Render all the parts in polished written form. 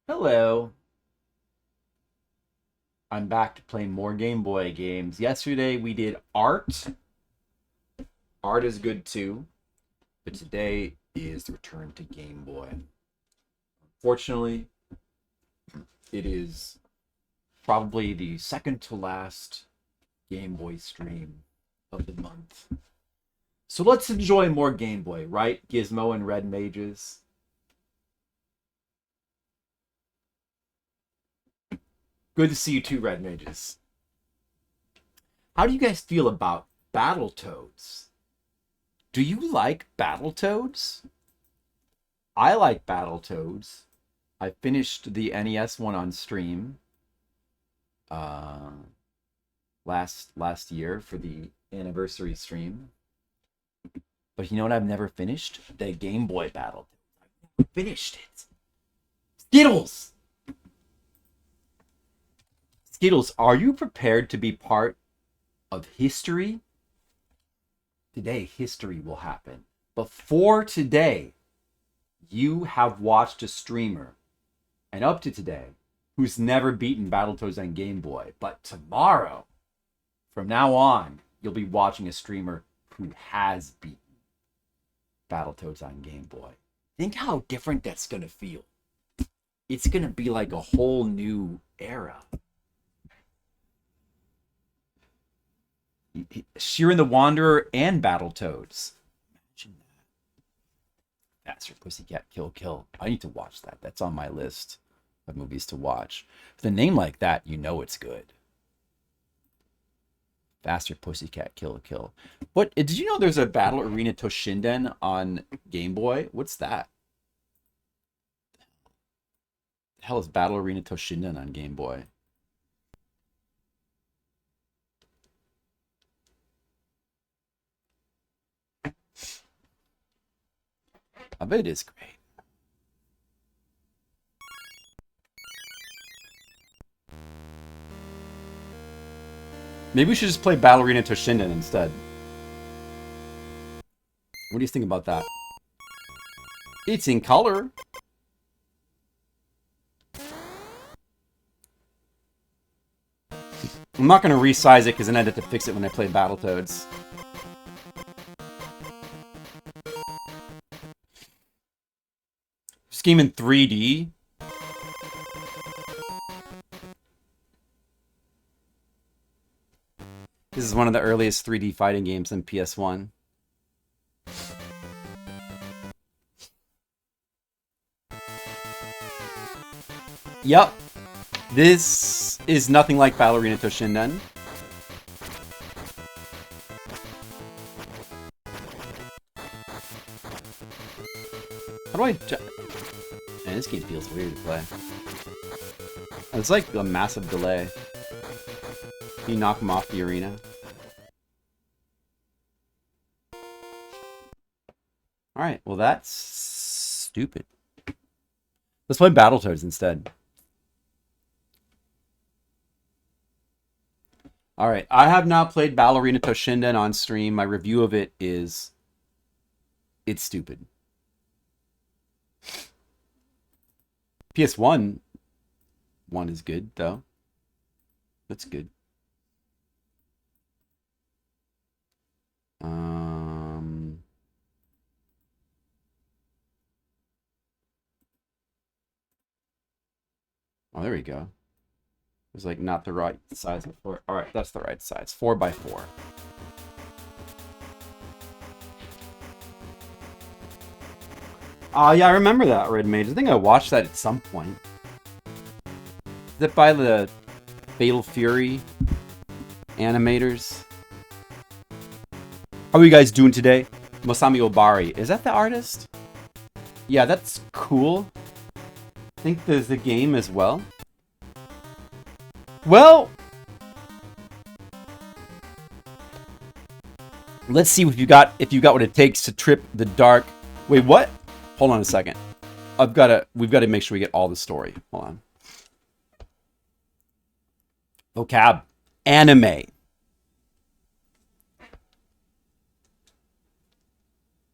Hello. I'm back to play more Game Boy games. Yesterday we did Art. Art is good too. But today is the return to Game Boy. Fortunately, it is probably the second to last Game Boy stream of the month. So let's enjoy more Game Boy, right? Gizmo and Red Mages. Good to see you too, Red Mages. How do you guys feel about Battletoads? Do you like Battletoads? I like Battletoads. I finished the NES one on stream last year for the anniversary stream. But you know what I've never finished? The Game Boy Battletoads. I've never finished it. Skittles! Skittles, are you prepared to be part of history? Today, history will happen. Before today, you have watched a streamer, and up to today, who's never beaten Battletoads on Game Boy. But tomorrow, from now on, you'll be watching a streamer who has beaten Battletoads on Game Boy. Think how different that's going to feel. It's going to be like a whole new era. Sheeran the Wanderer and Battletoads. Imagine that. Faster Pussycat Kill Kill. I need to watch that. That's on my list of movies to watch. With a name like that, you know it's good. Faster Pussycat Kill Kill. What did you know there's a Battle Arena Toshinden on Game Boy? What's that? The hell is Battle Arena Toshinden on Game Boy? I bet it is great. Maybe we should just play Ballerina Toshinden instead. What do you think about that? It's in color. I'm not going to resize it because then I'd have to fix it when I play Battletoads. This game in 3D. This is one of the earliest 3D fighting games in PS1. Yep. This is nothing like Ballerina Toshinden. How do I... Man, this game feels weird to play. It's like a massive delay. Can you knock him off the arena? Alright, well that's stupid. Let's play Battletoads instead. Alright, I have not played Ballerina Toshinden on stream. My review of it is... It's stupid. PS1 one is good, though. That's good. Oh, there we go. It was like not the right size before. All right, that's the right size. 4x4. Yeah, I remember that, Red Mage. I think I watched that at some point. Is that by the Fatal Fury animators? How are you guys doing today? Masami Obari. Is that the artist? Yeah, that's cool. I think there's a game as well. Well, let's see if you got what it takes to trip the dark. Wait, what? Hold on a second. We've got to make sure we get all the story. Hold on. Vocab. Anime.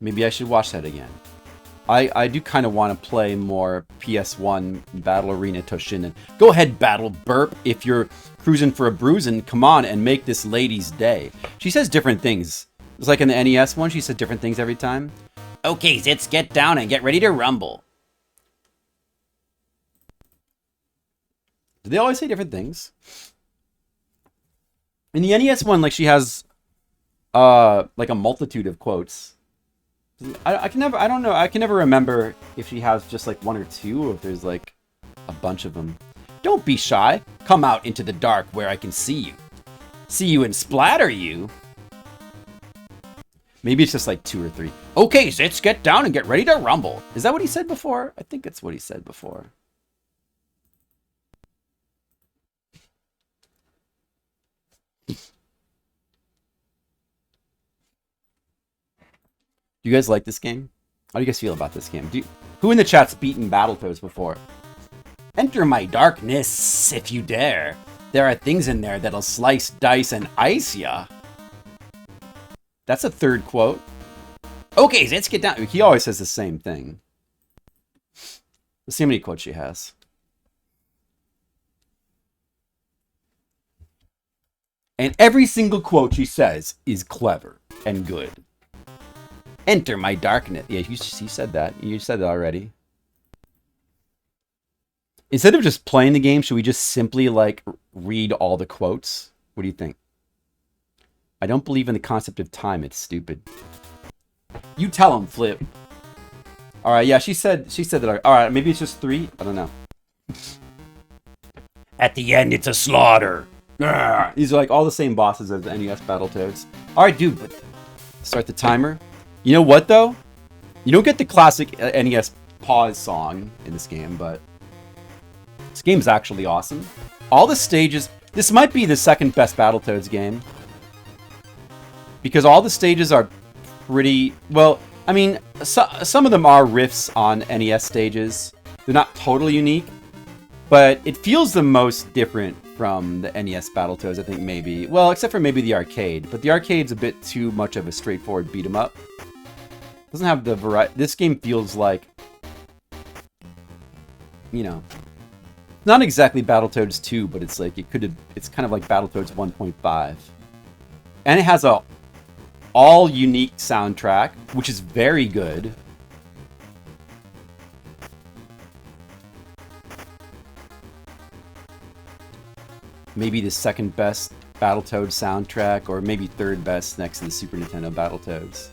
Maybe I should watch that again. I do kind of want to play more PS1 Battle Arena Toshinden. Go ahead, Battle Burp. If you're cruising for a bruising, come on and make this lady's day. She says different things. It's like in the NES one, she said different things every time. Okay, Zitz, get down and get ready to rumble. Do they always say different things? In the NES one, like she has like a multitude of quotes. I can never remember if she has just like one or two or if there's like a bunch of them. Don't be shy. Come out into the dark where I can see you. See you and splatter you. Maybe it's just like 2 or 3. Okay, Zitz, get down and get ready to rumble. Is that what he said before? I think it's what he said before. Do you guys like this game? How do you guys feel about this game? Who in the chat's beaten Battletoads before? Enter my darkness if you dare. There are things in there that'll slice, dice, and ice ya. That's a third quote. Okay, let's get down. He always says the same thing. Let's see how many quotes she has. And every single quote she says is clever and good. Enter my darkness. Yeah, you said that. You said that already. Instead of just playing the game, should we just simply, like, read all the quotes? What do you think? I don't believe in the concept of time. It's stupid. You tell him, Flip. All right, yeah, she said that. All right, maybe it's just 3. I don't know. At the end, it's a slaughter. These are like all the same bosses as the NES Battletoads. All right, dude, but start the timer. You know what, though? You don't get the classic NES pause song in this game, but this game is actually awesome. All the stages... This might be the second best Battletoads game. Because all the stages are pretty... Well, I mean, some of them are riffs on NES stages. They're not totally unique. But it feels the most different from the NES Battletoads, I think, maybe. Well, except for maybe the arcade. But the arcade's a bit too much of a straightforward beat-em-up. Doesn't have the variety. This game feels like, you know, not exactly Battletoads 2, but it's like it's kind of like Battletoads 1.5. And it has a all unique soundtrack, which is very good. Maybe the second best Battletoads soundtrack, or maybe third best next to the Super Nintendo Battletoads.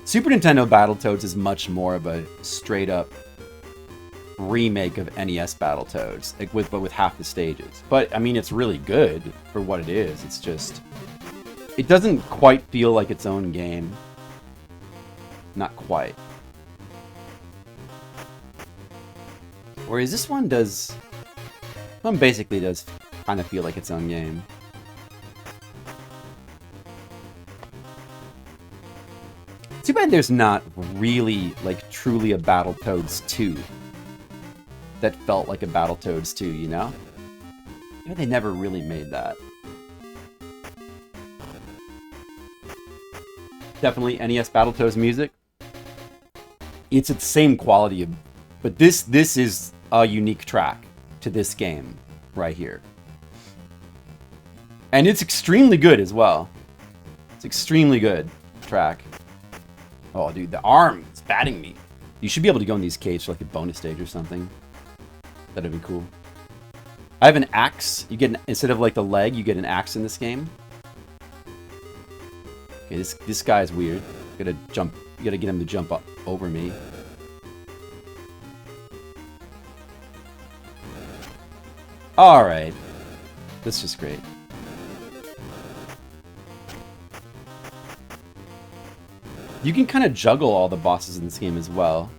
Super Nintendo Battletoads is much more of a straight-up remake of NES Battletoads, like but with half the stages. But, I mean, it's really good for what it is. It's just... It doesn't quite feel like its own game. Not quite. Whereas this one does... This one basically does kind of feel like its own game. Too bad there's not really, like, truly a Battletoads 2 that felt like a Battletoads 2, you know? Maybe they never really made that. Definitely NES Battletoads music. It's the same quality, but this is a unique track to this game right here. And it's extremely good as well. It's extremely good track. Oh, dude, the arm is batting me. You should be able to go in these caves for like a bonus stage or something. That'd be cool. I have an axe. You get instead of like the leg, you get an axe in this game. Okay, this guy is weird. You gotta jump. You gotta get him to jump up over me. All right, that's just great. You can kind of juggle all the bosses in this game as well.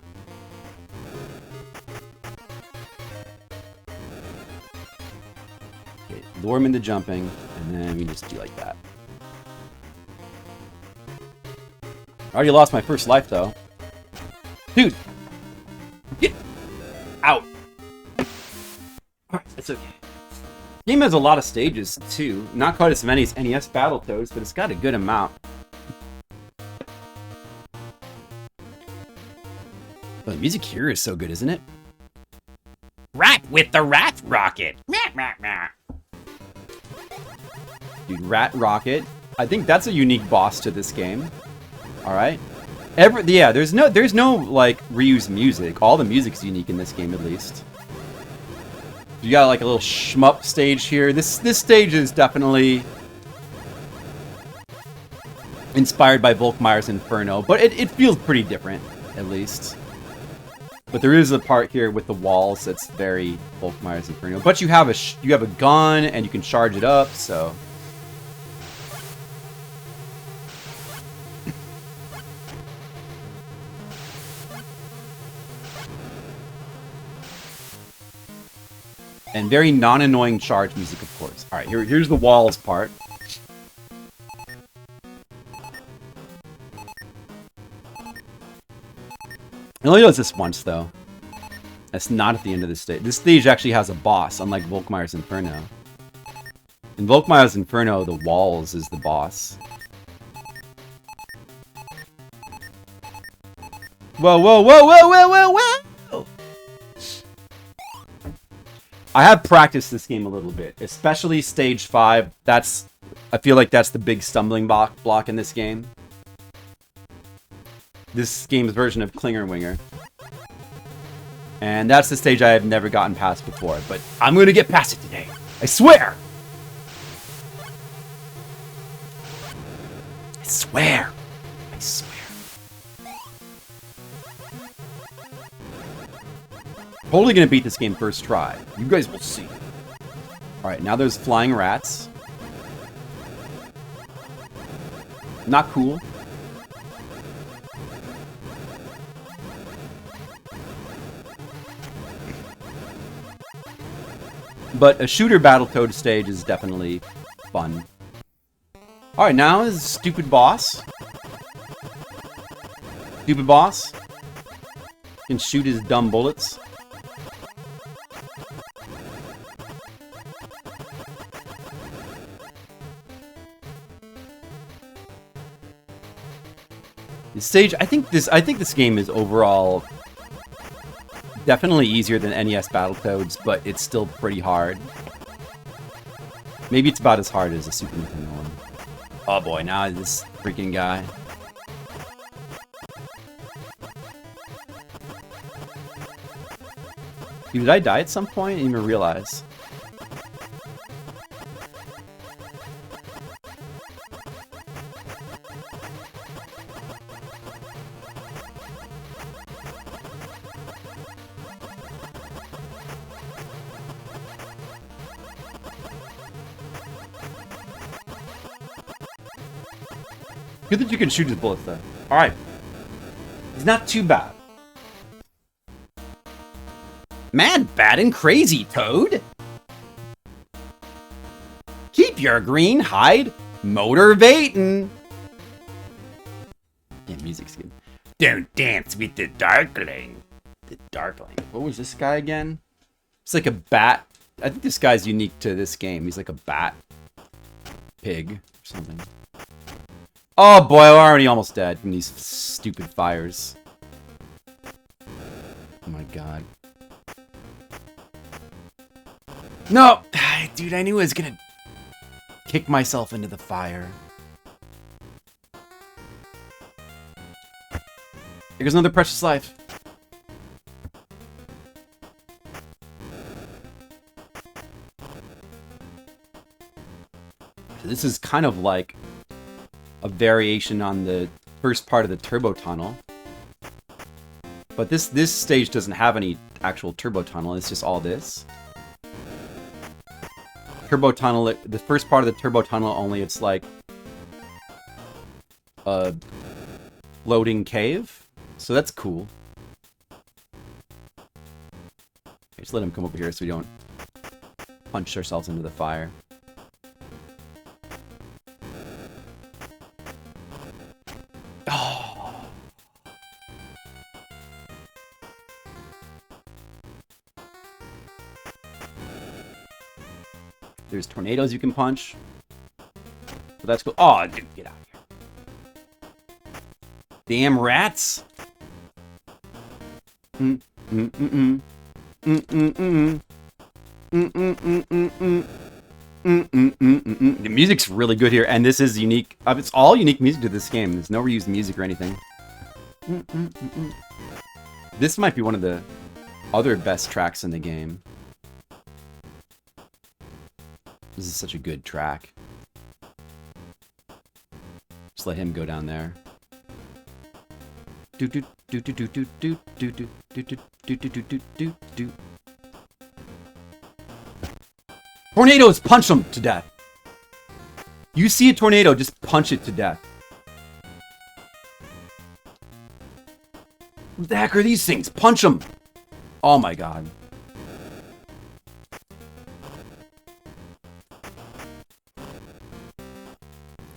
Okay, lure him into jumping, and then we just do like that. I already lost my first life, though. Dude! Get out! Alright, it's okay. The game has a lot of stages, too. Not quite as many as NES Battletoads, but it's got a good amount. the music here is so good, isn't it? Rat with the rat rocket. Dude, Rat Rocket. I think that's a unique boss to this game. All right. There's no like reused music. All the music's unique in this game, at least. You got like a little shmup stage here. This stage is definitely inspired by Volkmeyer's Inferno, but it feels pretty different, at least. But there is a part here with the walls that's very Volkmeyer's Inferno. But you have a gun and you can charge it up, so. And very non-annoying charge music, of course. All right, here's the walls part. It only does this once, though. That's not at the end of the stage. This stage actually has a boss, unlike Volkmeyer's Inferno. In Volkmeyer's Inferno, the walls is the boss. Whoa, whoa, whoa, whoa, whoa, whoa, whoa! I have practiced this game a little bit, especially stage 5. I feel like that's the big stumbling block in this game. This game's version of Klinger Winger. And that's the stage I have never gotten past before, but I'm gonna get past it today. I swear! I swear! I swear. Totally gonna beat this game first try. You guys will see. Alright, now there's flying rats. Not cool. But a shooter Battletoad stage is definitely fun. Alright, now is stupid boss. Stupid boss. Can shoot his dumb bullets. This stage, I think this game is overall definitely easier than NES Battletoads, but it's still pretty hard. Maybe it's about as hard as a Super Nintendo one. Oh boy, now this freaking guy. Did I die at some point? I didn't even realize. Good that you can shoot his bullets, though. Alright. He's not too bad. Mad, bad, and crazy, Toad! Keep your green hide motivating! Yeah, music's good. Don't dance with the Darkling. The Darkling. What was this guy again? It's like a bat. I think this guy's unique to this game. He's like a bat. Pig or something. Oh boy, I'm already almost dead from these stupid fires. Oh my god. No! Dude, I knew I was gonna kick myself into the fire. Here goes another precious life. This is kind of like a variation on the first part of the turbo tunnel. But this stage doesn't have any actual turbo tunnel, it's just all this. Turbo tunnel, the first part of the turbo tunnel only it's like a floating cave. So that's cool. Just let him come over here so we don't punch ourselves into the fire. There's tornadoes you can punch. So that's cool. Oh, dude, get out of here. Damn rats. Mm, mm, mm, mm. Mm, mm, mm, mm, mm, mm, mm, mm. Mm, mm, mm, mm, mm. The music's really good here, and this is unique. It's all unique music to this game. There's no reused music or anything. Mm, mm, mm, mm. This might be one of the other best tracks in the game. This is such a good track. Just let him go down there. Do do do do do do do do do do do do do do do. Tornadoes, punch them to death. You see a tornado, just punch it to death. What the heck are these things? Punch them. Oh my god.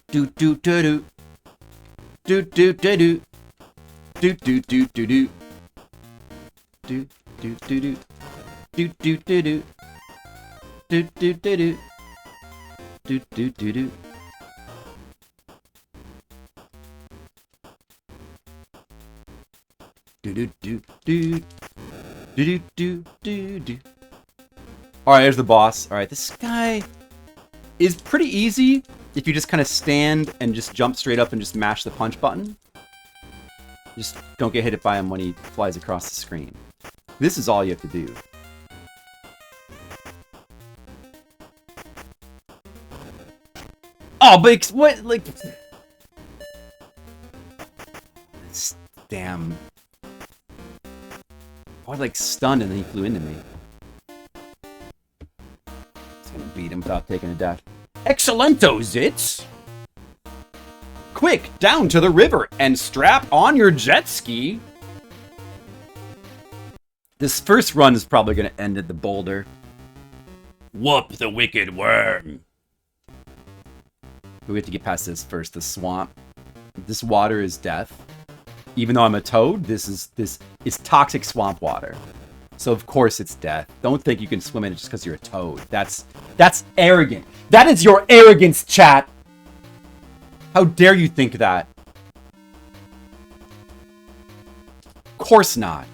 Do do do do. Do do do do. Do do do do do. Do do do do. Do do do do. Do do do do. Do do do do. Do do do do. Do do do do do. Alright, there's the boss. Alright, this guy is pretty easy if you just kind of stand and just jump straight up and just mash the punch button. Just don't get hit by him when he flies across the screen. This is all you have to do. Oh, but what, like... Damn. I was like stunned and then he flew into me. Just gonna beat him without taking a dash. Excellento, Zitz! Quick, down to the river and strap on your jet ski. This first run is probably gonna end at the boulder. Whoop the wicked worm. We have to get past this first, the swamp. This water is death. Even though I'm a toad, this is toxic swamp water. So of course it's death. Don't think you can swim in it just because you're a toad. That's arrogant. That is your arrogance, chat. How dare you think that? Of course not.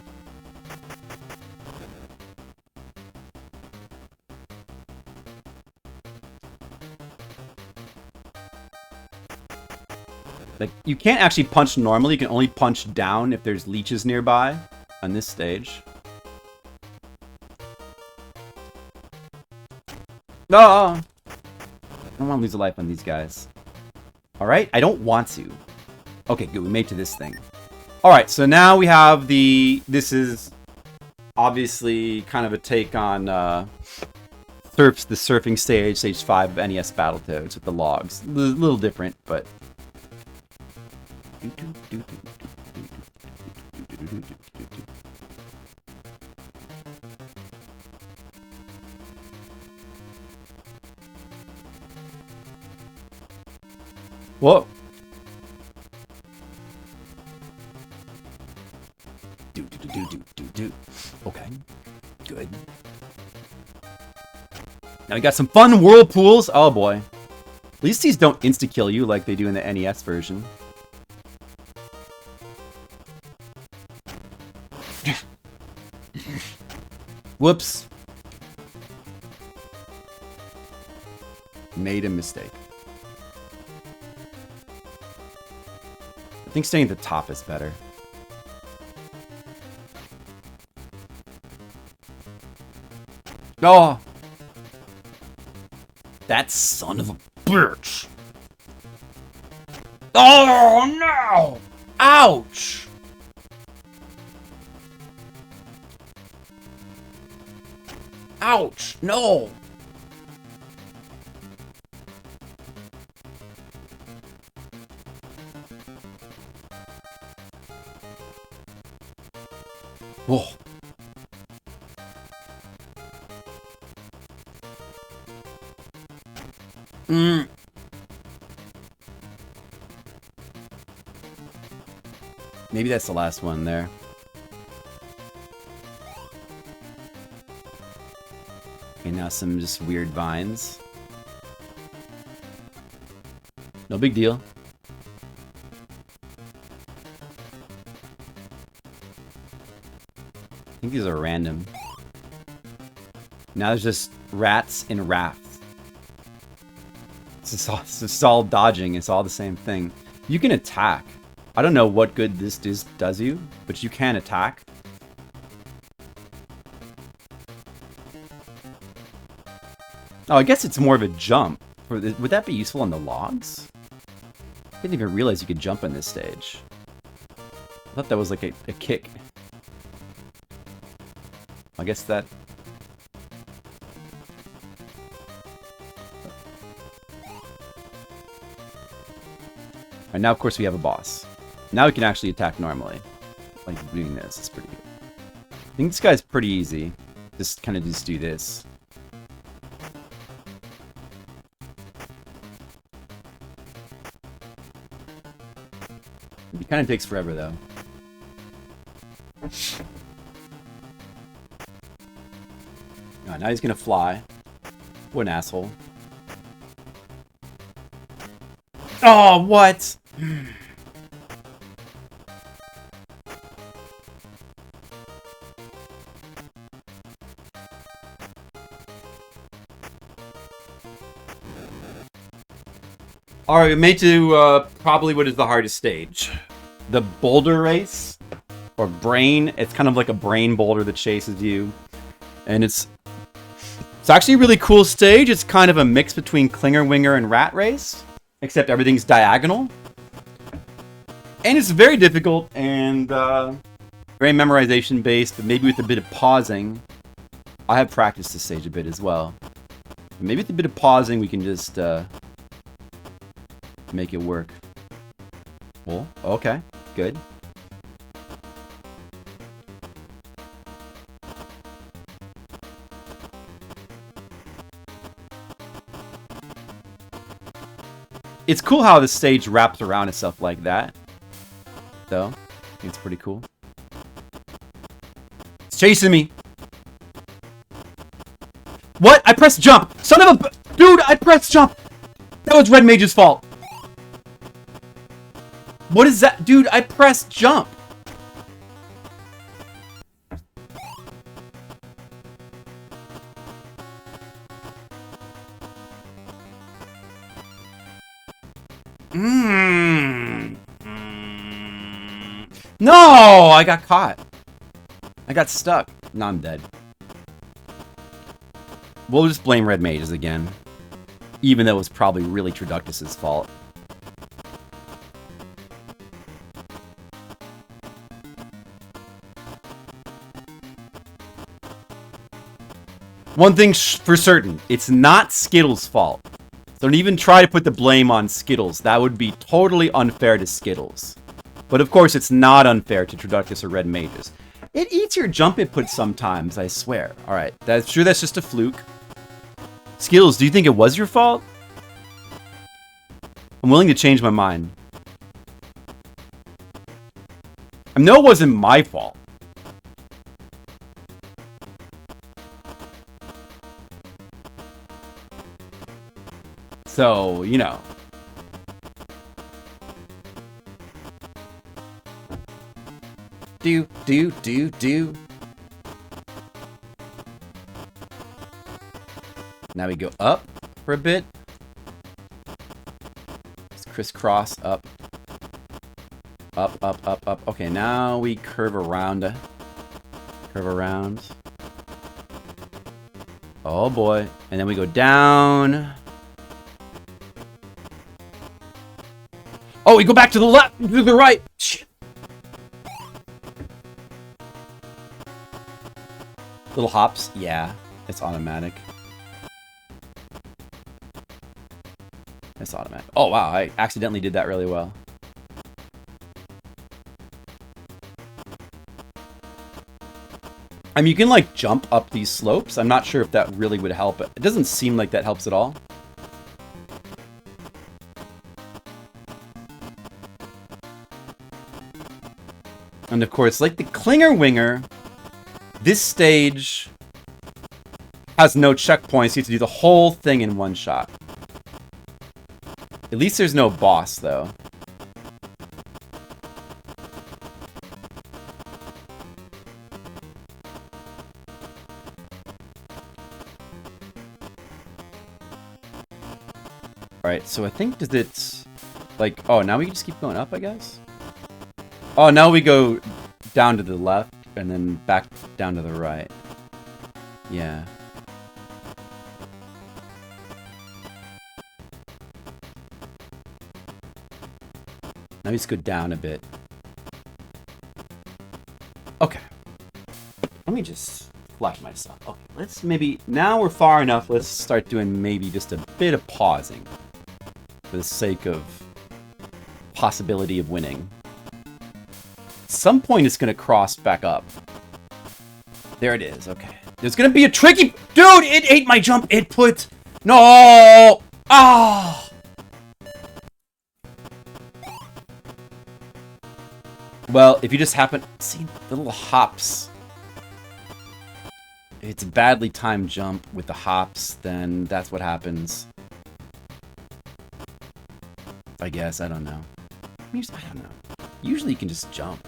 Like, you can't actually punch normally. You can only punch down if there's leeches nearby on this stage. No! I don't want to lose a life on these guys. Alright? I don't want to. Okay, good. We made it to this thing. Alright, so now we have the... This is obviously kind of a take on the surfing stage, stage 5 of NES Battletoads with the logs. A little different, but... Whoa. Okay. Good. Now we got some fun whirlpools. Oh boy. At least these don't insta-kill you like they do in the NES version. Whoops. Made a mistake. I think staying at the top is better. Oh! That son of a bitch! Oh no! Ouch! Ouch! No! Whoa. Maybe that's the last one there. Okay, now some just weird vines. No big deal. think these are random. Now there's just rats and rafts. It's just all dodging. It's all the same thing. You can attack. I don't know what good this does you, but you can attack. Oh, I guess it's more of a jump. Would that be useful on the logs? I didn't even realize you could jump on this stage. I thought that was like a kick. I guess that... And now, of course, we have a boss. Now we can actually attack normally. Like doing this. It's pretty good. I think this guy's pretty easy. Just kind of just do this. It kind of takes forever, though. Oh, now he's gonna fly. What an asshole. Oh, what? Alright, we made to probably what is the hardest stage. The boulder race. Or brain. It's kind of like a brain boulder that chases you. And it's actually a really cool stage. It's kind of a mix between Clinger Winger and Rat Race. Except everything's diagonal. And it's very difficult and very memorization based, but maybe with a bit of pausing. I have practiced this stage a bit as well. Maybe with a bit of pausing we can just make it work. Well, okay, good. It's cool how the stage wraps around itself like that. Though, I think it's pretty cool. It's chasing me. What? I pressed jump. Son of a... Dude, I pressed jump. That was Red Mage's fault. What is that? Dude, I pressed jump. No, I got caught. I got stuck. Now I'm dead. We'll just blame Red Mages again. Even though it was probably really Traductus's fault. One thing for certain, it's not Skittles' fault. Don't even try to put the blame on Skittles. That would be totally unfair to Skittles. But of course, it's not unfair to Traductus or Red Mages. It eats your jump input sometimes, I swear. Alright, that's true, that's just a fluke. Skittles, do you think it was your fault? I'm willing to change my mind. I know it wasn't my fault. So, you know. Do. Now we go up for a bit. Just crisscross up. Up. Okay, now we curve around. Curve around. Oh boy. And then we go down. Oh, we go back to the left, to the right. Shit. Little hops. Yeah, it's automatic. It's automatic. Oh, wow. I accidentally did that really well. I mean, you can, like, jump up these slopes. I'm not sure if that really would help. It doesn't seem like that helps at all. And, of course, like the Clinger Winger, this stage has no checkpoints. You have to do the whole thing in one shot. At least there's no boss, though. Alright, so I think does it... Like, oh, now we can just keep going up, I guess? Oh, now we go down to the left, and then back down to the right. Yeah. Now we just go down a bit. Okay. Let me just flash myself. Okay, let's maybe... Now we're far enough, let's start doing maybe just a bit of pausing. For the sake of possibility of winning. At some point it's gonna cross back up. There it is, okay. There's gonna be a tricky... Dude, it ate my jump! It put... No! Ah! Well, if you just happen... See, the little hops. If it's a badly timed jump with the hops, then that's what happens. I guess, I don't know. I don't know. Usually you can just jump.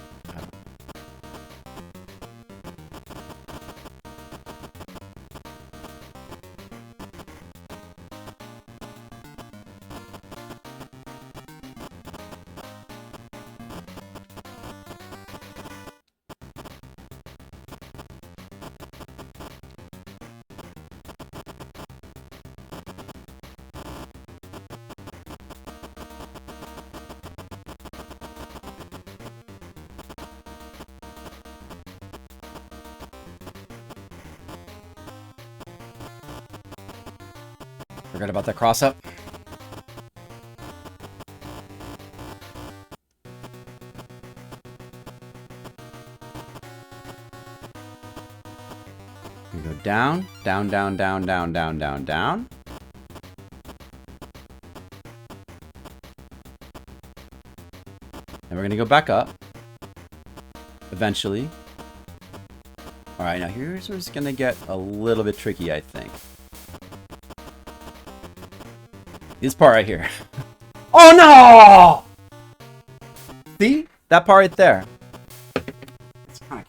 Forgot about that cross up. We go down, down, down, down, down, down, down, down. And we're gonna go back up. Eventually. Alright, now here's where it's gonna get a little bit tricky, I think. This part right here. Oh no! See? That part right there. It's kind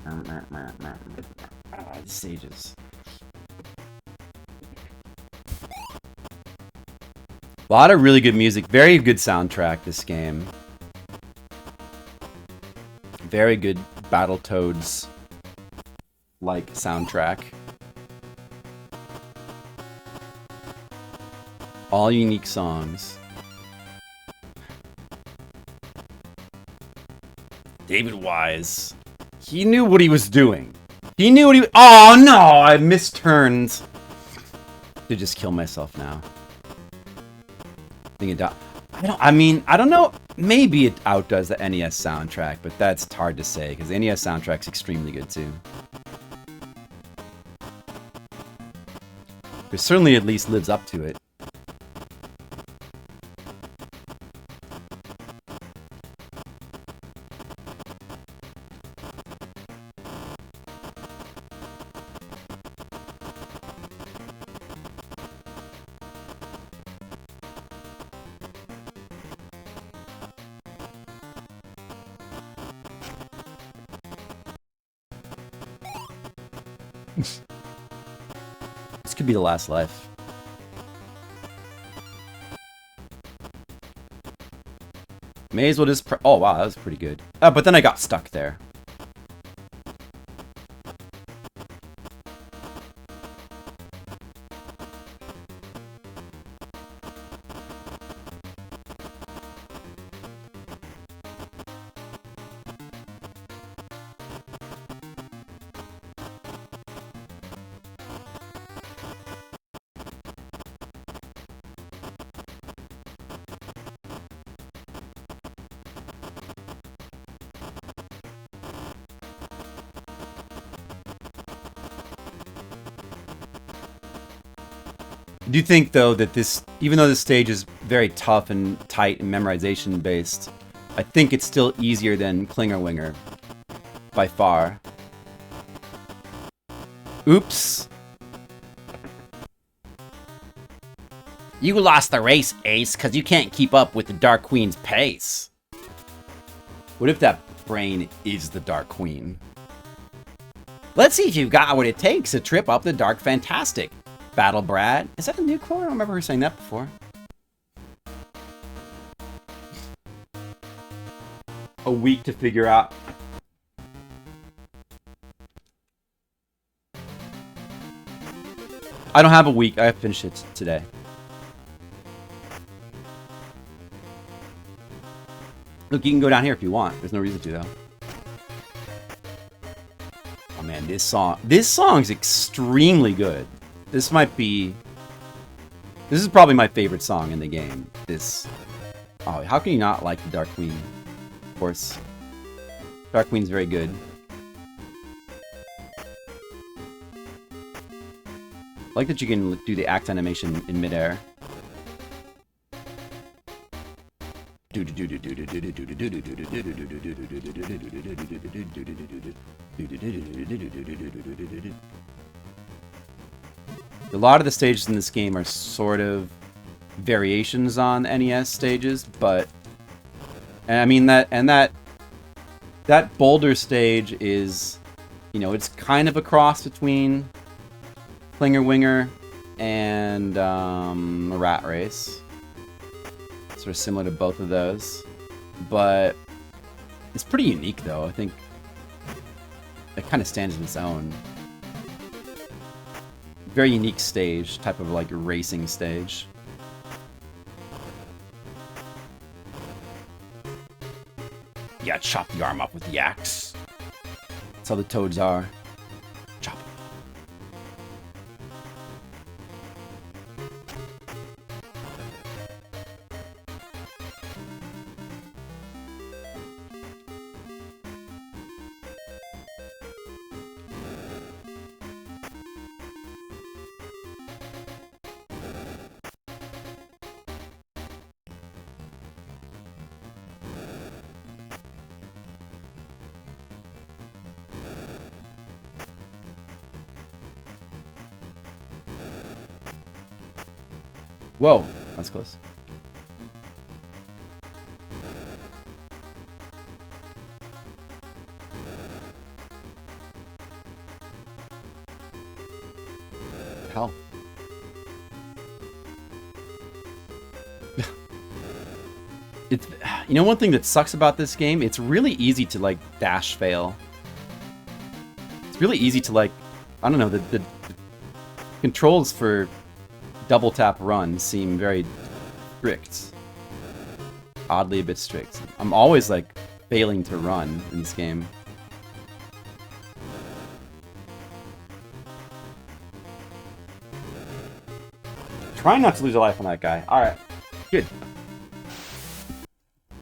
of these stages. A lot of really good music. Very good soundtrack, this game. Very good Battletoads like soundtrack. All unique songs. David Wise. He knew what he was doing. He knew what he... Oh no! I missed turns. To just kill myself now. I think it... I don't know. Maybe it outdoes the NES soundtrack, but that's hard to say because the NES soundtrack's extremely good too. It certainly at least lives up to it. This could be the last life. May as well just... Oh, wow, that was pretty good. But then I got stuck there. I do think, though, that this, even though this stage is very tough and tight and memorization based, I think it's still easier than Klinger Winger. By far. Oops. You lost the race, Ace, because you can't keep up with the Dark Queen's pace. What if that brain is the Dark Queen? Let's see if you've got what it takes to trip up the dark fantastic. Battle Brad. Is that a new quote? I don't remember her saying that before. A week to figure out. I don't have a week. I have to finish it today. Look, you can go down here if you want. There's no reason to, though. Oh, man, this song's extremely good. This is probably my favorite song in the game. Oh, how can you not like the Dark Queen? Of course. Dark Queen's very good. I like that you can do the axe animation in midair. A lot of the stages in this game are sort of variations on NES stages, but I mean that boulder stage is, you know, it's kind of a cross between Clinger Winger and a Rat Race. Sort of similar to both of those, but it's pretty unique though. I think it kind of stands on its own. Very unique stage, type of like racing stage. Yeah, chop the arm off with the axe. That's how the Toads are. Chop it. Whoa, that's close. Hell. It's, you know, one thing that sucks about this game, it's really easy to like dash fail. It's really easy to like, I don't know, the controls for double tap run seem very strict. Oddly a bit strict. I'm always like failing to run in this game. Try not to lose a life on that guy. Alright. Good.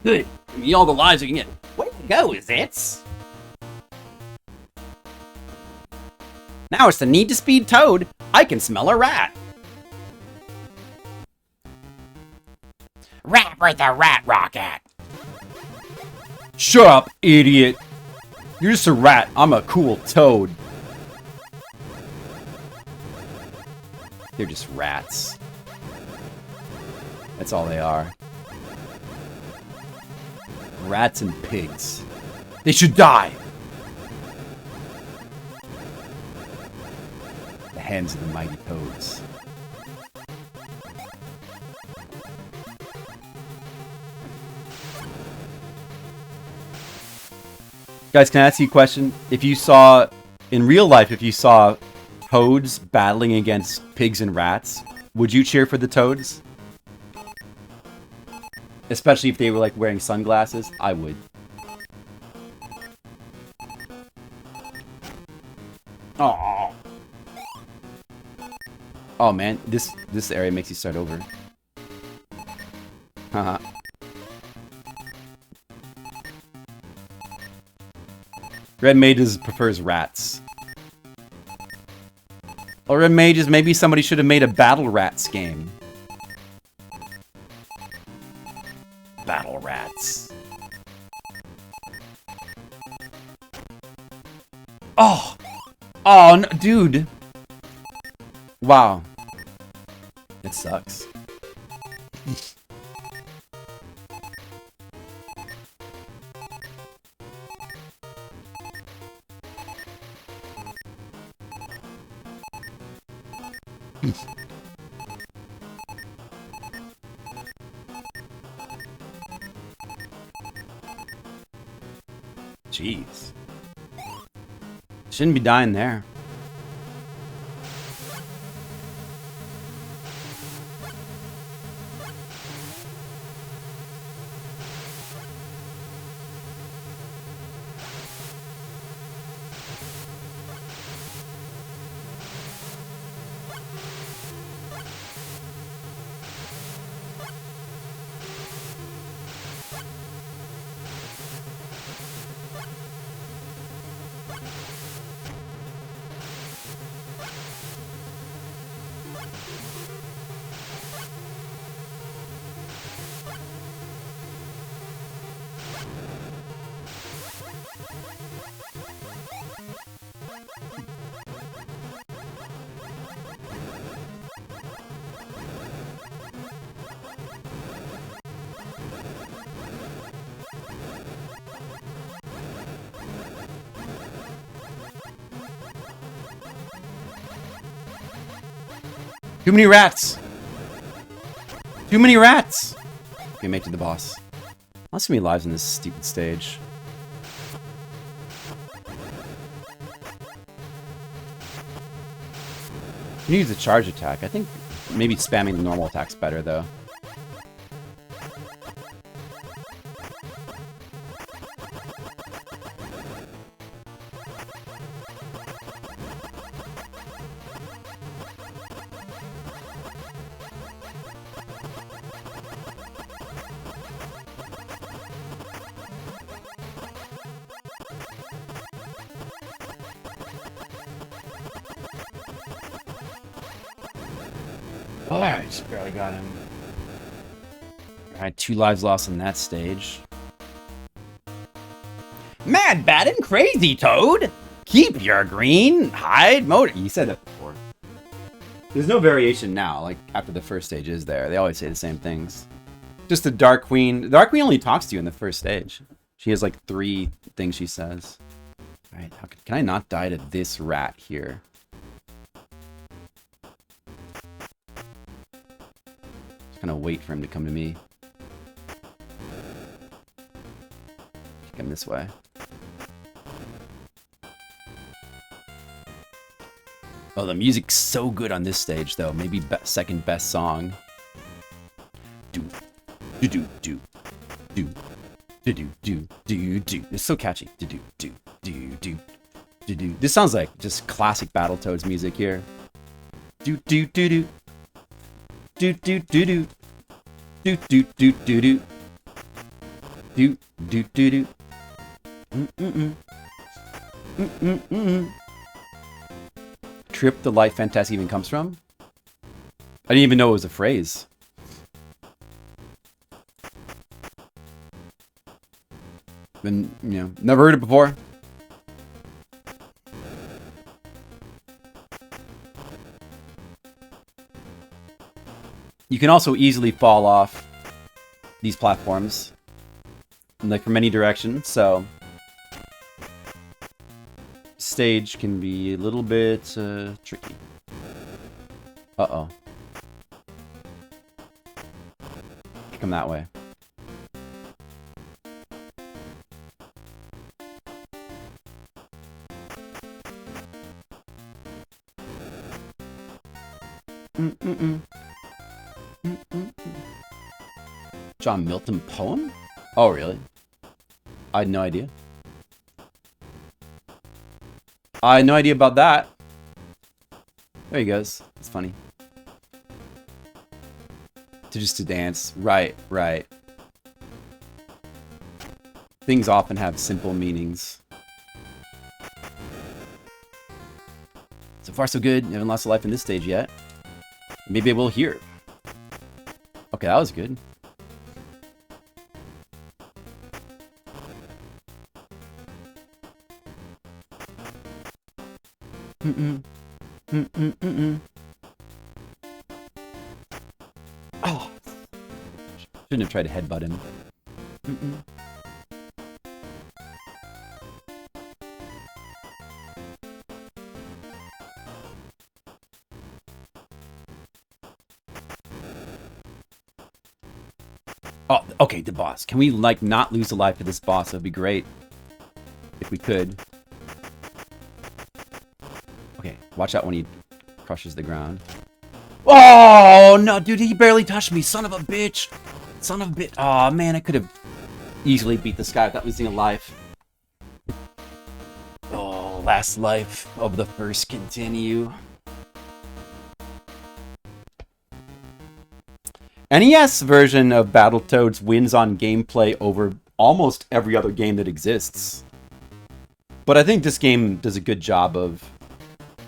Good. Give me all the lives I can get. Way to go, is it? Now it's the Need to Speed Toad. I can smell a rat. Rat with a rat rocket. Shut up, idiot. You're just a rat. I'm a cool toad. They're just rats. That's all they are. Rats and pigs. They should die. The hands of the mighty toads. Guys, can I ask you a question? If you saw, in real life, if you saw toads battling against pigs and rats, would you cheer for the toads? Especially if they were like wearing sunglasses, I would. Oh. Oh man, this area makes you start over. Haha. Red Mages prefers rats. Or Red Mages, maybe somebody should have made a Battle Rats game. Battle Rats. Oh! Oh, no, dude! Wow. It sucks. Jeez. Shouldn't be dying there. Too many rats! Too many rats! Okay, make it to the boss. Lots too many lives in this stupid stage. You use a charge attack. I think maybe spamming the normal attack's better, though. Alright, just barely got him. Alright, 2 lives lost in that stage. Mad, bad, and crazy, Toad! Keep your green hide motor. You said that before. There's no variation now, like after the first stage is there. They always say the same things. Just the Dark Queen. The Dark Queen only talks to you in the first stage. She has like 3 things she says. Alright, can I not die to this rat here? Gonna wait for him to come to me. Take him this way. Oh, the music's so good on this stage, though. Maybe second best song. Do do do do do do do do do. It's so catchy. Do do do do do do do. This sounds like just classic Battletoads music here. Do do do do. Do do do do do do do do do do do do do. Trip the light fantasy even comes from? I didn't even know it was a phrase. Been, never heard it before. You can also easily fall off these platforms, like from any direction, so stage can be a little bit tricky. Uh-oh. Come that way. John Milton poem? Oh, really? I had no idea. I had no idea about that. There he goes. It's funny. To dance. Right, right. Things often have simple meanings. So far, so good. You haven't lost a life in this stage yet. Maybe we'll hear. Okay, that was good. Oh, shouldn't have tried to headbutt him. Oh, okay, the boss. Can we, like, not lose a life to this boss? That would be great. If we could. Okay, watch out when he crushes the ground. Oh, no, dude, he barely touched me. Son of a bitch. Son of a bitch. Oh, man, I could have easily beat this guy without losing a life. Oh, last life of the first continue. NES version of Battletoads wins on gameplay over almost every other game that exists. But I think this game does a good job of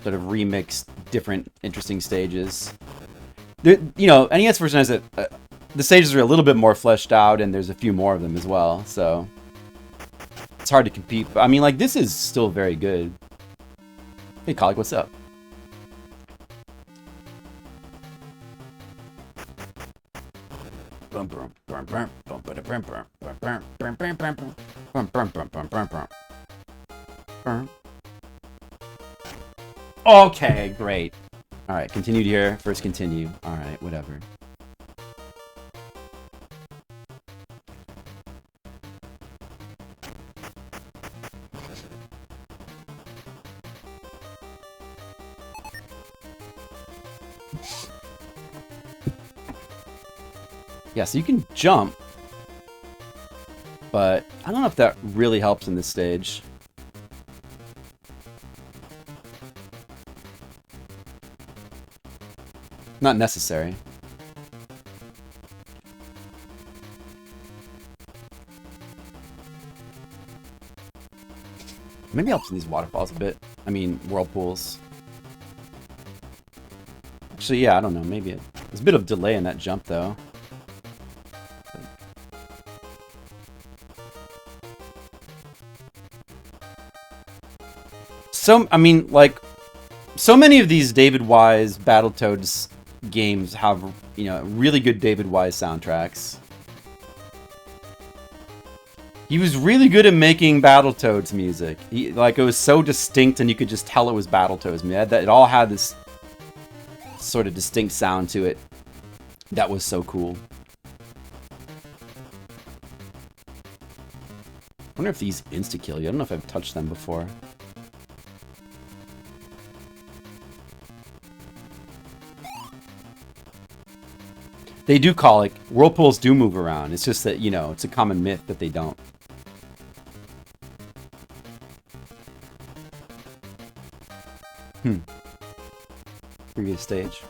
sort of remix different interesting stages. You know, NES version has the stages are a little bit more fleshed out, and there's a few more of them as well, so it's hard to compete. But I mean, like, this is still very good. Hey, Colic, what's up? Okay, great. All right, continued here. First continue. All right, whatever. Yeah, so you can jump, but I don't know if that really helps in this stage. Not necessary. Maybe it helps in these waterfalls a bit. I mean, whirlpools. Actually, yeah, I don't know. Maybe there's a bit of delay in that jump, though. So, I mean, like, so many of these David Wise Battletoads games have, you know, really good David Wise soundtracks. He was really good at making Battletoads music. Like, it was so distinct, and you could just tell it was Battletoads. It all had this sort of distinct sound to it. That was so cool. I wonder if these insta-kill you. I don't know if I've touched them before. They do call it, whirlpools do move around. It's just that, you know, it's a common myth that they don't. Previous stage.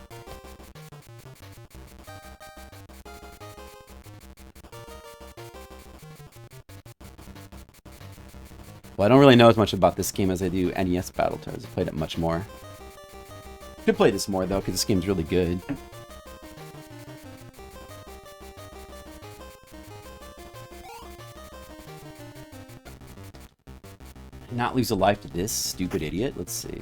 Well, I don't really know as much about this game as I do NES Battletoads. I played it much more. Should play this more, though, because this game's really good. Not lose a life to this stupid idiot? Let's see.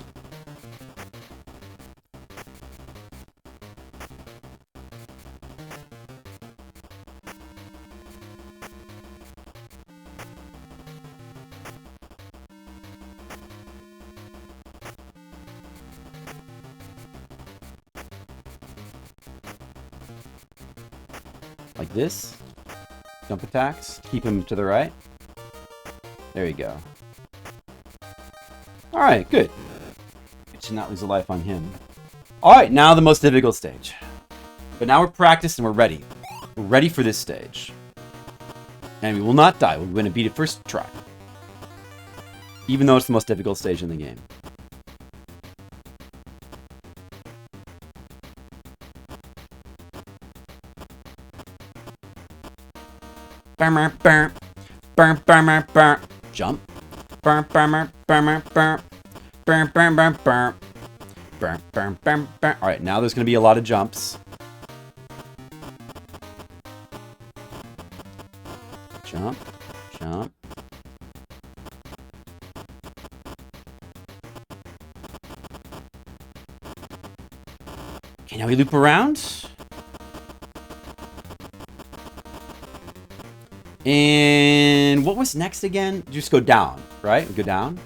Like this. Jump attacks. Keep him to the right. There you go. Alright, good. Should not lose a life on him. Alright, now the most difficult stage. But now we're practiced and we're ready. We're ready for this stage. And we will not die. We're going to beat it first try. Even though it's the most difficult stage in the game. Jump. Alright, now there's going to be a lot of jumps. Jump. Jump. Okay, now we loop around. And what was next again? Just go down, right? Go down.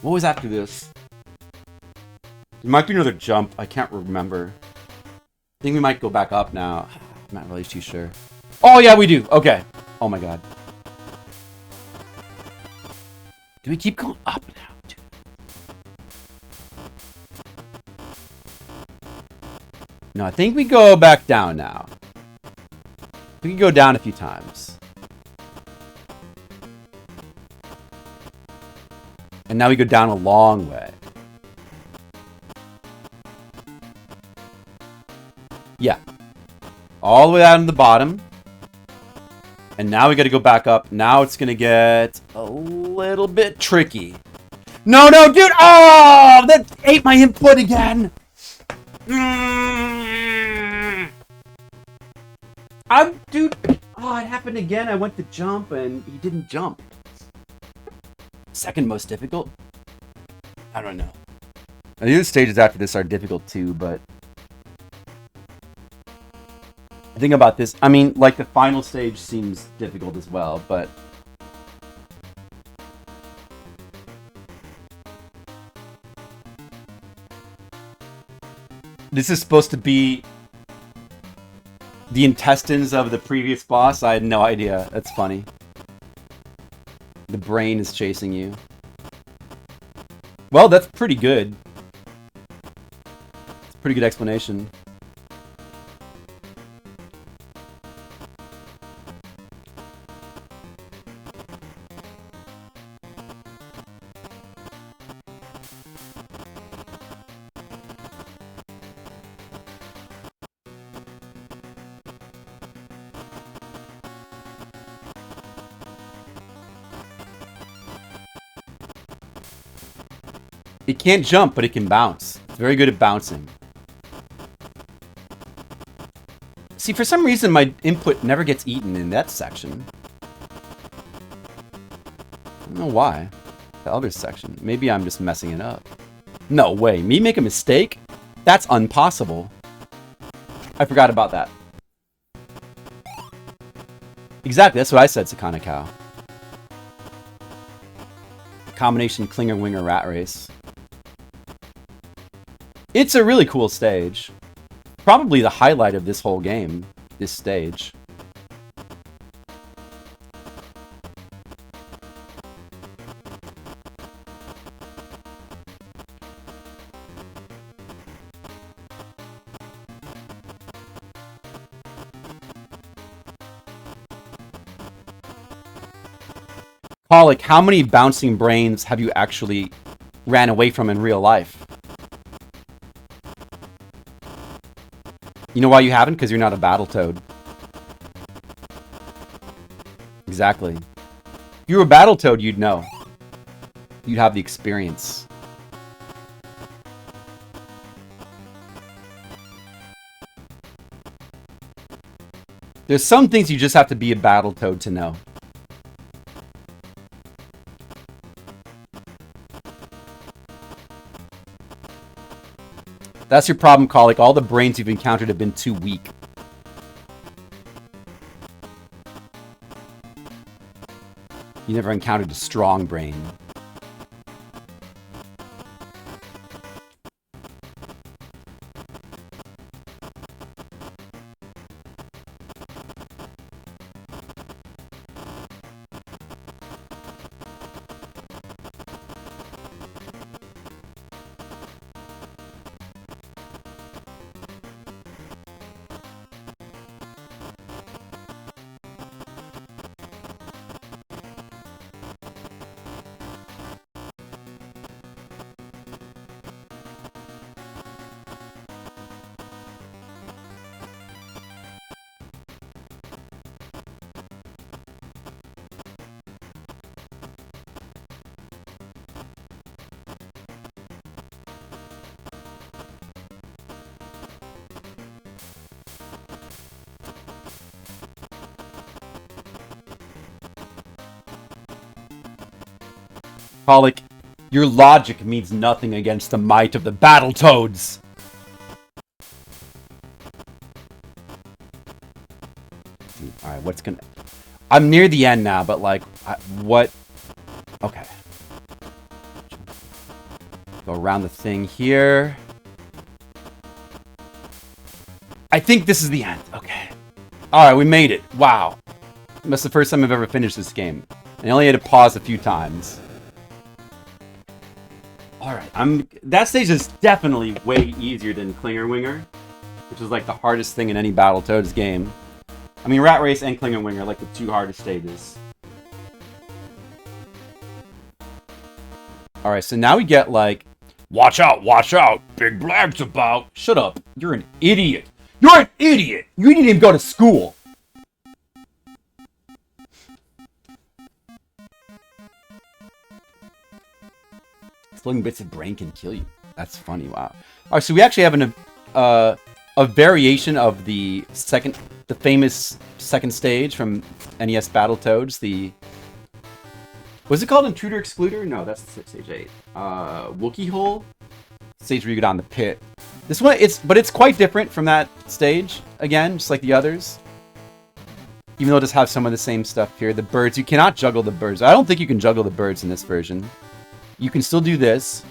What was after this? There might be another jump. I can't remember. think we might go back up now. I'm not really too sure. Oh, yeah, we do. Okay. Oh, my God. Do we keep going up now, dude? No, I think we go back down now. We can go down a few times. And now we go down a long way. Yeah. All the way down to the bottom. And now we got to go back up. Now it's going to get a little bit tricky. No, no, dude. Oh, that ate my input again. Dude. Oh, it happened again. I went to jump and he didn't jump. Second most difficult? I don't know. I think the stages after this are difficult too, but the thing about this, I mean, like the final stage seems difficult as well, but this is supposed to be the intestines of the previous boss. I had no idea. That's funny. The brain is chasing you. Well, that's pretty good. It's a pretty good explanation. It can't jump, but it can bounce. It's very good at bouncing. See, for some reason, my input never gets eaten in that section. I don't know why. The other section. Maybe I'm just messing it up. No way. Me make a mistake? That's impossible. I forgot about that. Exactly, that's what I said, Sakana Cow. Combination Klinger Winger Rat Race. It's a really cool stage. Probably the highlight of this whole game, this stage. Pollock, how many bouncing brains have you actually ran away from in real life? You know why you haven't? Because you're not a Battletoad. Exactly. If you were a Battletoad, you'd know. You'd have the experience. There's some things you just have to be a Battletoad to know. That's your problem, Colic. All the brains you've encountered have been too weak. You never encountered a strong brain. Pollock, your logic means nothing against the might of the Battletoads. Alright, what's gonna... I'm near the end now, but like, what... Okay. Go around the thing here. I I think this is the end. Okay. Alright, we made it. Wow. That's the first time I've ever finished this game. And I only had to pause a few times. Alright, that stage is definitely way easier than Clinger Winger, which is like the hardest thing in any Battletoads game. I mean, Rat Race and Clinger Winger are like the two hardest stages. Alright, so now we get like, watch out, Big Blab's about. Shut up, you're an idiot. You're an idiot! You didn't even go to school! Exploding bits of brain can kill you. That's funny, wow. Alright, so we actually have a variation of the famous second stage from NES Battletoads, was it called Intruder Excluder? No, that's stage 8. Wookiee Hole? Stage where you go down the pit. This one, it's quite different from that stage, again, just like the others. Even though it does have some of the same stuff here. The birds, you cannot juggle the birds. I don't think you can juggle the birds in this version. You can still do this,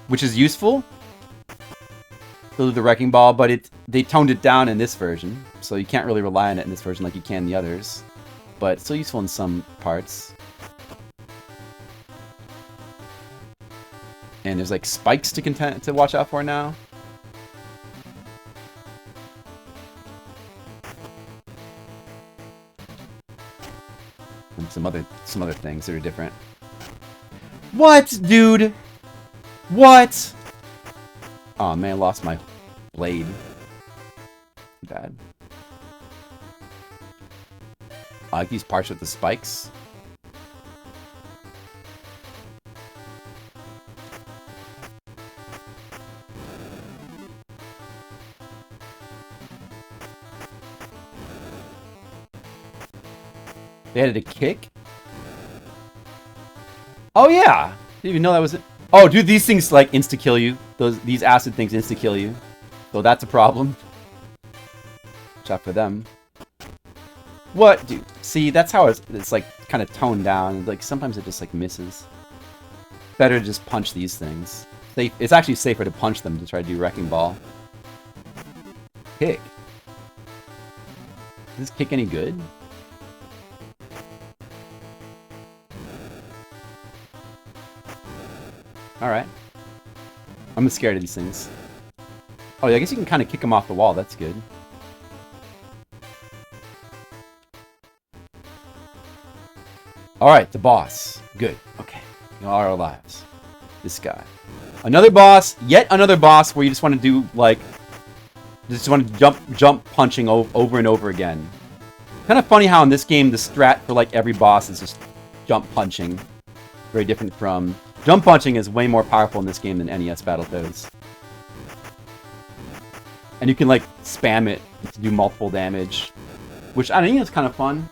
which is useful. Still do the Wrecking Ball, but they toned it down in this version. So you can't really rely on it in this version like you can in the others. But still useful in some parts. And there's like spikes to watch out for now. And some other things that are different. What, dude? What? Oh man, I lost my blade. Bad. I like these parts with the spikes. They added a kick? Oh yeah! Didn't even know that was it. Oh dude, these things like insta-kill you. These acid things insta-kill you. So that's a problem. Watch out for them. What? Dude, see, that's how it's like kind of toned down. Like sometimes it just like misses. Better to just punch these things. It's actually safer to punch them to try to do Wrecking Ball. Kick. Is this kick any good? Alright. I'm scared of these things. Oh, yeah, I guess you can kind of kick them off the wall. That's good. Alright, the boss. Good. Okay. You all are alive. This guy. Another boss. Yet another boss where you just want to do, like... Just want to jump punching over and over again. Kind of funny how in this game the strat for, like, every boss is just jump punching. Very different from... Jump punching is way more powerful in this game than NES Battletoads. And you can, like, spam it to do multiple damage. Which, I think is kind of fun.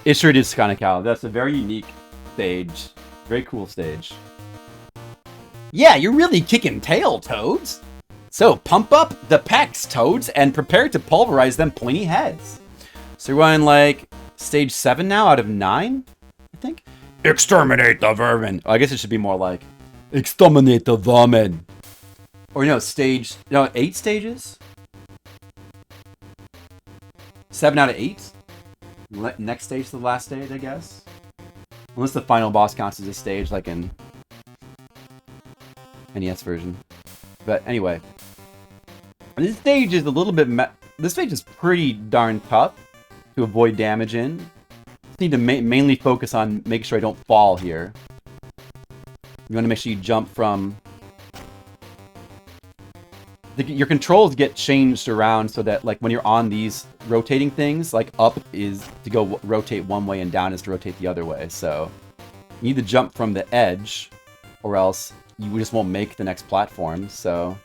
It sure is kind of cool. That's a very unique stage. Very cool stage. Yeah, you're really kicking tail, Toads! So, pump up the pecs, Toads, and prepare to pulverize them pointy heads. So we're on, like, stage 7 now out of 9, I think? Exterminate the vermin! Oh, I guess it should be more like, exterminate the vermin! Or no, 8 stages? 7 out of 8? Next stage to the last stage, I guess? Unless the final boss counts as a stage, like in NES version. But anyway. This stage is a little bit... This stage is pretty darn tough to avoid damage in. Just need to mainly focus on making sure I don't fall here. You want to make sure you jump from... Your controls get changed around so that, like, when you're on these rotating things, like, up is to go rotate one way and down is to rotate the other way. So, you need to jump from the edge, or else you just won't make the next platform. So,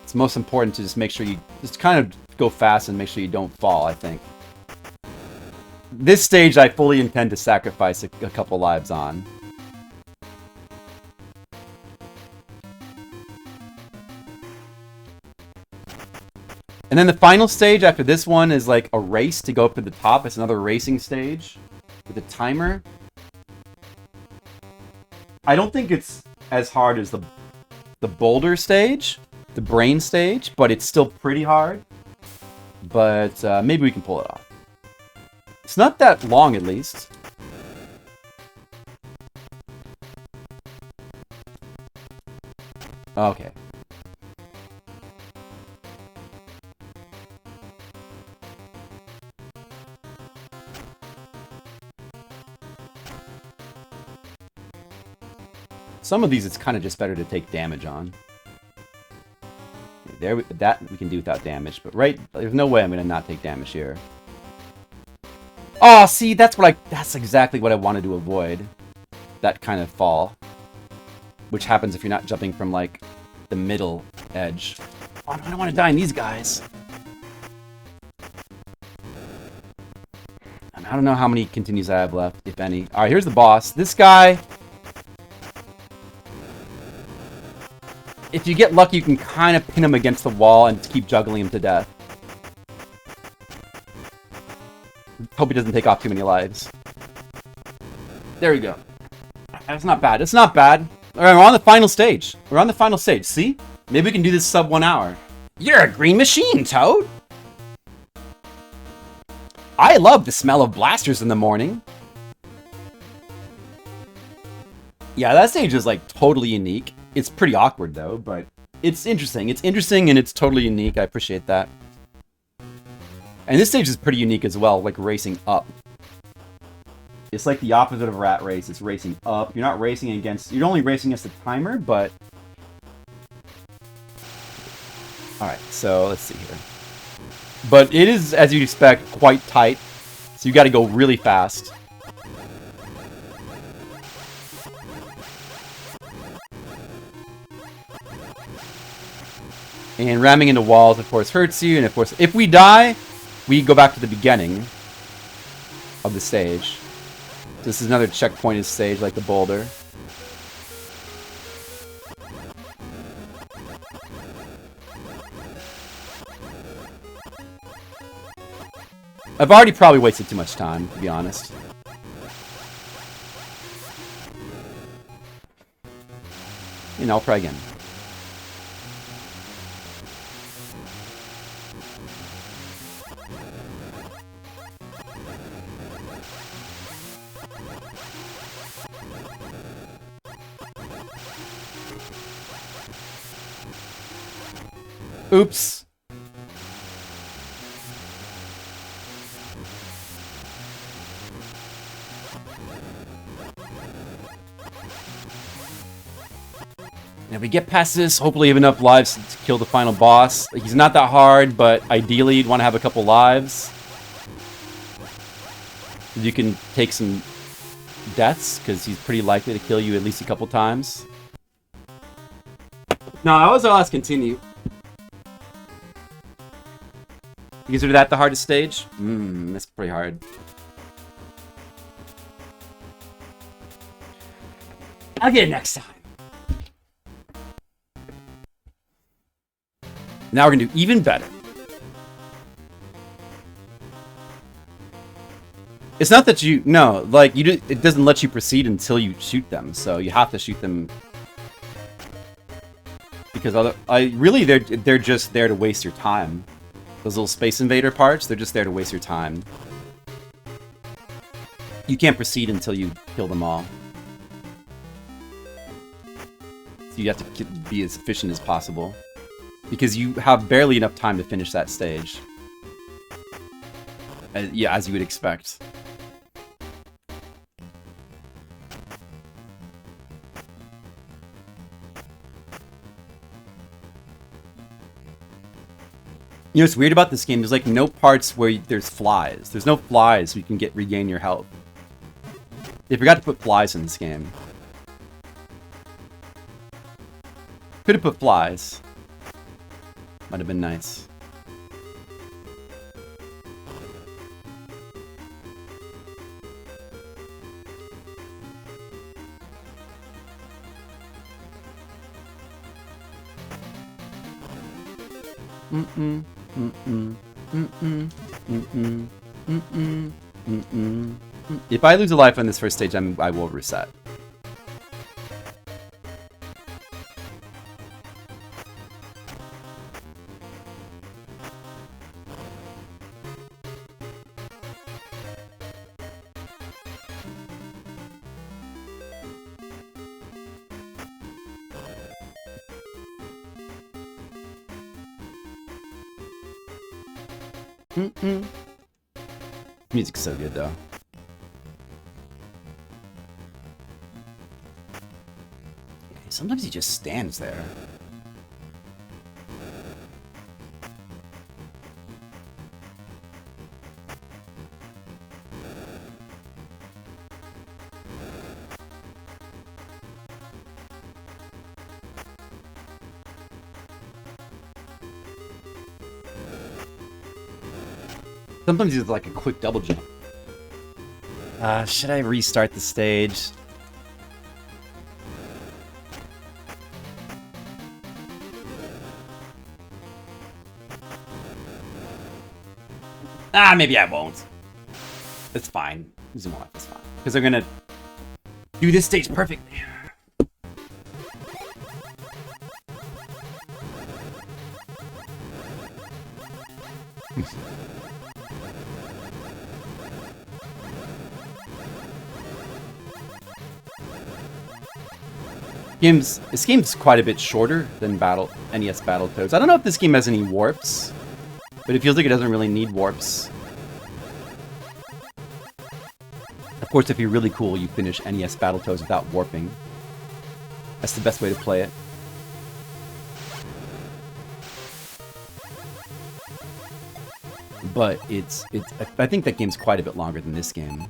it's most important to just make sure you just kind of go fast and make sure you don't fall, I think. This stage, I fully intend to sacrifice a couple lives on. And then the final stage after this one is like a race to go up to the top. It's another racing stage with a timer. I don't think it's as hard as the boulder stage, the brain stage, but it's still pretty hard. But maybe we can pull it off. It's not that long, at least. Okay. Some of these, it's kind of just better to take damage on. There, that we can do without damage, but there's no way I'm gonna not take damage here. Oh, see, that's exactly what I wanted to avoid. That kind of fall. Which happens if you're not jumping from, like, the middle edge. Oh, I don't want to die in these guys. I don't know how many continues I have left, if any. Alright, here's the boss. This guy... If you get lucky, you can kind of pin him against the wall and keep juggling him to death. Hope he doesn't take off too many lives. There we go. That's not bad. It's not bad. Alright, we're on the final stage. We're on the final stage. See? Maybe we can do this sub 1 hour. You're a green machine, Toad! I love the smell of blasters in the morning. Yeah, that stage is, like, totally unique. It's pretty awkward, though, but it's interesting. It's interesting and it's totally unique. I appreciate that. And this stage is pretty unique as well, like racing up. It's like the opposite of Rat Race. It's racing up. You're not racing against... You're only racing against the timer, but... Alright, so let's see here. But it is, as you'd expect, quite tight. So you gotta go really fast. And ramming into walls, of course, hurts you. And of course, if we die, we go back to the beginning of the stage. This is another checkpointed stage, like the boulder. I've already probably wasted too much time, to be honest. And I'll try again. Oops. And if we get past this, hopefully have enough lives to kill the final boss. He's not that hard, but ideally you'd want to have a couple lives. You can take some deaths, because he's pretty likely to kill you at least a couple times. No, that was our last continue. You consider that the hardest stage? That's pretty hard. I'll get it next time. Now we're gonna do even better. It's not that you... No, like, it doesn't let you proceed until you shoot them, so you have to shoot them... Because really, they're just there to waste your time. Those little Space Invader parts, they're just there to waste your time. You can't proceed until you kill them all. So you have to be as efficient as possible. Because you have barely enough time to finish that stage. Yeah, as you would expect. You know what's weird about this game? There's like no parts where there's flies. There's no flies so you can regain your health. They forgot to put flies in this game. Could have put flies. Might have been nice. If I lose a life on this first stage, I will reset. Music's so good, though. Sometimes he just stands there. Sometimes he's like a quick double jump. Should I restart the stage? Maybe I won't. It's fine. Zoom off, it's fine. Because they're gonna do this stage perfectly. This game's quite a bit shorter than NES Battletoads. I don't know if this game has any warps, but it feels like it doesn't really need warps. Of course, if you're really cool, you finish NES Battletoads without warping. That's the best way to play it. But I think that game's quite a bit longer than this game.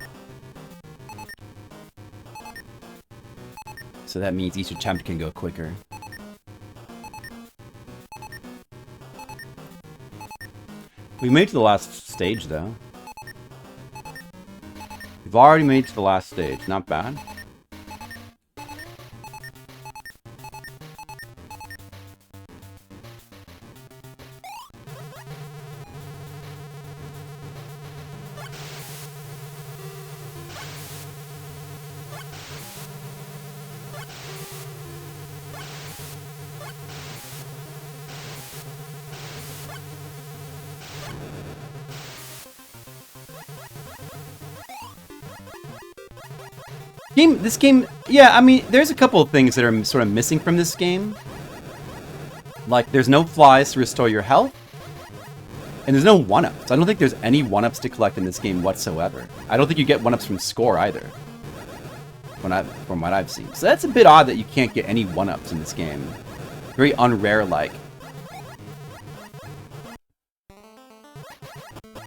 So that means each attempt can go quicker. We made it to the last stage, though. We've already made it to the last stage. Not bad. This game, yeah, I mean, there's a couple of things that are sort of missing from this game. Like, there's no flies to restore your health, and there's no 1-ups. I don't think there's any 1-ups to collect in this game whatsoever. I don't think you get 1-ups from score either, from what I've seen. So that's a bit odd that you can't get any 1-ups in this game. Very unrare-like.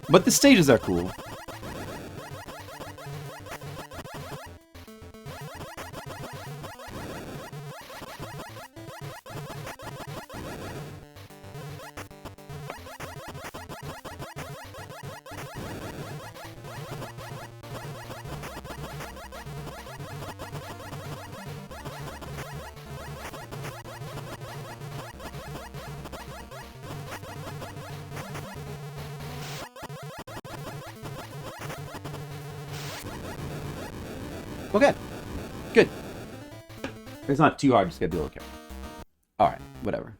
But the stages are cool. Okay, good. It's not too hard, just gotta be a little careful. Alright, whatever.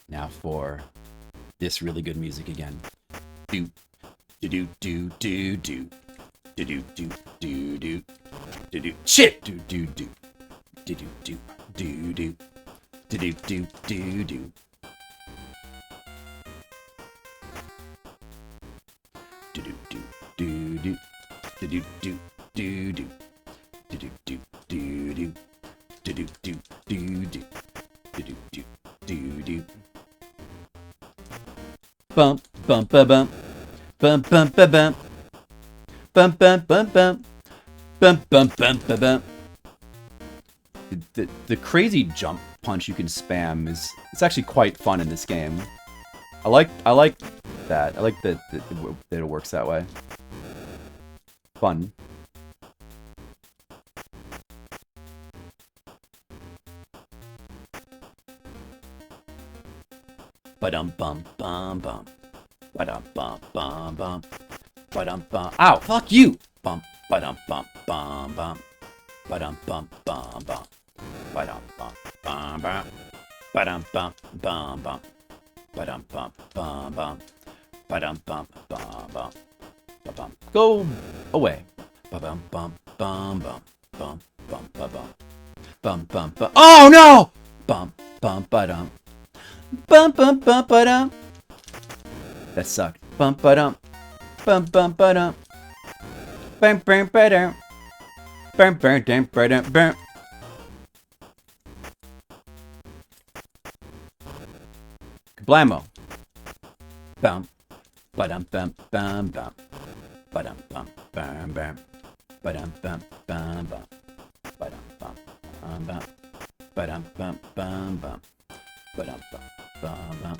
Now for this really good music again. Do do do do do do do do do do do do shit do do do do do do do do do do do do. Do do do do do do do do do do do do do do do do do do do. Bump bump ba bump bump bump ba bump bump bump bump bump bump bump bump ba bump. The crazy jump punch you can spam it's actually quite fun in this game. I like that. I like that it works that way. Fun. Ba-dum bum bum bum. Ba-dum bum bum bum. Ba-dum bum. Ow! Fuck you! Bum ba-dum bum bum bum. Ba-dum bum bum bum. Ba-dum bum bum bum. Ba-dum bum bum bum. Ba-dum bum bum bum. Ba-dum bum bum bum. Ba-bum. Go away. Ba-bum bum bum bum. Bum bum ba-bum. Bum bum bum. Oh no! Bum bum ba-dum. Bum bum bum ba dum. That sucked. Bum ba dum. Bum bum ba dum. Bum bum ba dum. Bum bum dum ba dum bum. Kablamo. Bum. Ba dum bum bum bum. Ba dum bum bum bum. Ba dum bum bum bum. Ba dum bum bum bum. Ba dum bum bum bum. Ba dum bum bum bum.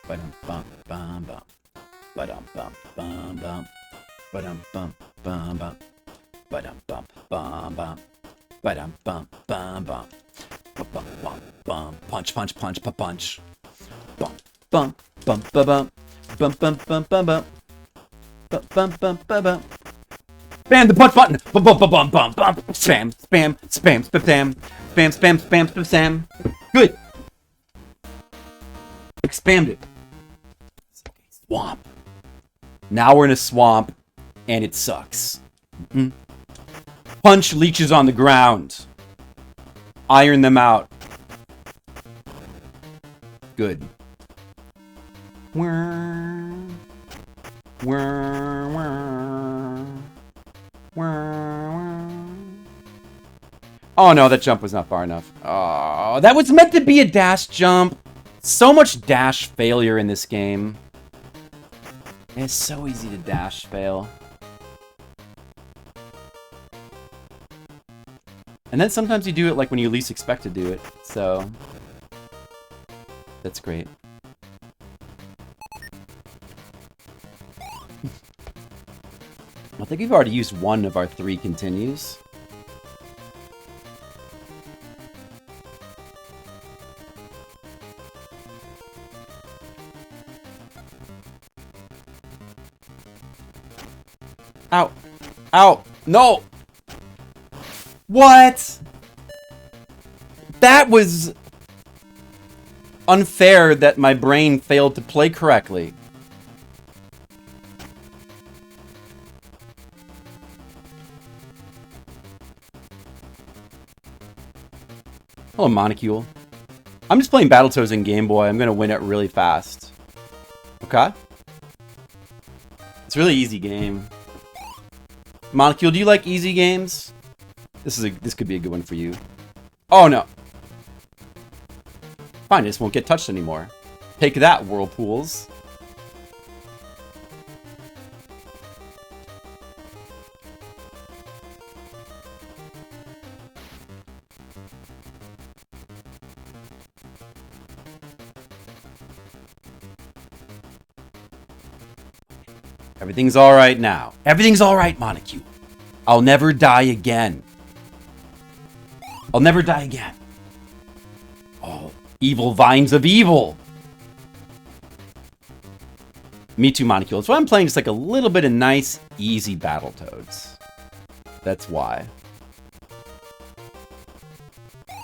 Ba dum bum bum bum. Ba dum bum bum bum. Ba dum bum bum bum. Ba dum bum bum bum. Ba dum bum bum bum. Bum bum bum. Punch punch punch pa punch. Bum bum bum ba bum. Bum bum bum bum bum. Bum bum bum ba bum. Bam the punch button. Bum bum bum bum bum bum. Spam spam spam spam spam spam spam spam spam. Good. Expanded. Swamp. Now we're in a swamp, and it sucks. Mm-mm. Punch leeches on the ground. Iron them out. Good. Oh no, that jump was not far enough. Oh, that was meant to be a dash jump. So much dash failure in this game. It's so easy to dash fail. And then sometimes you do it like when you least expect to do it. So that's great. I think we've already used one of our 3 continues. Ow. Ow. No. What? That was unfair that my brain failed to play correctly. Hello, Monocule. I'm just playing Battletoads in Game Boy. I'm going to win it really fast. Okay? It's a really easy game. Monocule, do you like easy games? This could be a good one for you. Oh, no. Fine, I just won't get touched anymore. Take that, Whirlpools. Everything's alright now. Everything's alright, Monocule. I'll never die again. I'll never die again. Oh, evil vines of evil. Me too, Monocule. That's why I'm playing just like a little bit of nice, easy Battletoads. That's why. I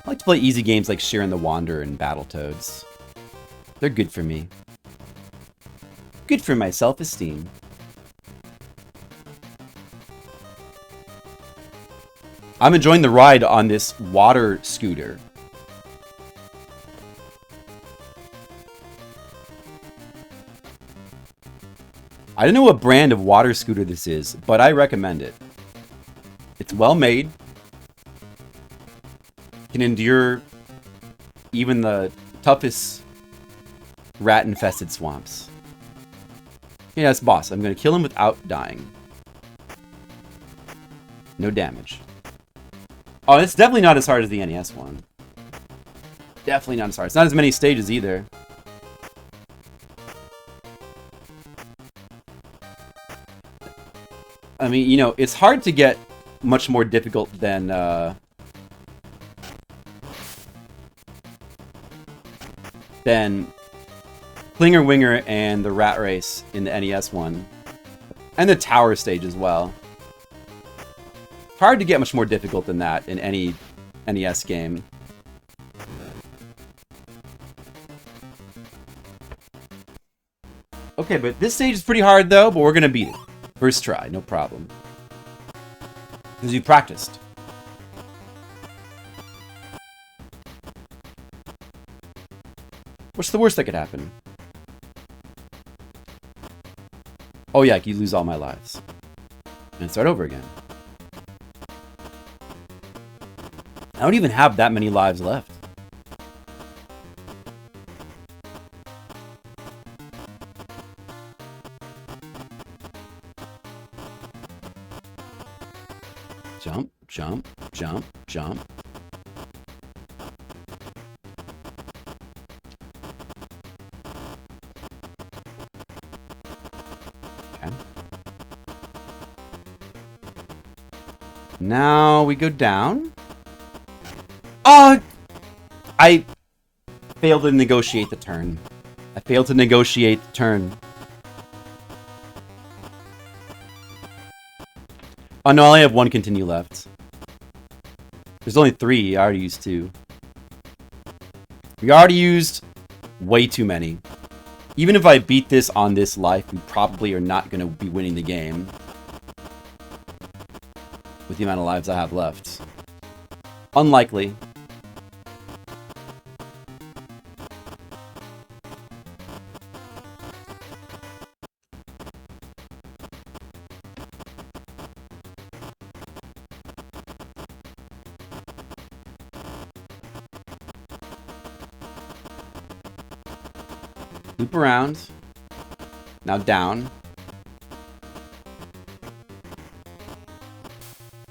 like to play easy games like Sharon the Wanderer and Battletoads. They're good for me. Good for my self-esteem. I'm enjoying the ride on this water scooter. I don't know what brand of water scooter this is, but I recommend it. It's well made. Can endure even the toughest rat-infested swamps. Yes, boss. I'm going to kill him without dying. No damage. Oh, it's definitely not as hard as the NES one. Definitely not as hard. It's not as many stages either. I mean, you know, it's hard to get much more difficult than Klinger Winger and the Rat Race in the NES one. And the Tower stage as well. It's hard to get much more difficult than that in any NES game. Okay, but this stage is pretty hard though, but we're gonna beat it. First try, no problem. Because you practiced. What's the worst that could happen? Oh yeah, you lose all my lives. And start over again. I don't even have that many lives left. Jump, jump, jump, jump. Okay. Now we go down. Oh! I failed to negotiate the turn. I failed to negotiate the turn. Oh no, I only have one continue left. There's only 3. I already used 2. We already used way too many. Even if I beat this on this life, we probably are not going to be winning the game. With the amount of lives I have left. Unlikely. Loop around. Now down.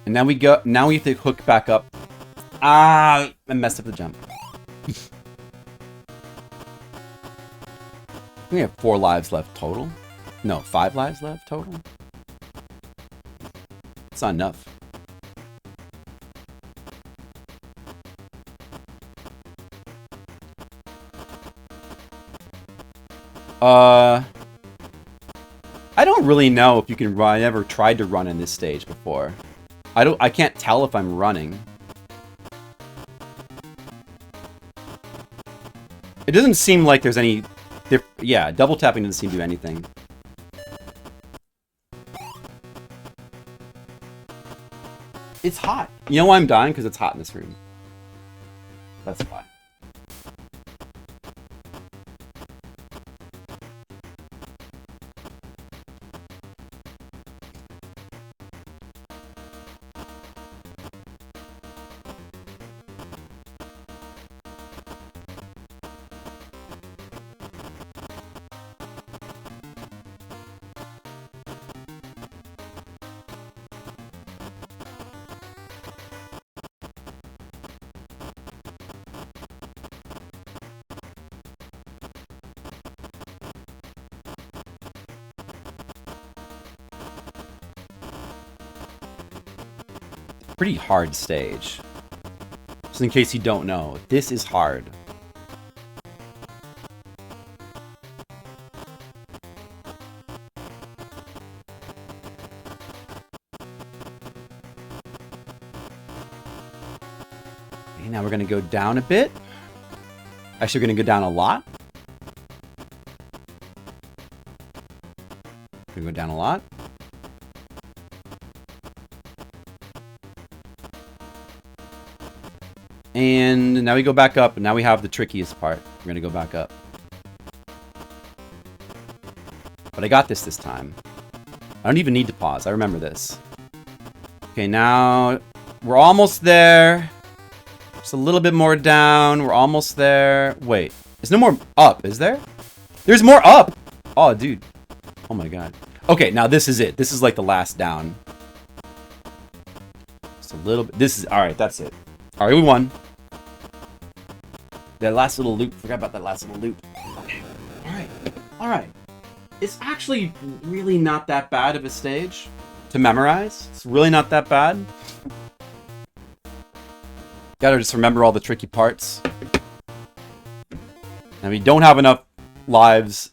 And now we go. Now we have to hook back up. Ah! I messed up the jump. We have 4 lives left total. No, 5 lives left total. It's not enough. I don't really know if you can run. I never tried to run in this stage before. I can't tell if I'm running. It doesn't seem like there's any... Yeah, double tapping doesn't seem to do anything. It's hot. You know why I'm dying? Because it's hot in this room. That's why. Pretty hard stage. Just in case you don't know, this is hard. Okay, now we're gonna go down a bit. Actually, we're gonna go down a lot. We're gonna go down a lot. And now we go back up, and now we have the trickiest part. We're gonna go back up. But I got this time. I don't even need to pause. I remember this. Okay, now we're almost there. Just a little bit more down. We're almost there. Wait, there's no more up, is there? There's more up! Oh, dude. Oh my god. Okay, now this is it. This is like the last down. Just a little bit. This is... Alright, that's it. Alright, we won. That last little loop. Forgot about that last little loop. Okay. Alright. Alright. It's actually really not that bad of a stage to memorize. It's really not that bad. Gotta just remember all the tricky parts. And we don't have enough lives.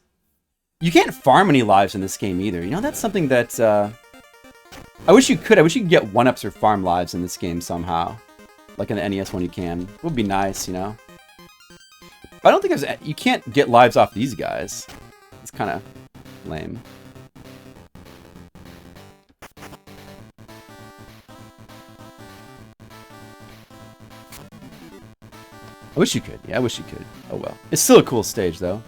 You can't farm any lives in this game either. You know, that's something that... I wish you could. I wish you could get 1-ups or farm lives in this game somehow. Like in the NES one you can. It would be nice, you know? But I don't think there's... You can't get lives off these guys. It's kind of lame. I wish you could. Yeah, I wish you could. Oh well. It's still a cool stage, though.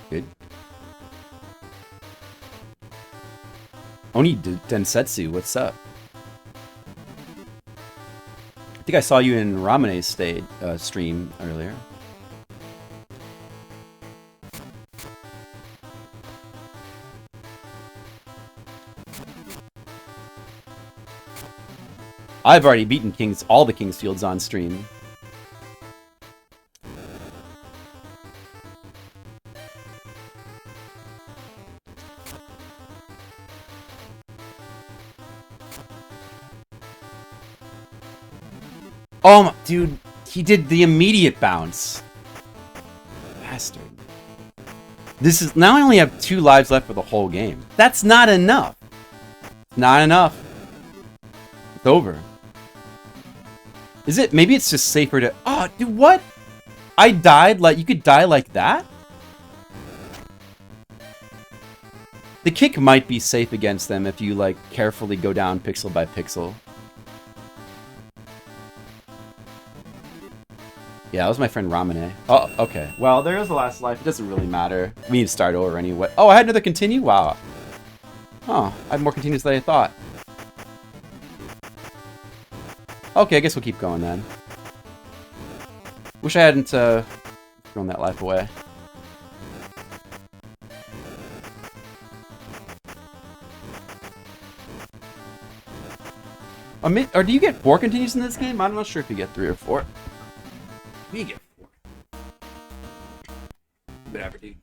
Good. Oni Densetsu, what's up? I think I saw you in Ramene's stream earlier. I've already beaten all the King's Fields on stream. Oh, dude, he did the immediate bounce. Bastard. This is now I only have 2 lives left for the whole game. That's not enough. Not enough. It's over. Is it? Maybe it's just safer to... Oh, dude, what? I died like... You could die like that? The kick might be safe against them if you, like, carefully go down pixel by pixel. Yeah, that was my friend Ramune. Oh, okay. Well, there is the last life. It doesn't really matter. We need to start over anyway. Oh, I had another continue? Wow. Oh, I had more continues than I thought. Okay, I guess we'll keep going then. Wish I hadn't thrown that life away. Or do you get 4 continues in this game? I'm not sure if you get 3 or 4. You get 4. Whatever, dude.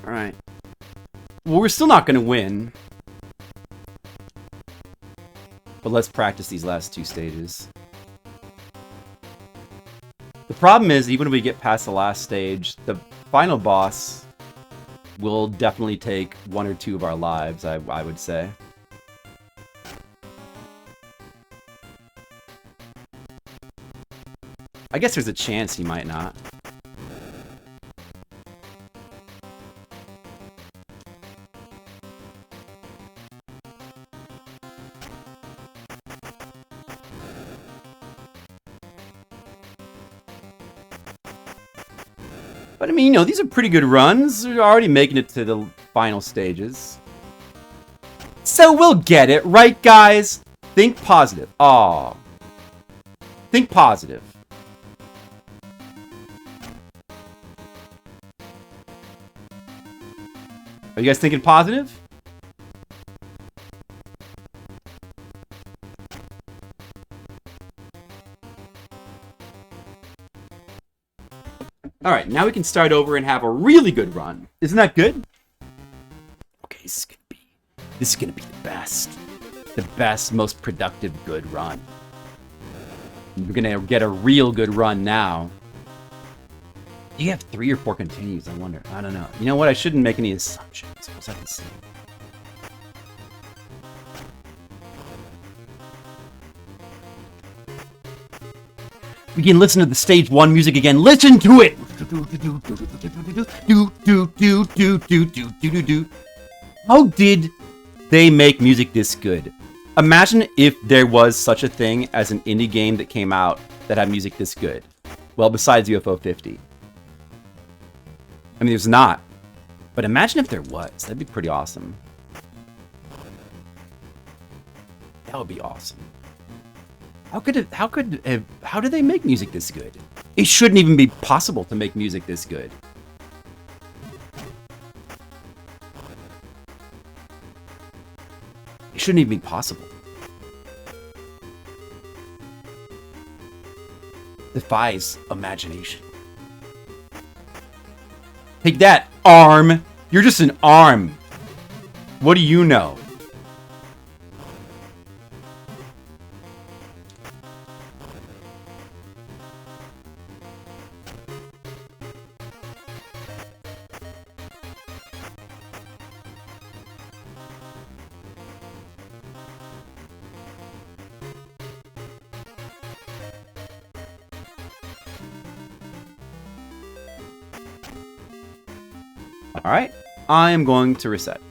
Alright. Well, we're still not going to win. But let's practice these last 2 stages. The problem is, even if we get past the last stage, the final boss will definitely take 1 or 2 of our lives, I would say. I guess there's a chance he might not. But I mean, you know, these are pretty good runs. We're already making it to the final stages. So we'll get it, right, guys? Think positive. Aw. Think positive. Are you guys thinking positive? All right, now we can start over and have a really good run. Isn't that good? Okay, this is gonna be the best, most productive good run. We're gonna get a real good run now. You have 3 or 4 continues, I wonder. I don't know. You know what? I shouldn't make any assumptions. We'll have to see. We can listen to the stage 1 music again. Listen to it! How did they make music this good? Imagine if there was such a thing as an indie game that came out that had music this good. Well, besides UFO 50. I mean, there's not. But imagine if there was. That'd be pretty awesome. That would be awesome. How did they make music this good? It shouldn't even be possible to make music this good. It shouldn't even be possible. Defies imagination. Take that, ARM! You're just an ARM. What do you know? Alright, I am going to reset.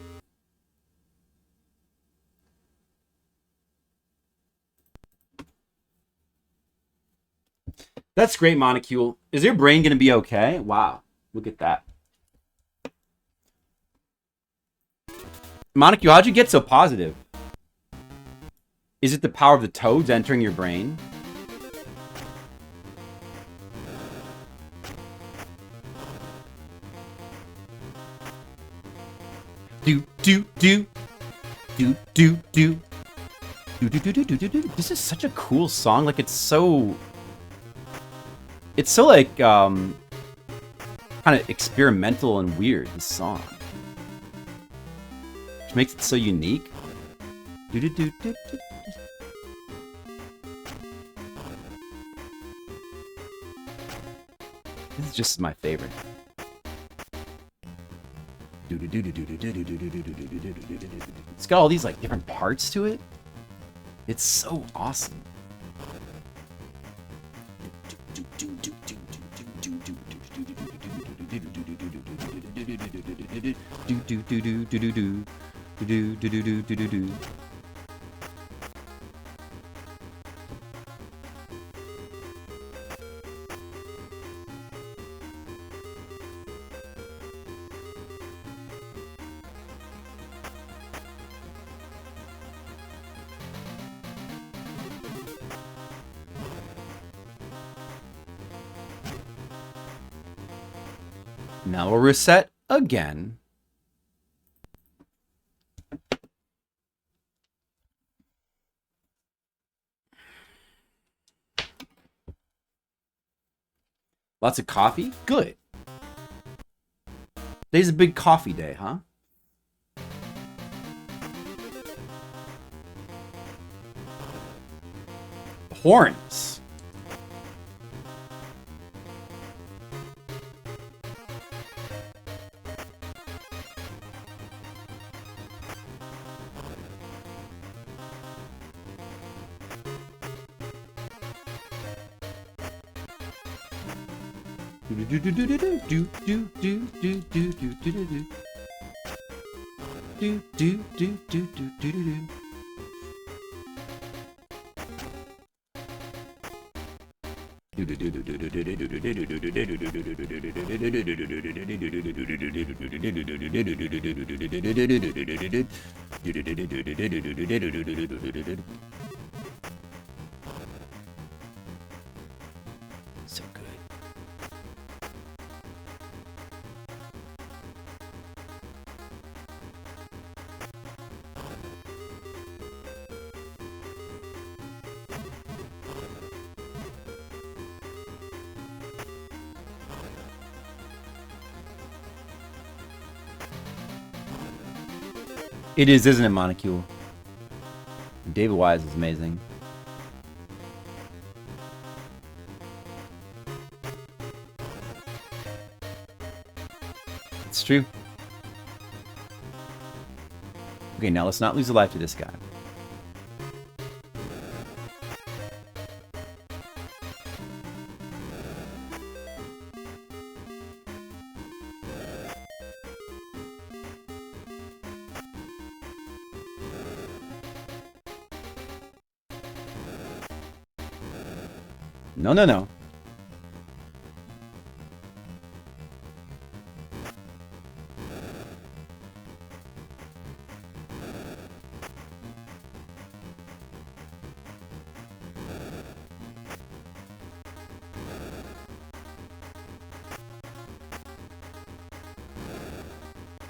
That's great, Monocule. Is your brain going to be okay? Wow, look at that. Monocule, how'd you get so positive? Is it the power of the toads entering your brain? Do do do do do do do do do do do do. This is such a cool song. Like it's so like kind of experimental and weird. This song, which makes it so unique. Do do do do do. This is just my favorite. It's got all these like different parts to it. It's so awesome. Now we'll reset again. Lots of coffee? Good. Today's a big coffee day, huh? Horns. So good. It is, isn't it, Monocule? David Wise is amazing. It's true. Okay, now let's not lose a life to this guy. No, no, no.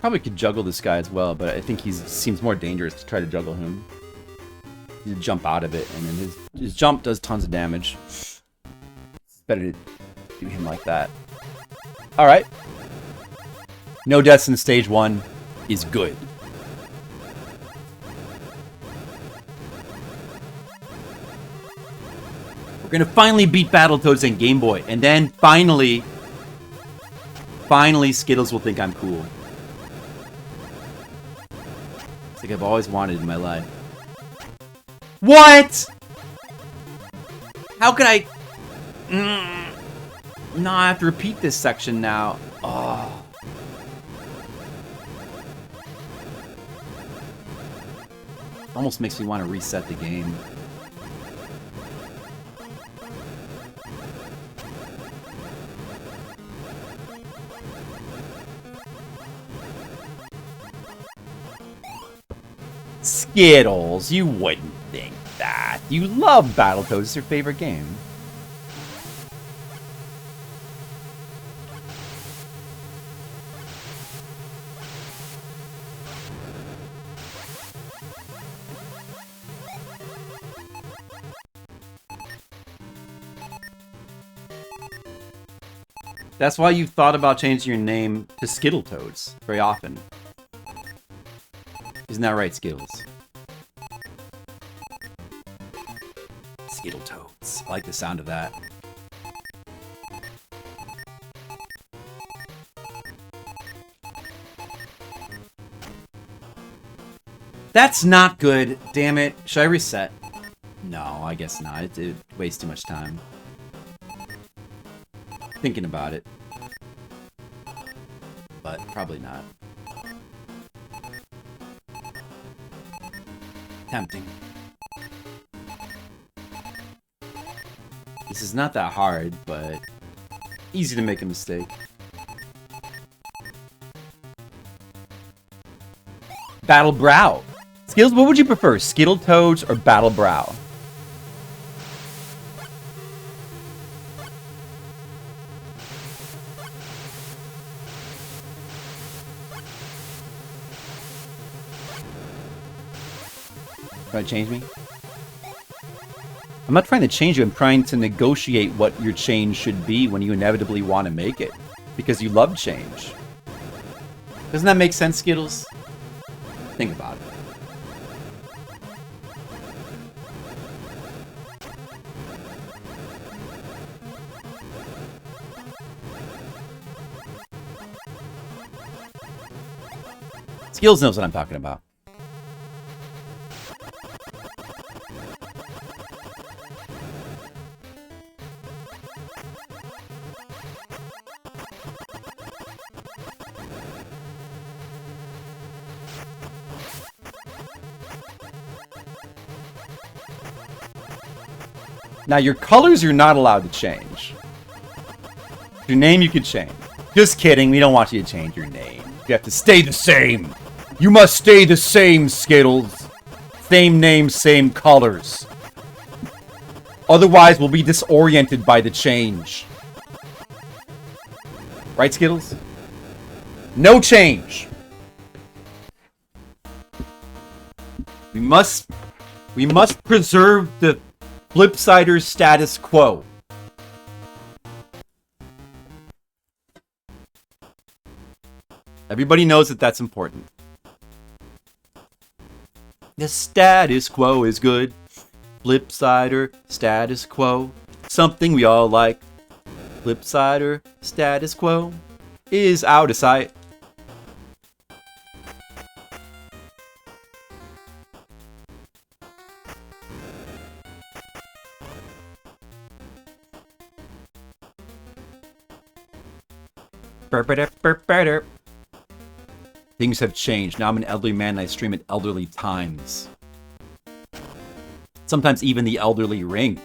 Probably could juggle this guy as well, but I think he seems more dangerous to try to juggle him. You jump out of it, and then his jump does tons of damage. It's better to do him like that. Alright. No deaths in stage 1 is good. We're gonna finally beat Battletoads and Game Boy, and then finally Skittles will think I'm cool. It's like I've always wanted in my life. What? How could I? No, I have to repeat this section now. Oh. Almost makes me want to reset the game. Skittles, you wouldn't think that. You love Battletoads, it's your favorite game. That's why you've thought about changing your name to Skittletoads very often. Isn't that right, Skittles? Skittletoads. I like the sound of that. That's not good. Damn it. Should I reset? No, I guess not. It wastes too much time. Thinking about it. But probably not. Tempting. This is not that hard, but easy to make a mistake. Battle Brow. Skittles, what would you prefer? Skittletoads or Battle Brow? Trying to change me? I'm not trying to change you, I'm trying to negotiate what your change should be when you inevitably want to make it. Because you love change. Doesn't that make sense, Skittles? Think about it. Skittles knows what I'm talking about. Now, your colors you're not allowed to change. Your name you can change. Just kidding, we don't want you to change your name. You have to stay the same. You must stay the same, Skittles. Same name, same colors. Otherwise, we'll be disoriented by the change. Right, Skittles? No change. We must preserve the Flipsider's status quo. Everybody knows that that's important. The status quo is good. Flipsider, status quo. Something we all like. Flipsider, status quo is out of sight. Things have changed. Now I'm an elderly man and I stream at elderly times. Sometimes even the elderly ring.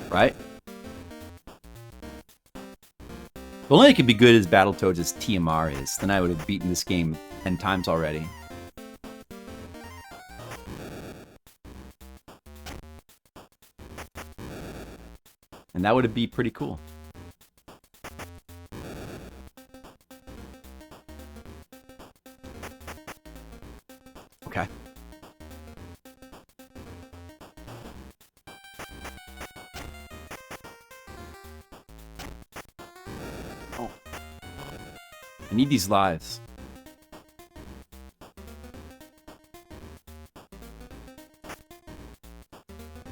Right? If only it could be good as Battletoads as TMR is, then I would have beaten this game 10 times already. And that would be pretty cool. Okay. Oh. I need these lives.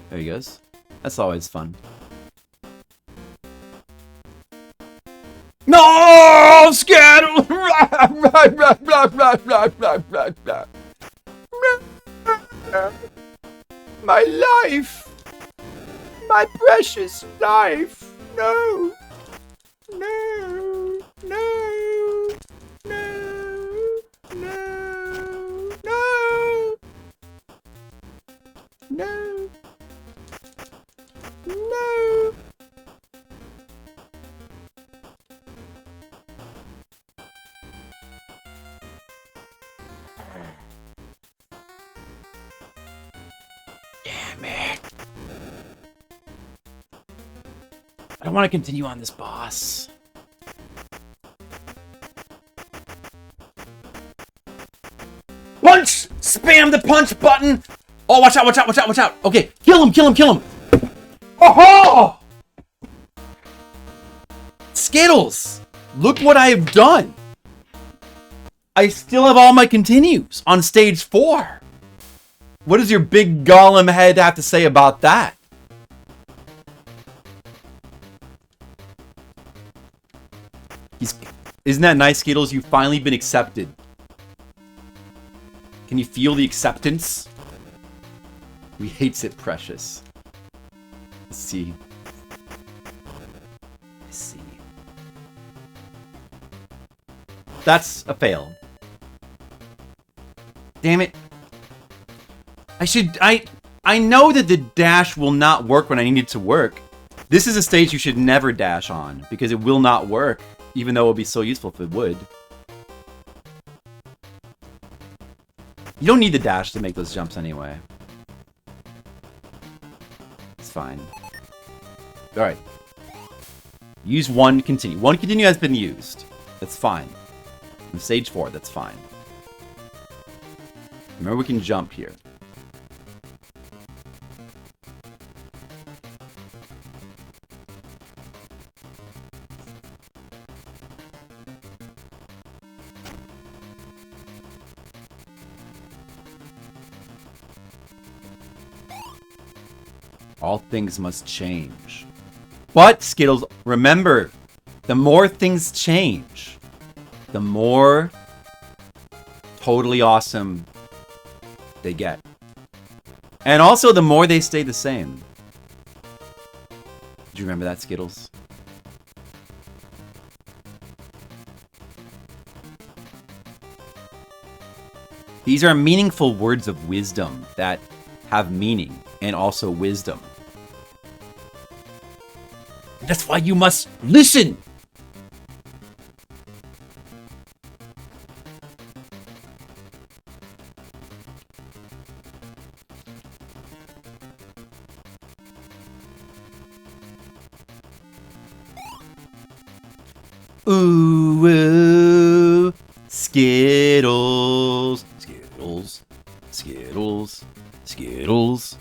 There he goes. That's always fun. No! Scattle! My life! My precious life! No! No! No! No! No! No! No. No. Damn it. I don't want to continue on this boss. Punch! Spam the punch button! Oh, watch out, watch out, watch out, watch out! Okay, kill him, kill him, kill him! Oh! Skittles! Look what I have done! I still have all my continues on stage 4. What does your big golem head have to say about that? Isn't that nice, Skittles? You've finally been accepted. Can you feel the acceptance? We hates it, precious. Let's see. Let's see. That's a fail. Damn it. I know that the dash will not work when I need it to work. This is a stage you should never dash on, because it will not work, even though it would be so useful if it would. You don't need the dash to make those jumps anyway. It's fine. Alright. Use one continue. One continue has been used. That's fine. From stage 4, that's fine. Remember, we can jump here. All things must change. But, Skittles, remember, the more things change, the more totally awesome they get. And also, the more they stay the same. Do you remember that, Skittles? These are meaningful words of wisdom that have meaning and also wisdom. That's why you must listen! Ooh, ooh, Skittles, Skittles, Skittles, Skittles.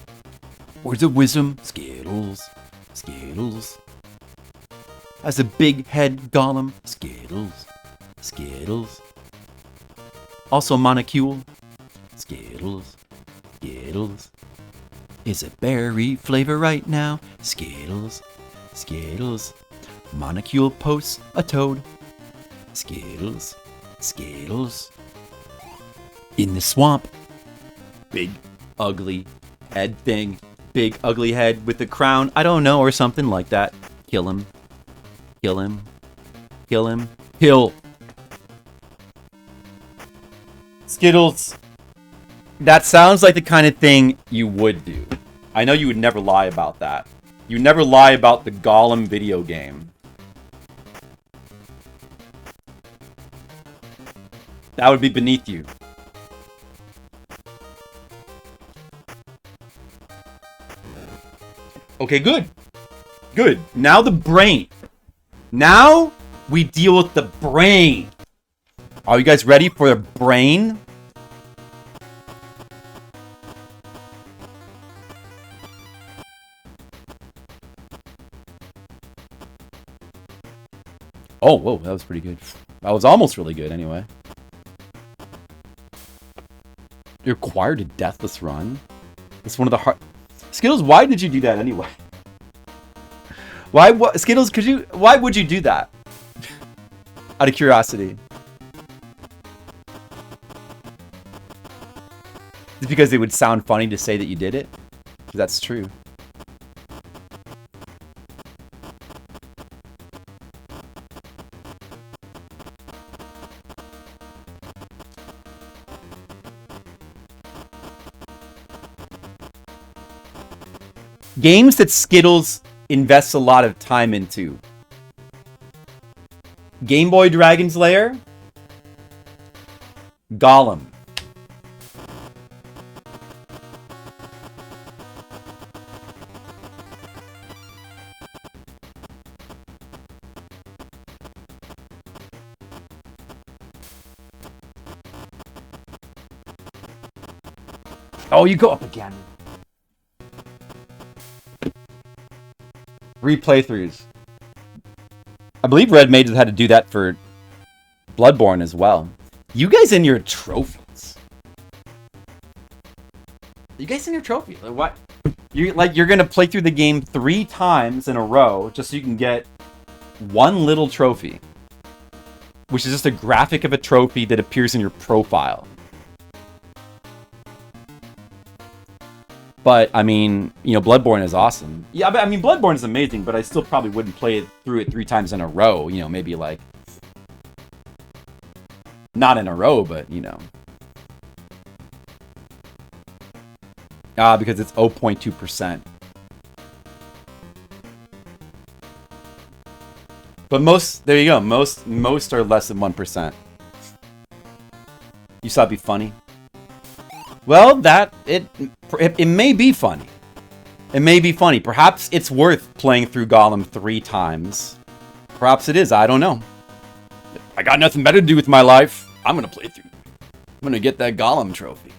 Words of wisdom, Skittles, Skittles. Has a big head golem, Skittles, Skittles. Also Monocule, Skittles, Skittles. Is a berry flavor right now, Skittles, Skittles. Monocule posts a toad, Skittles, Skittles. In the swamp, big ugly head thing, big ugly head with the crown, I don't know, or something like that. Kill him, kill him, kill him, kill. Skittles, that sounds like the kind of thing you would do. I know you would never lie about that. You never lie about the Golem video game. That would be beneath you. Okay, good. Good. Now the brain. Now we deal with the brain. Are you guys ready for the brain? Oh, whoa, that was pretty good. That was almost really good anyway. You're required a deathless run? It's one of the hard... Skittles, why did you do that anyway? Why, what, Skittles, why would you do that? Out of curiosity. Is it because it would sound funny to say that you did it? That's true. Games that Skittles invests a lot of time into. Game Boy Dragon's Lair. Gollum. Oh, you go up again. 3 playthroughs. I believe Red Mages had to do that for Bloodborne as well. You guys in your trophies. You guys in your trophy. What? You're gonna play through the game 3 times in a row just so you can get one little trophy. Which is just a graphic of a trophy that appears in your profile. But, I mean, you know, Bloodborne is awesome. Yeah, but, I mean, Bloodborne is amazing, but I still probably wouldn't play it through it 3 times in a row. You know, maybe like... Not in a row, but, you know. Because it's 0.2%. But most, there you go, most are less than 1%. You saw it be funny? Well, it may be funny. It may be funny. Perhaps it's worth playing through Gollum 3 times. Perhaps it is, I don't know. I got nothing better to do with my life. I'm gonna play through. I'm gonna get that Gollum trophy.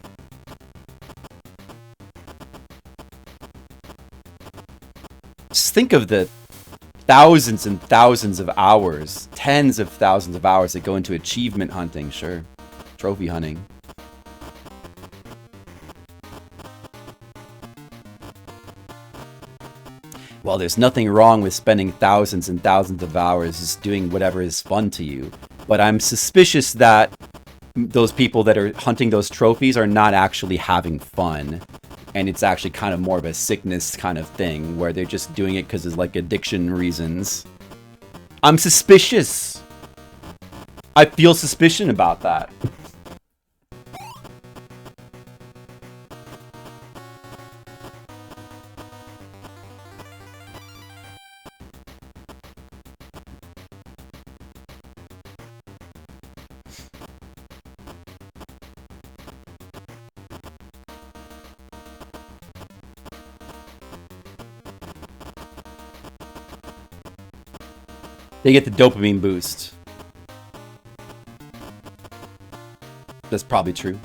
Just think of the thousands and thousands of hours, tens of thousands of hours that go into achievement hunting, sure. Trophy hunting. Well, there's nothing wrong with spending thousands and thousands of hours just doing whatever is fun to you. But I'm suspicious that those people that are hunting those trophies are not actually having fun. And it's actually kind of more of a sickness kind of thing, where they're just doing it because it's like addiction reasons. I'm suspicious. I feel suspicion about that. They get the dopamine boost. That's probably true.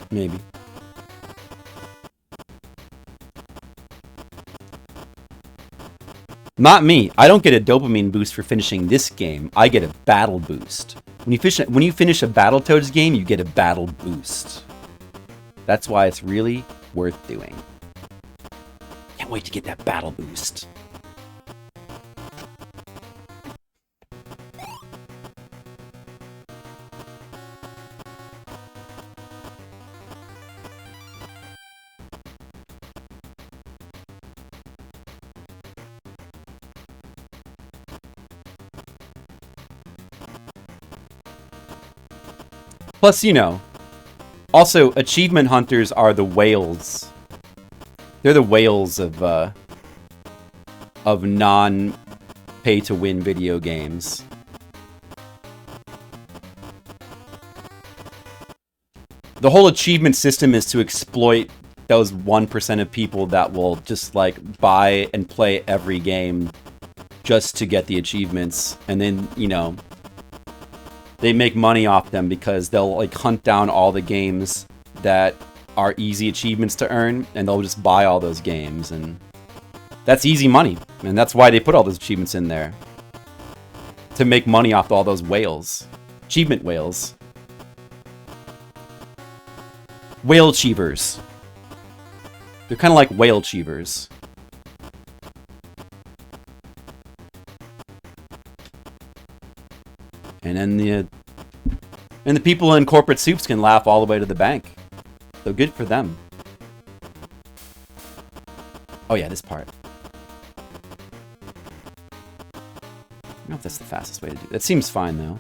Maybe. Not me. I don't get a dopamine boost for finishing this game. I get a battle boost. When you finish a Battletoads game, you get a battle boost. That's why it's really worth doing. Can't wait to get that battle boost. Plus, you know, also, achievement hunters are the whales. They're the whales of non-pay-to-win video games. The whole achievement system is to exploit those 1% of people that will just, like, buy and play every game just to get the achievements. And then, you know, they make money off them because they'll like hunt down all the games that are easy achievements to earn, and they'll just buy all those games, and that's easy money. And that's why they put all those achievements in there. To make money off all those whales. Achievement whales. Whale achievers. They're kind of like whale achievers. And then the people in corporate soups can laugh all the way to the bank. So good for them. Oh yeah, this part. I don't know if that's the fastest way to do it. That seems fine though.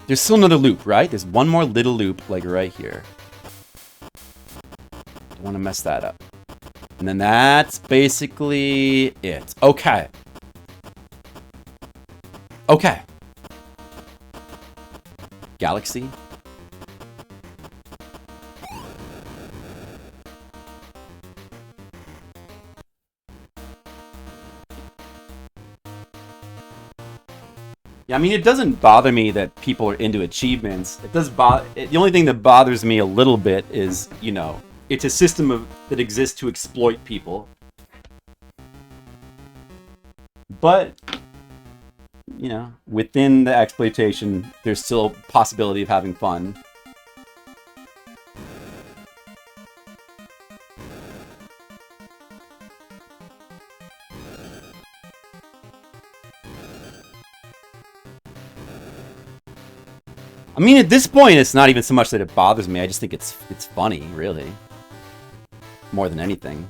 There's still another loop, right? There's one more little loop, like right here. Don't want to mess that up. And then that's basically it. Okay. Okay. Galaxy. Yeah, I mean, it doesn't bother me that people are into achievements. It does bother. The only thing that bothers me a little bit is, you know, it's a system that exists to exploit people. But, you know, within the exploitation, there's still a possibility of having fun. I mean, at this point, it's not even so much that it bothers me. I just think it's funny, really. More than anything.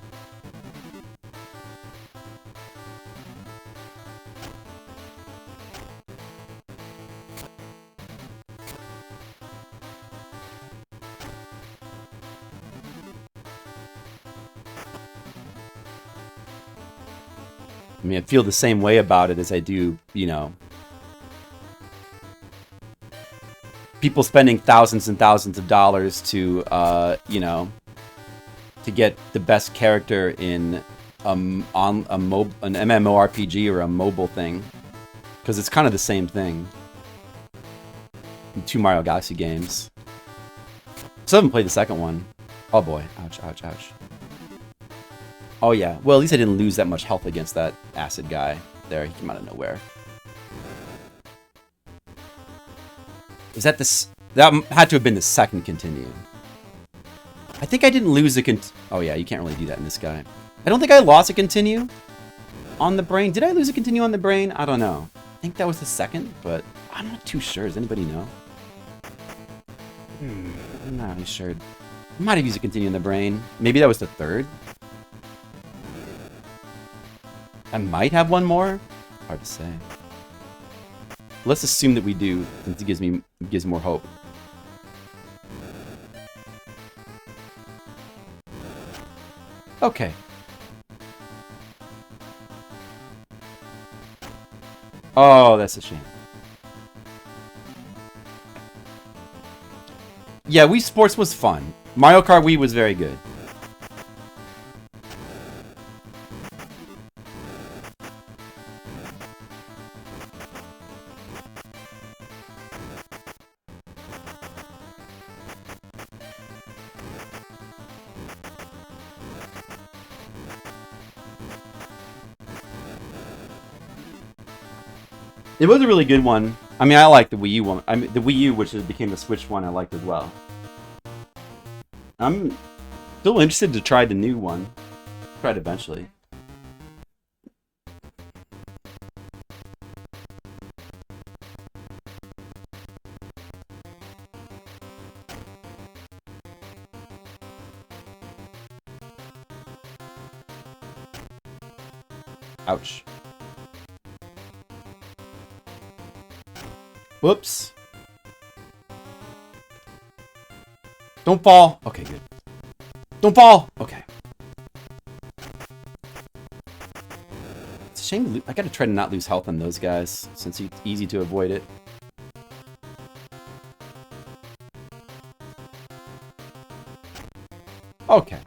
I mean, I feel the same way about it as I do, you know, people spending thousands and thousands of dollars to, you know, to get the best character in an MMORPG or a mobile thing, because it's kind of the same thing. Two Mario Galaxy games. Still haven't played the second one. Oh boy! Ouch! Ouch! Ouch! Oh yeah. Well, at least I didn't lose that much health against that acid guy. There, he came out of nowhere. Is that this? That had to have been the second continue. I think I didn't lose a oh yeah, you can't really do that in this guy. I don't think I lost a continue on the brain. Did I lose a continue on the brain? I don't know. I think that was the second, but I'm not too sure. Does anybody know? I'm not really sure. I might have used a continue on the brain. Maybe that was the third. I might have one more. Hard to say. Let's assume that we do, since it gives me more hope. Okay. Oh, that's a shame. Yeah, Wii Sports was fun. Mario Kart Wii was very good. It was a really good one. I mean, I liked the Wii U one. I mean, the Wii U, which became the Switch one, I liked as well. I'm still interested to try the new one. Try it eventually. Ouch. Whoops. Don't fall. Okay, good. Don't fall. Okay. It's a shame. I gotta try to not lose health on those guys, since it's easy to avoid it. Okay.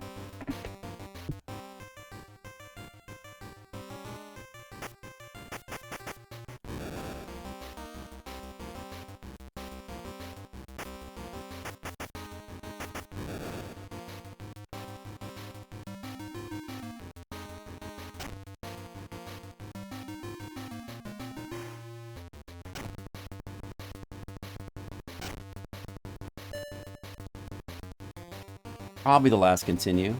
Probably the last continue.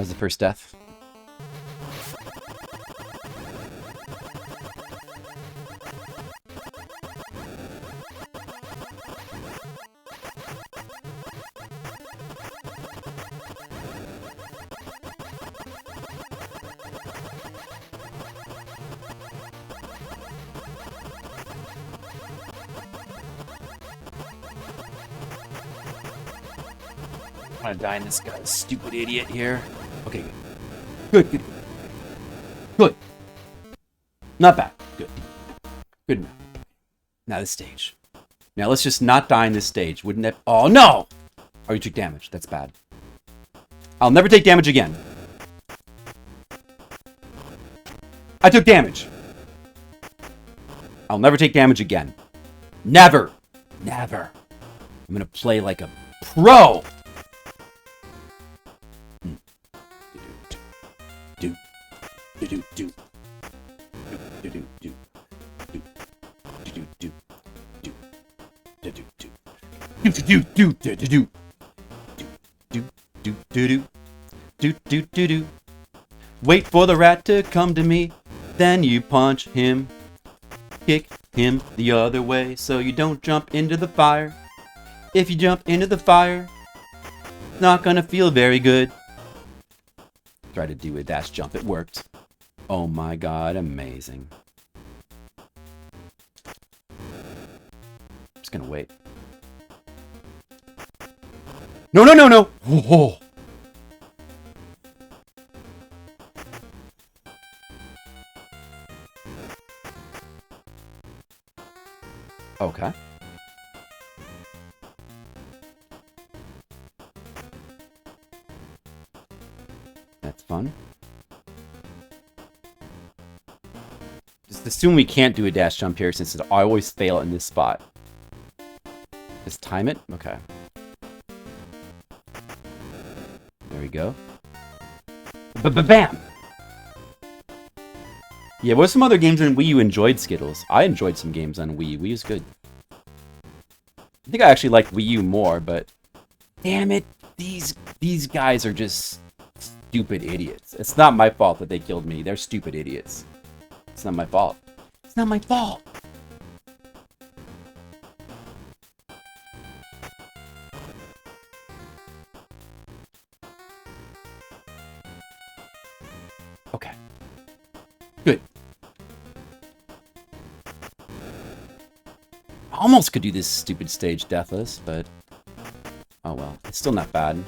That was the first death. I'm gonna die in this guy's stupid idiot here. Okay, good. Good. Not bad. Good. Good enough. Now this stage. Now let's just not die in this stage. Wouldn't it? Oh no! Oh, you took damage. That's bad. I'll never take damage again. I took damage. I'll never take damage again. Never. Never. I'm gonna play like a pro. Wait for the rat to come to me, then you punch him, kick him the other way so you don't jump into the fire. If you jump into the fire, not gonna feel very good. Try to do a dash jump, it worked. Oh my god, amazing. Just gonna wait. No, no, no, no! Whoa. Okay. That's fun. Just assume we can't do a dash jump here since I always fail in this spot. Just time it? Okay. There we go. Bam! Yeah, what are some other games on Wii you enjoyed, Skittles? I enjoyed some games on Wii. Wii was good. I think I actually liked Wii U more, but... Damn it! These guys are just stupid idiots. It's not my fault that they killed me. They're stupid idiots. It's not my fault. It's not my fault! Okay. Good. I almost could do this stupid stage deathless, but... Oh well. It's still not bad.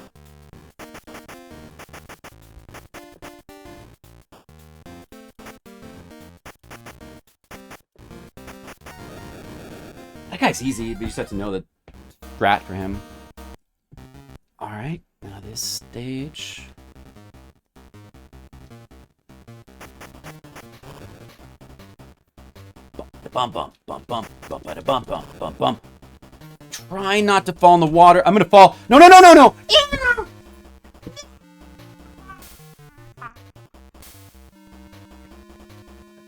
That guy's easy, but you just have to know the strat for him. Alright, now this stage... Bum bum bum bum bum bum bum bum bum bum. Try not to fall in the water. I'm gonna fall. No no no no no.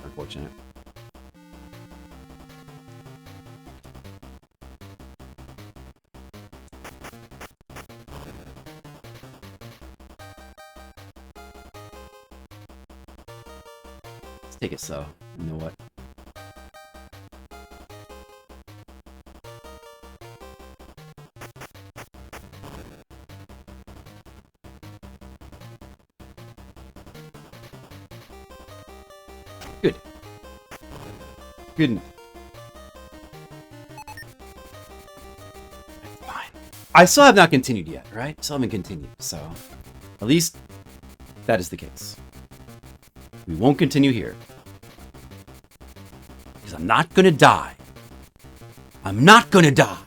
Unfortunate. Let's take it slow. You know what? Good. Good enough. Fine. I still have not continued yet, right? Still haven't continued, so at least that is the case. We won't continue here. Because I'm not gonna die. I'm not gonna die.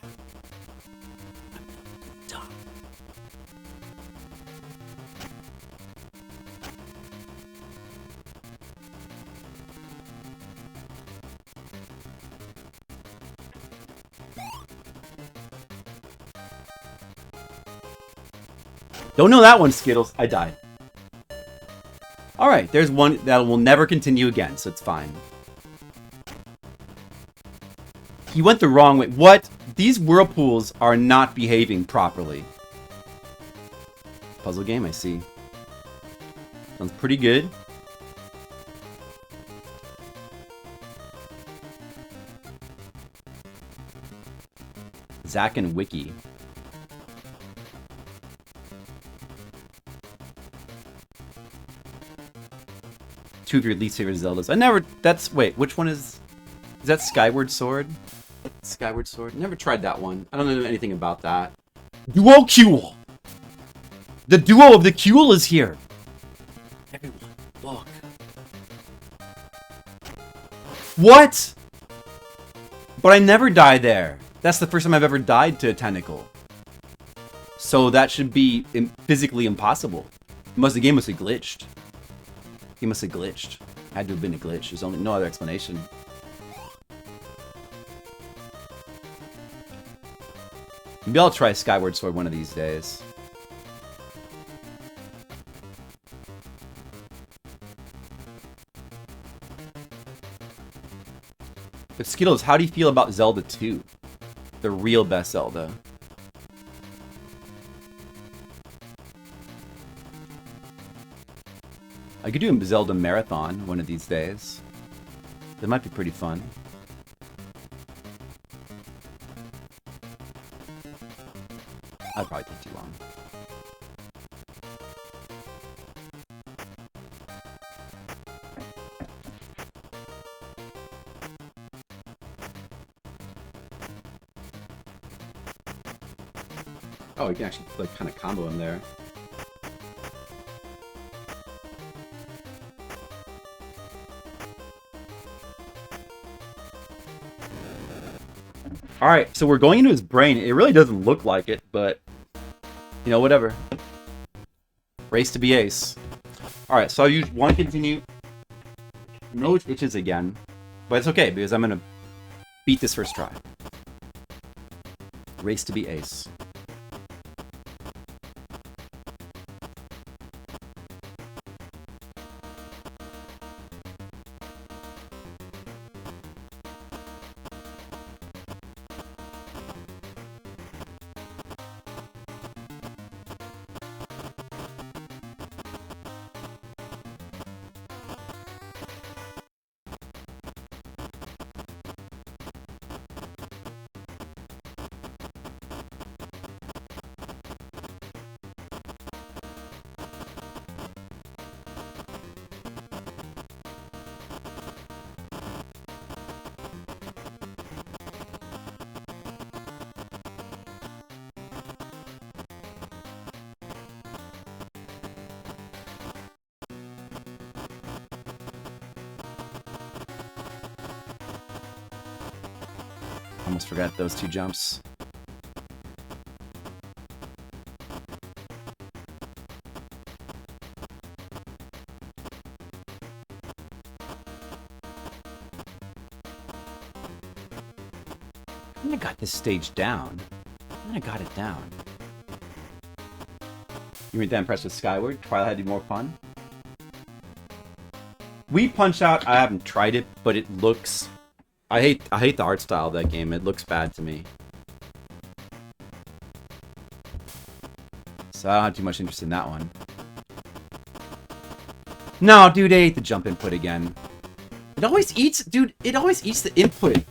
Don't know that one, Skittles. I died. Alright, there's one that will never continue again, so it's fine. He went the wrong way. What? These whirlpools are not behaving properly. Puzzle game, I see. Sounds pretty good. Zack and Wiki. Two of your least favorite Zeldas. I never. That's wait. Which one is? Is that Skyward Sword? Skyward Sword. Never tried that one. I don't know anything about that. Duo Cule. The duo of the Cule is here. Everyone, look. What? But I never die there. That's the first time I've ever died to a tentacle. So that should be physically impossible. The game must have glitched. He must have glitched. Had to have been a glitch. There's only no other explanation. Maybe I'll try Skyward Sword one of these days. But Skittles, how do you feel about Zelda 2? The real best Zelda. I could do a Zelda marathon one of these days. That might be pretty fun. I'd probably take too long. Oh, you can actually like kind of combo him there. Alright, so we're going into his brain. It really doesn't look like it, but you know, whatever. Race to be ace. Alright, so I want to continue. Nose itches again, but it's okay because I'm gonna beat this first try. Race to be ace. Almost forgot those two jumps. I think I got this stage down. I think I got it down. You weren't that impressed with Skyward? Twilight had to be more fun? We Punch Out, I haven't tried it, but it looks... I hate the art style of that game. It looks bad to me. So I don't have too much interest in that one. No, dude, I ate the jump input again. It always eats, dude, it always eats the input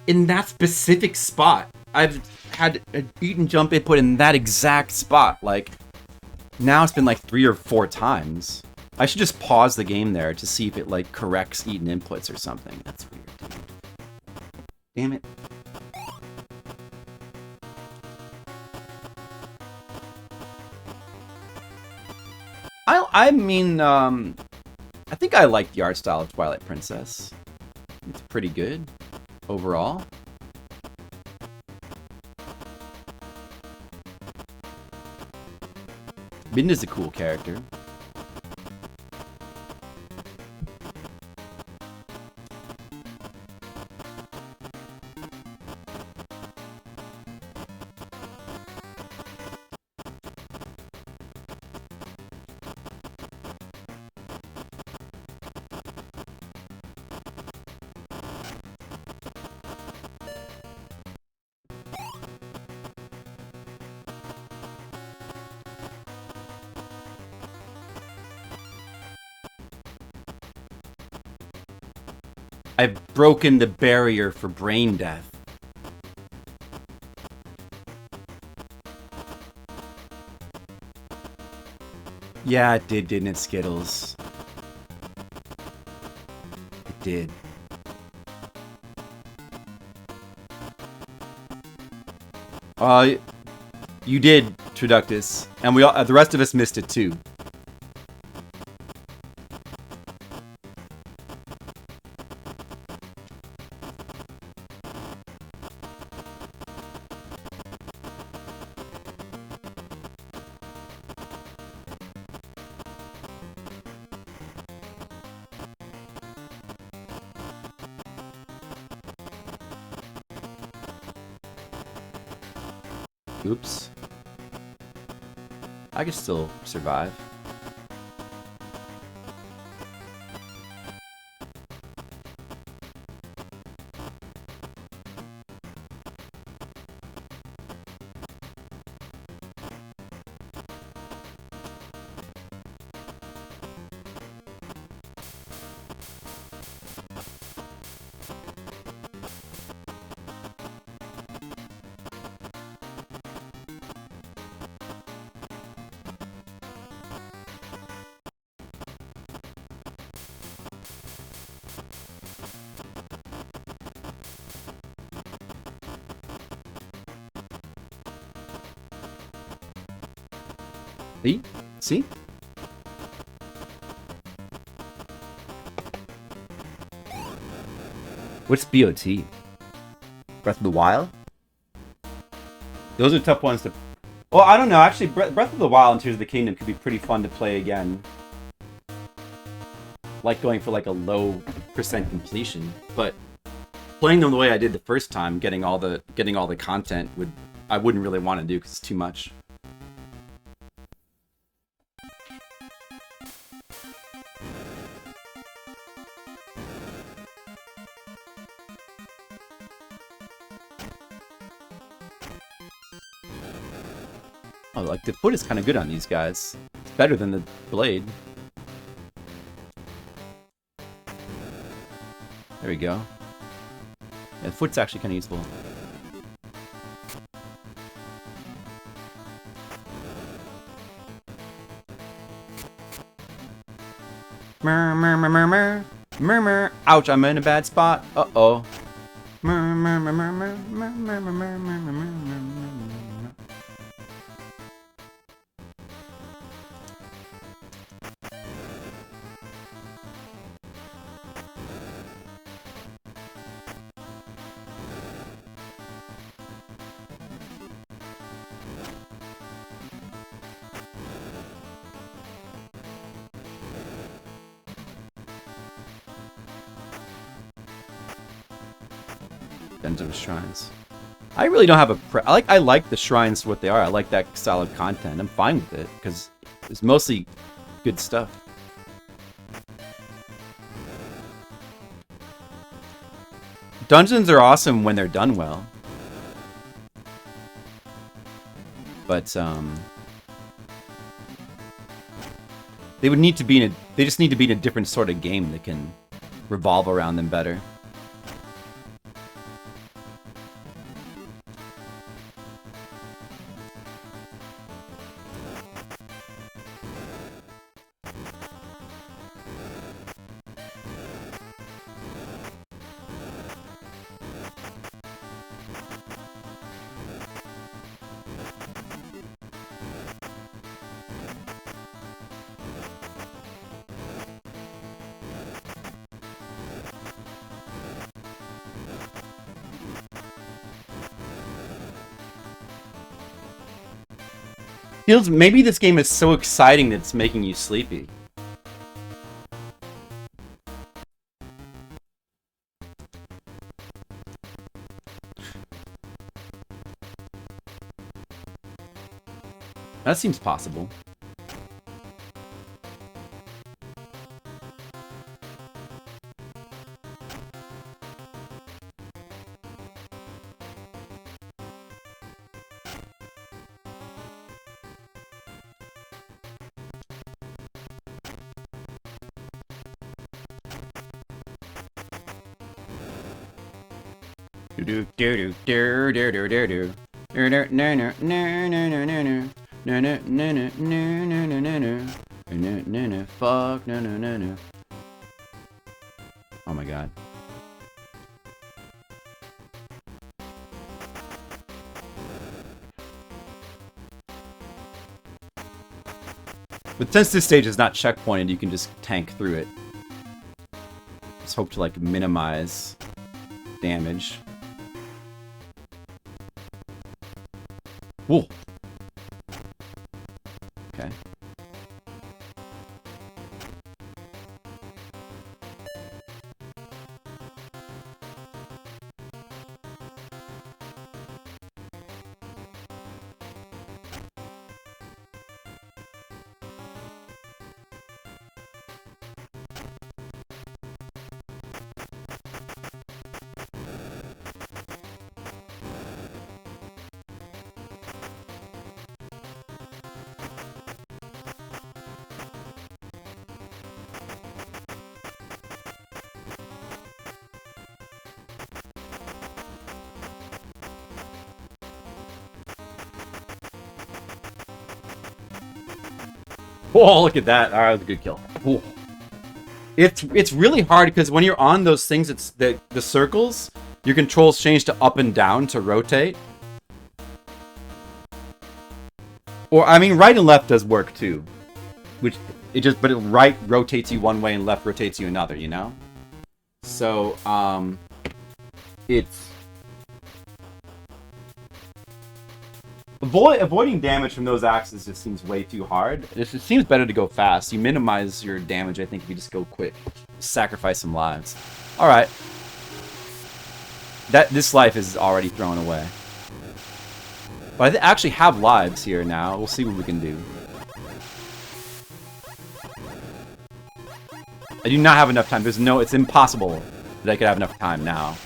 in that specific spot. I've had a beaten jump input in that exact spot. Like, now it's been like 3 or 4 times. I should just pause the game there to see if it, like, corrects eaten inputs or something. That's weird, dude. Damn it. I mean, I think I like the art style of Twilight Princess. It's pretty good overall. Midna's a cool character. I've broken the barrier for brain death. Yeah, it did, didn't it, Skittles? It did. You did, Traductus, and we all, the rest of us missed it too. Oops. I can still survive. See? What's BOT? Breath of the Wild? Those are tough ones to... Well, I don't know. Actually, Breath of the Wild and Tears of the Kingdom could be pretty fun to play again. Like going for like a low % completion, but playing them the way I did the first time, getting all the content I wouldn't really want to do because it's too much. Oh, like the foot is kind of good on these guys. It's better than the blade. There we go. Yeah, the foot's actually kind of useful. Murmur. Ouch, I'm in a bad spot. Uh-oh. Dungeon Shrines. I really don't have a I like the shrines for what they are. I like that style of content. I'm fine with it because it's mostly good stuff. Dungeons are awesome when they're done well. But they would need to be they just need to be in a different sort of game that can revolve around them better. Maybe this game is so exciting that it's making you sleepy. That seems possible. Fuck no. Oh my god. But since this stage is not checkpointed, you can just tank through it. Just hope to, like, minimize damage. Whoa! Okay. Oh, look at that. All right, that was a good kill. Ooh. It's really hard because when you're on those things, it's the circles, your controls change to up and down to rotate. Or, I mean, right and left does work too. But right rotates you one way and left rotates you another, you know? So, it's... Avoiding damage from those axes just seems way too hard. It seems better to go fast. You minimize your damage, I think, if you just go quick. Sacrifice some lives. Alright. This life is already thrown away. But I actually have lives here now. We'll see what we can do. I do not have enough time. It's impossible that I could have enough time now.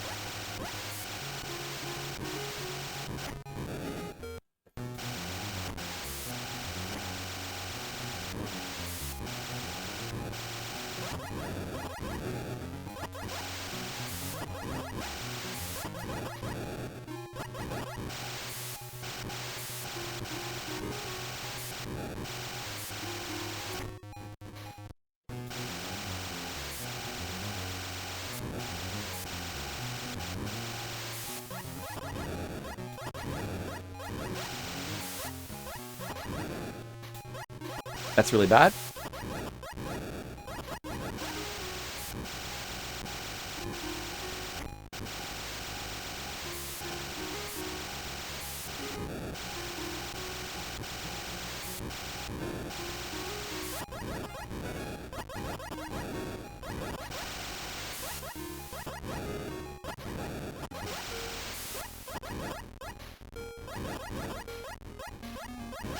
That's really bad.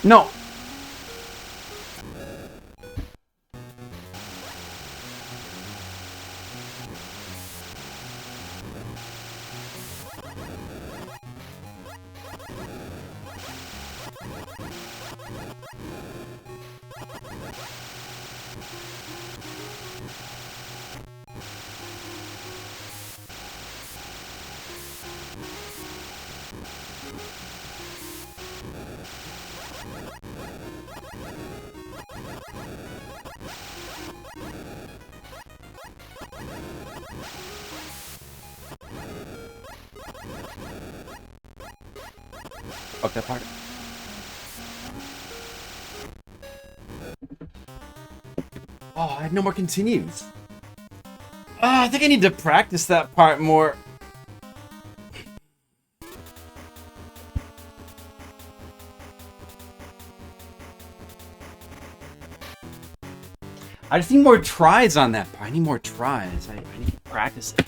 No. Fuck that part. Oh, I have no more continues. I think I need to practice that part more. I just need more tries on that part. I need more tries. I need to practice it.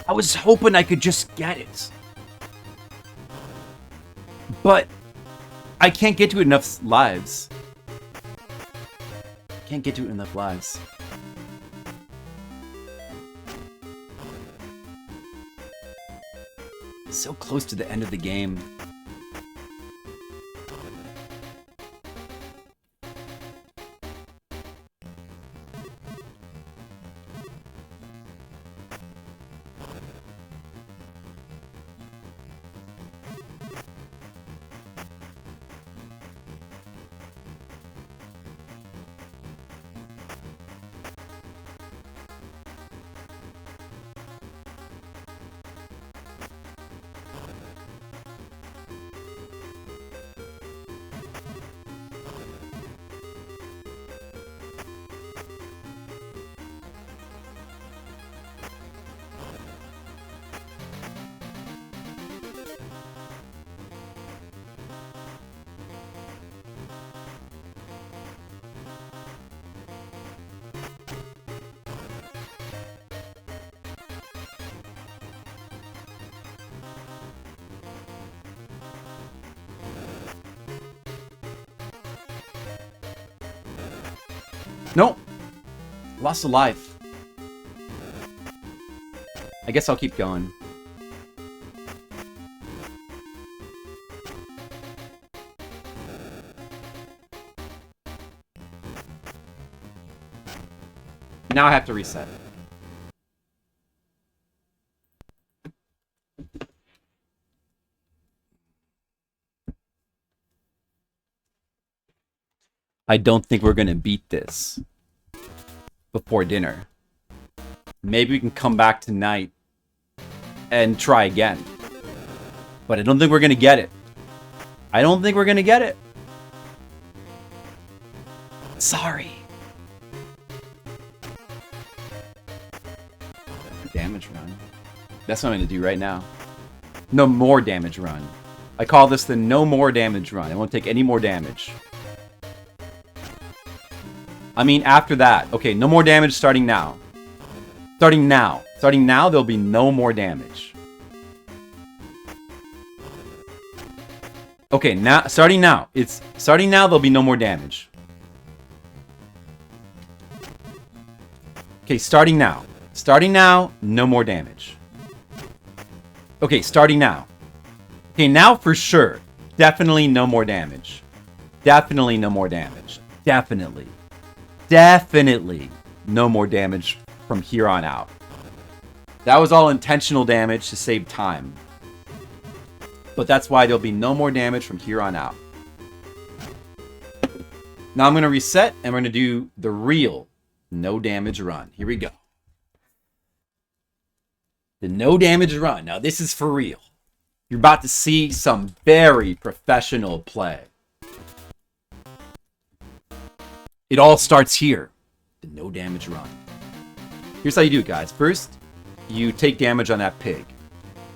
I was hoping I could just get it. But I can't get to enough lives. Can't get to enough lives. So close to the end of the game. Nope. Lost a life. I guess I'll keep going. Now I have to reset. I don't think we're gonna beat this before dinner. Maybe we can come back tonight and try again. But I don't think we're gonna get it. I don't think we're gonna get it. Sorry. Damage run. That's what I'm gonna do right now. No more damage run. I call this the no more damage run. I won't take any more damage. I mean, after that. Okay, no more damage starting now. Starting now. Starting now, there'll be no more damage. Okay, now, starting now. Starting now, there'll be no more damage. Okay, starting now. Starting now, no more damage. Okay, starting now. Okay, now for sure. Definitely no more damage. Definitely no more damage. Definitely. Definitely no more damage from here on out. That was all intentional damage to save time. But that's why there'll be no more damage from here on out. Now I'm going to reset and we're going to do the real no damage run. Here we go. The no damage run. Now this is for real. You're about to see some very professional play. It all starts here. The no damage run. Here's how you do it, guys. First, you take damage on that pig.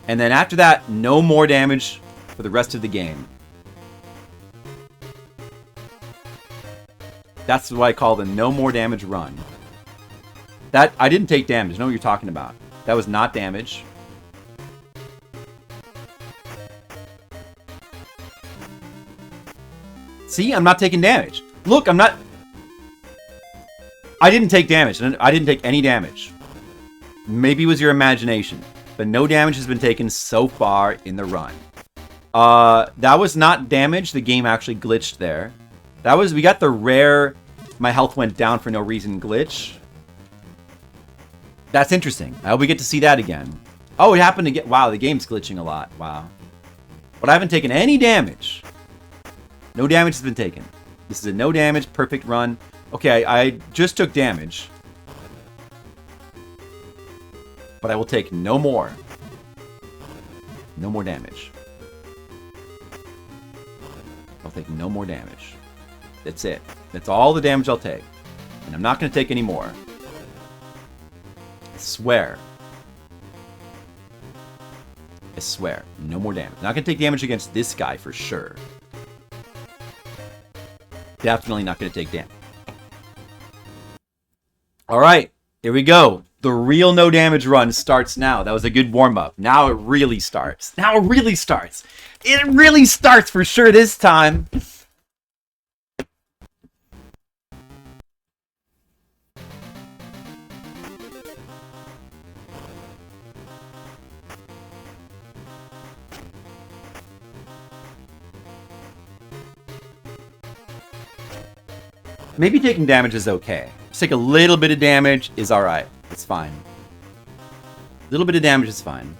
And then after that, no more damage for the rest of the game. That's what I call the no more damage run. That, I didn't take damage. I know what you're talking about. That was not damage. See, I'm not taking damage. Look, I'm not... I didn't take damage. I didn't take any damage. Maybe it was your imagination. But no damage has been taken so far in the run. That was not damage. The game actually glitched there. That was... We got the rare... My health went down for no reason glitch. That's interesting. I hope we get to see that again. Oh, it happened again. Wow, the game's glitching a lot. Wow. But I haven't taken any damage. No damage has been taken. This is a no damage, perfect run. Okay, I just took damage. But I will take no more. No more damage. I'll take no more damage. That's it. That's all the damage I'll take. And I'm not going to take any more. I swear. I swear. No more damage. Not going to take damage against this guy for sure. Definitely not going to take damage. Alright, here we go. The real no damage run starts now. That was a good warm-up. Now it really starts. Now it really starts. It really starts for sure this time. Maybe taking damage is okay. Just take a little bit of damage is alright. It's fine. A little bit of damage is fine.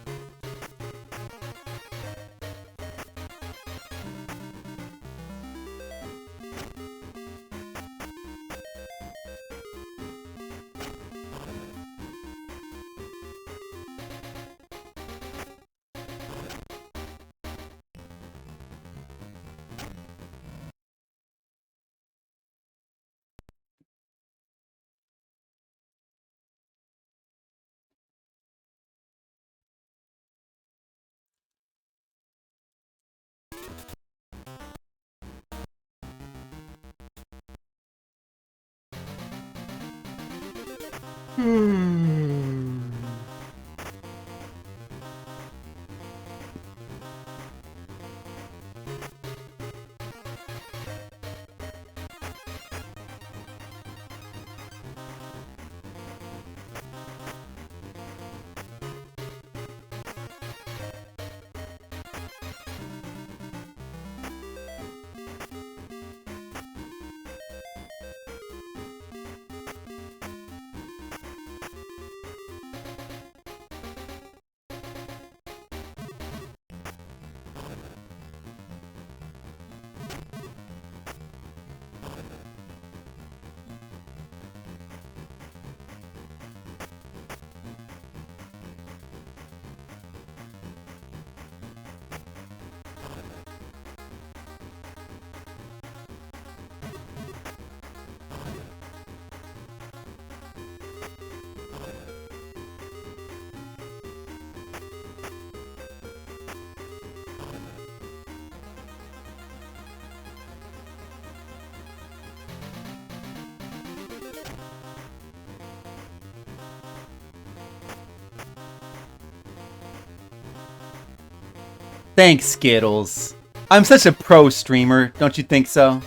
Thanks, Skittles. I'm such a pro streamer, don't you think so?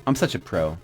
I'm such a pro.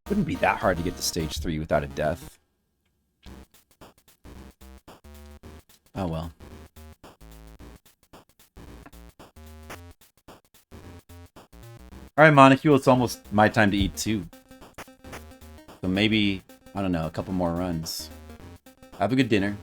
Wouldn't be that hard to get to stage 3 without a death. Oh well. Alright, Monocule, it's almost my time to eat too. So maybe, I don't know, a couple more runs. Have a good dinner.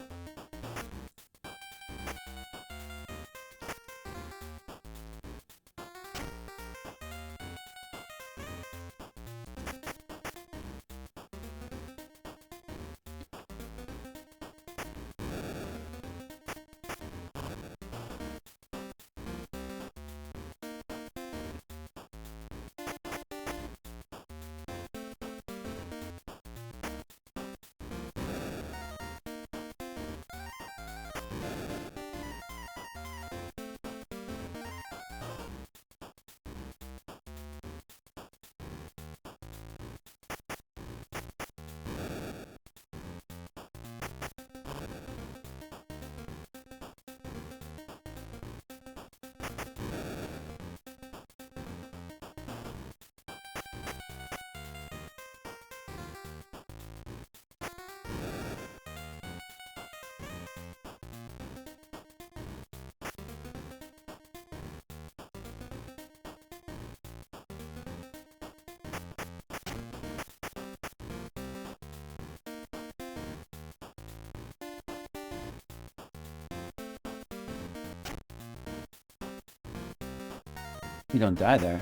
You don't die there.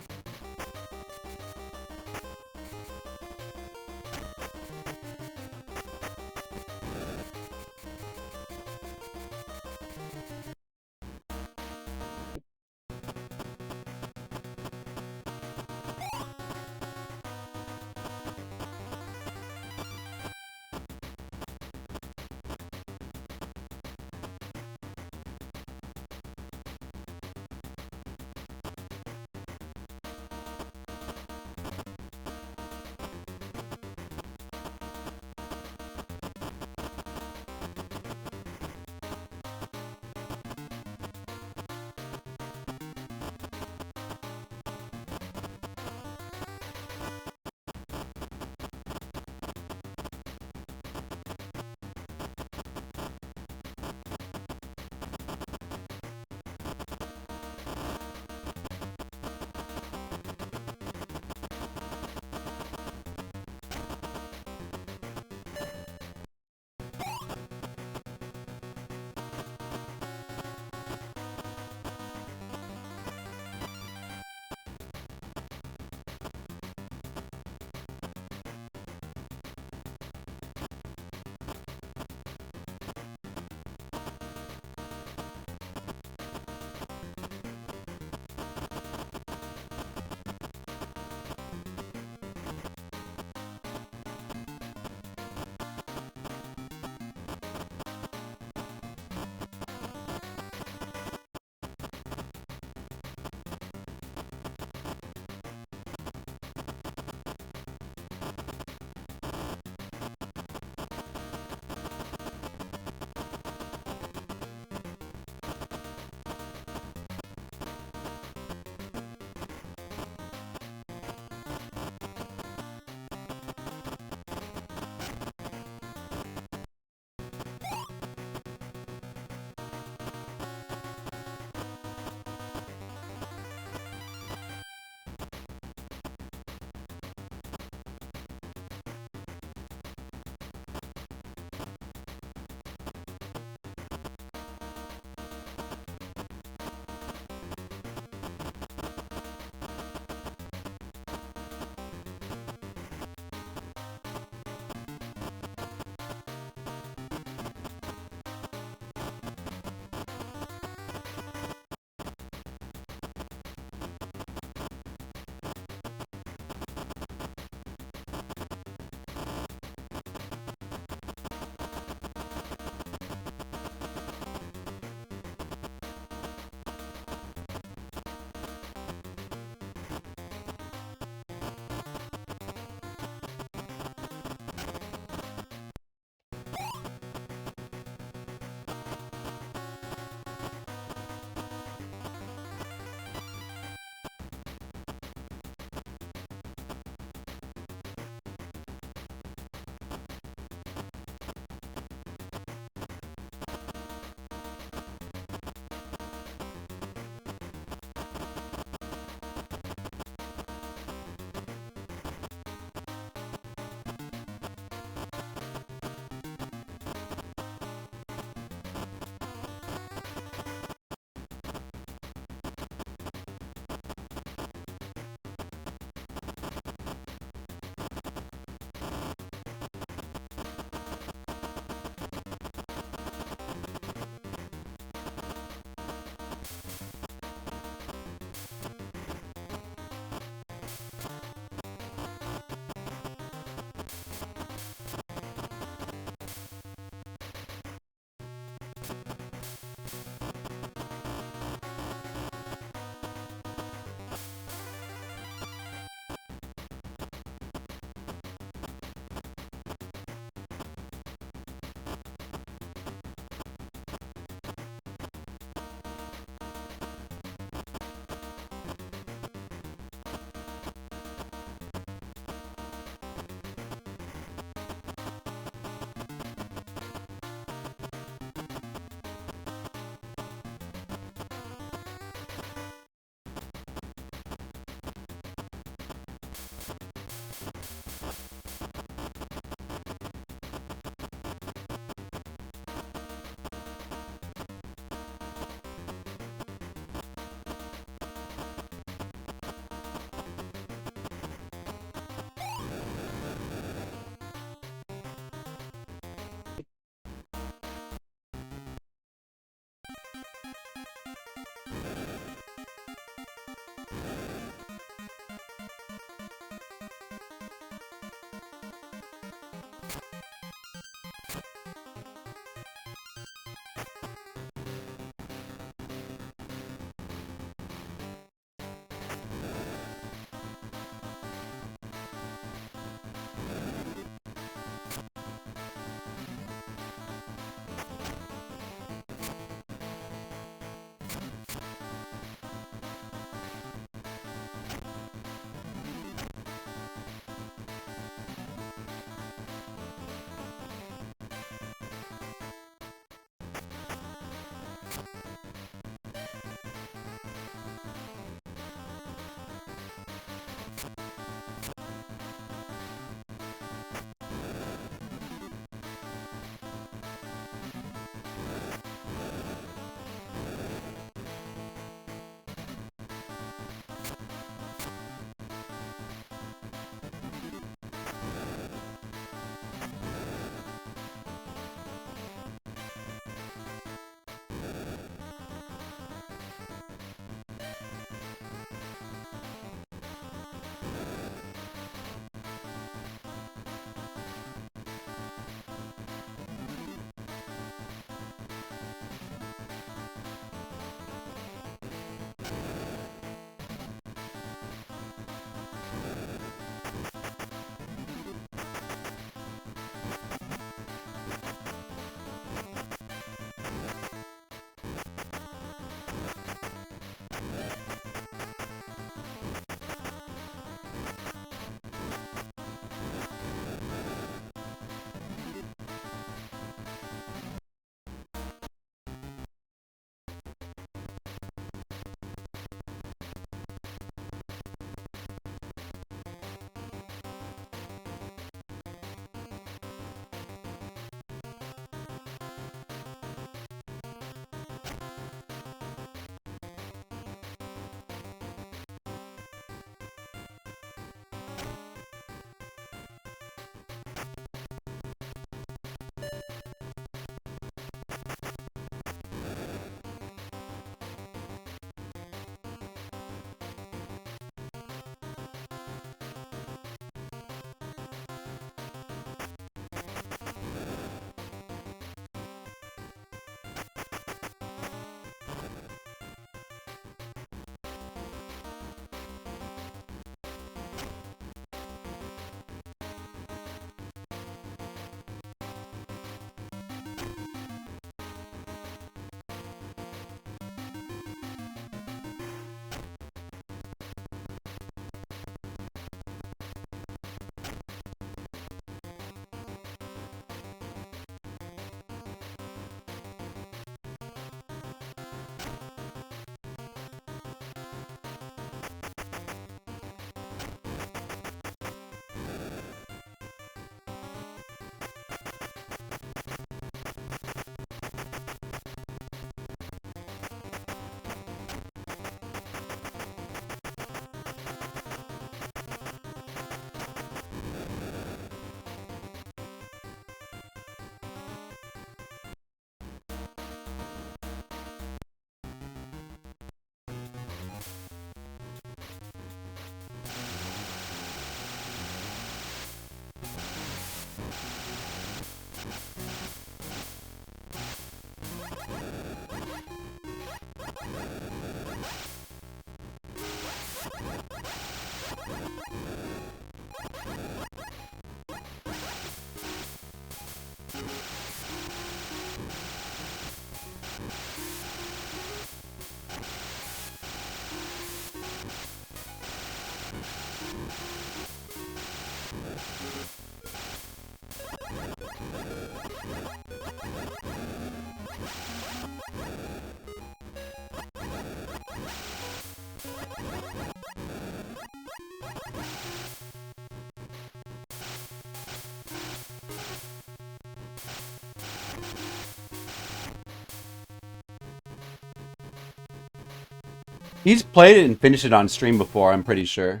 He's played it and finished it on stream before, I'm pretty sure.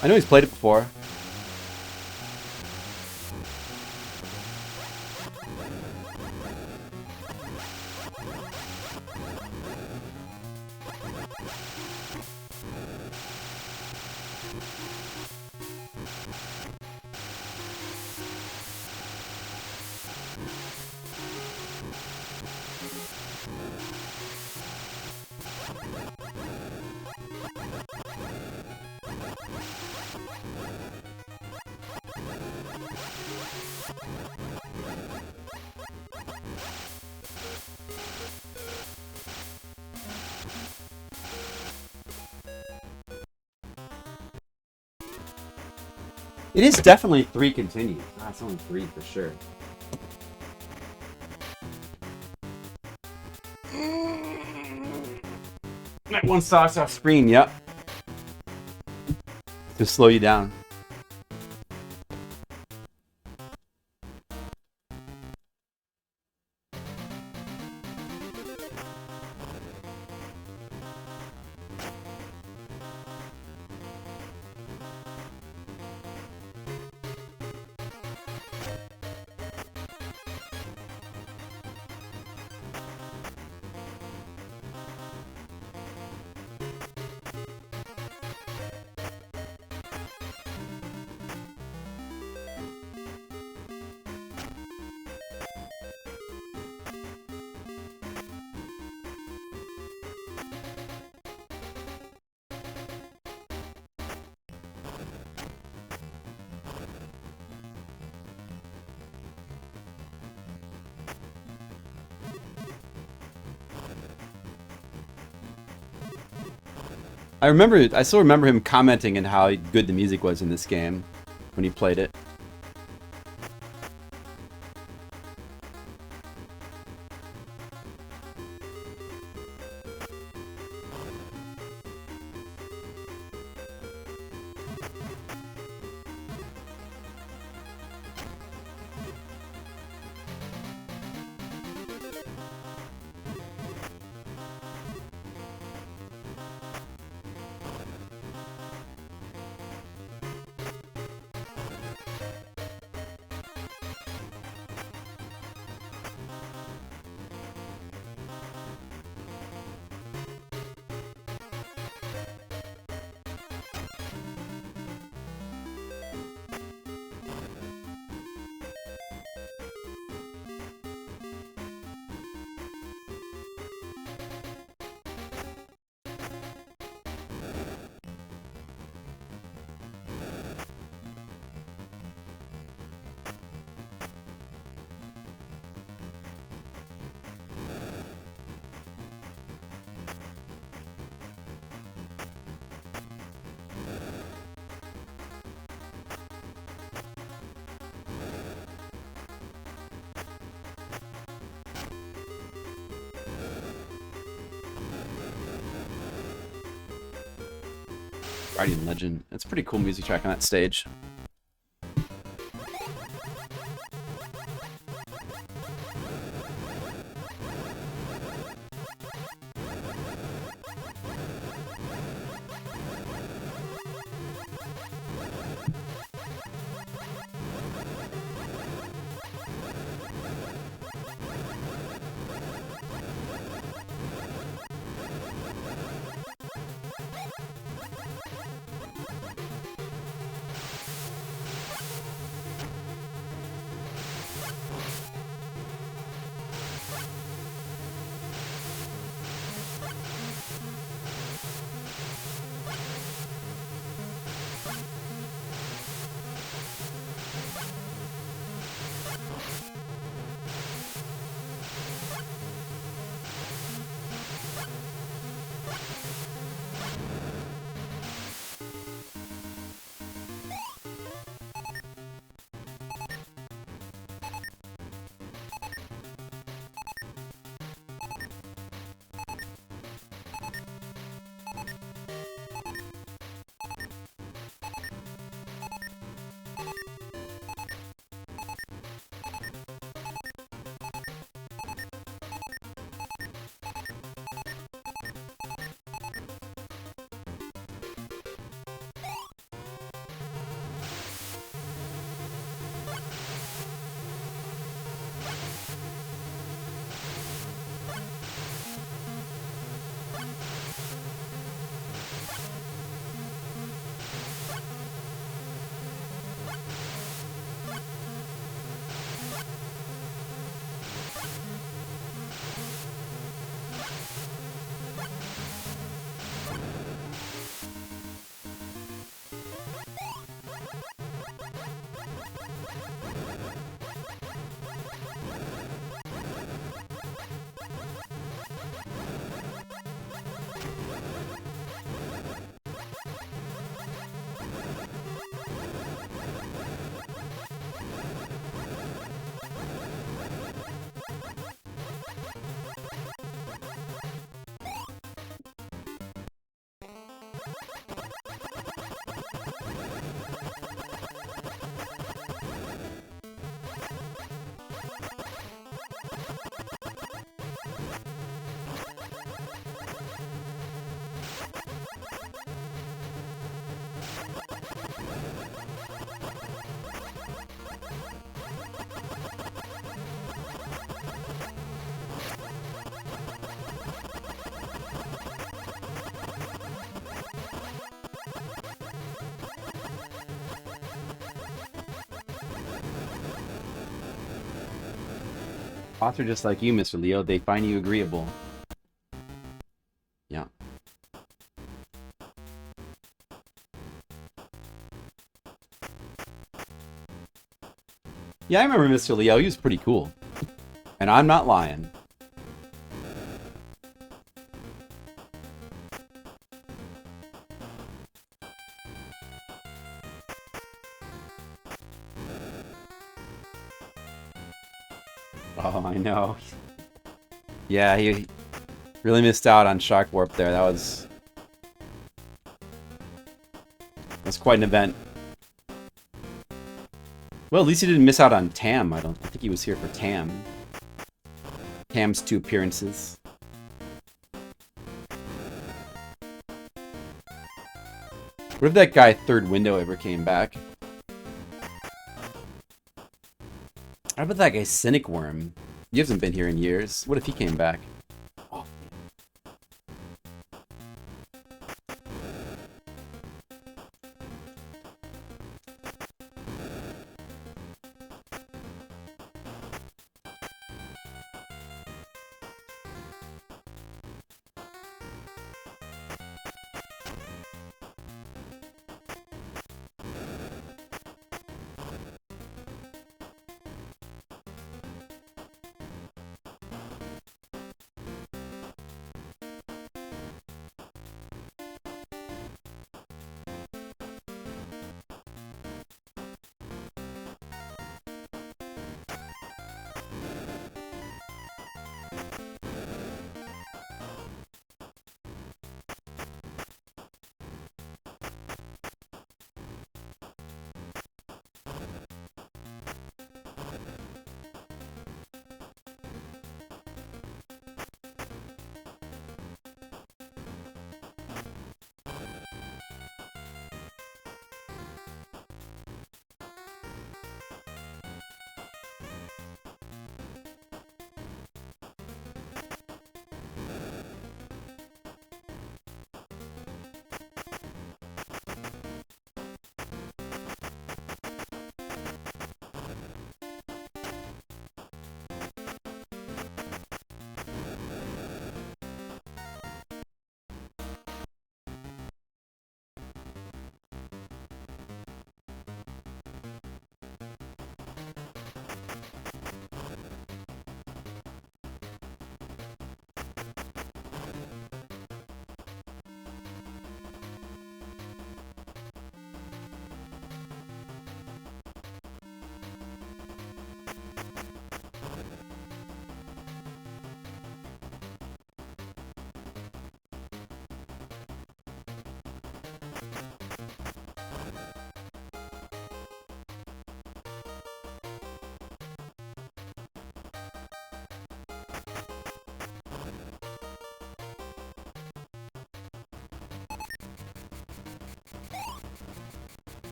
I know he's played it before. It is definitely 3 continues. Ah, it's only 3 for sure. That one starts off screen, yep. To slow you down. I still remember him commenting on how good the music was in this game when he played it. Guardian Legend. It's a pretty cool music track on that stage. Bots are just like you, Mr. Leo. They find you agreeable. Yeah. Yeah, I remember Mr. Leo. He was pretty cool. And I'm not lying. Oh, I know. Yeah, he really missed out on Shark Warp there. That's quite an event. Well, at least he didn't miss out on Tam. I think he was here for Tam. Tam's 2 appearances. What if that guy Third Window ever came back? How about that guy Cynic Worm? He hasn't been here in years. What if he came back? Oh.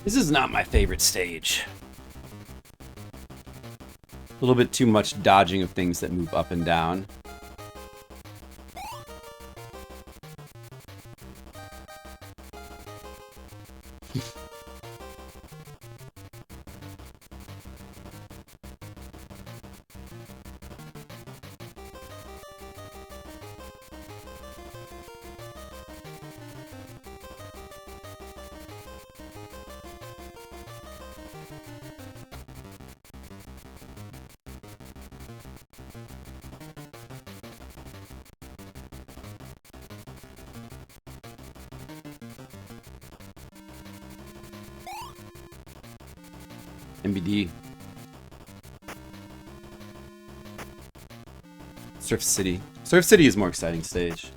This is not my favorite stage. A little bit too much dodging of things that move up and down. MBD. Surf City. Surf City is more exciting stage.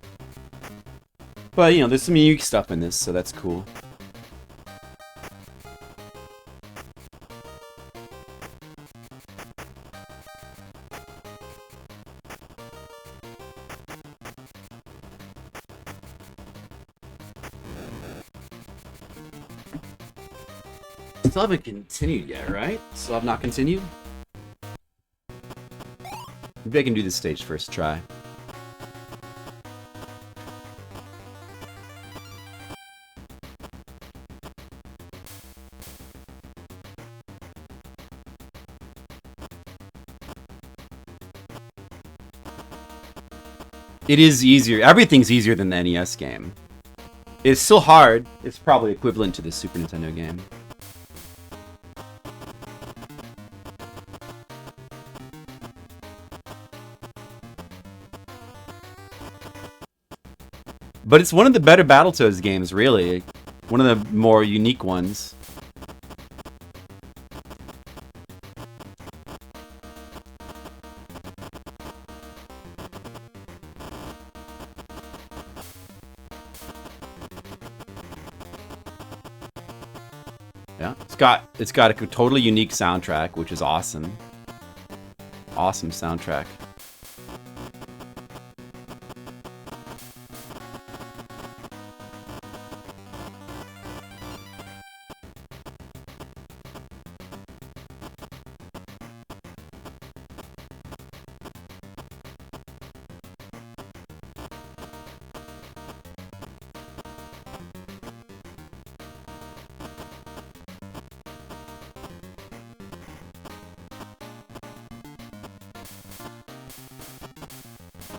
But, you know, there's some unique stuff in this, so that's cool. Still haven't continued yet, right? Still have not continued? Maybe I can do this stage first try. It is easier. Everything's easier than the NES game. It's still hard. It's probably equivalent to the Super Nintendo game. But it's one of the better Battletoads games, really. One of the more unique ones. Yeah, it's got a totally unique soundtrack, which is awesome. Awesome soundtrack.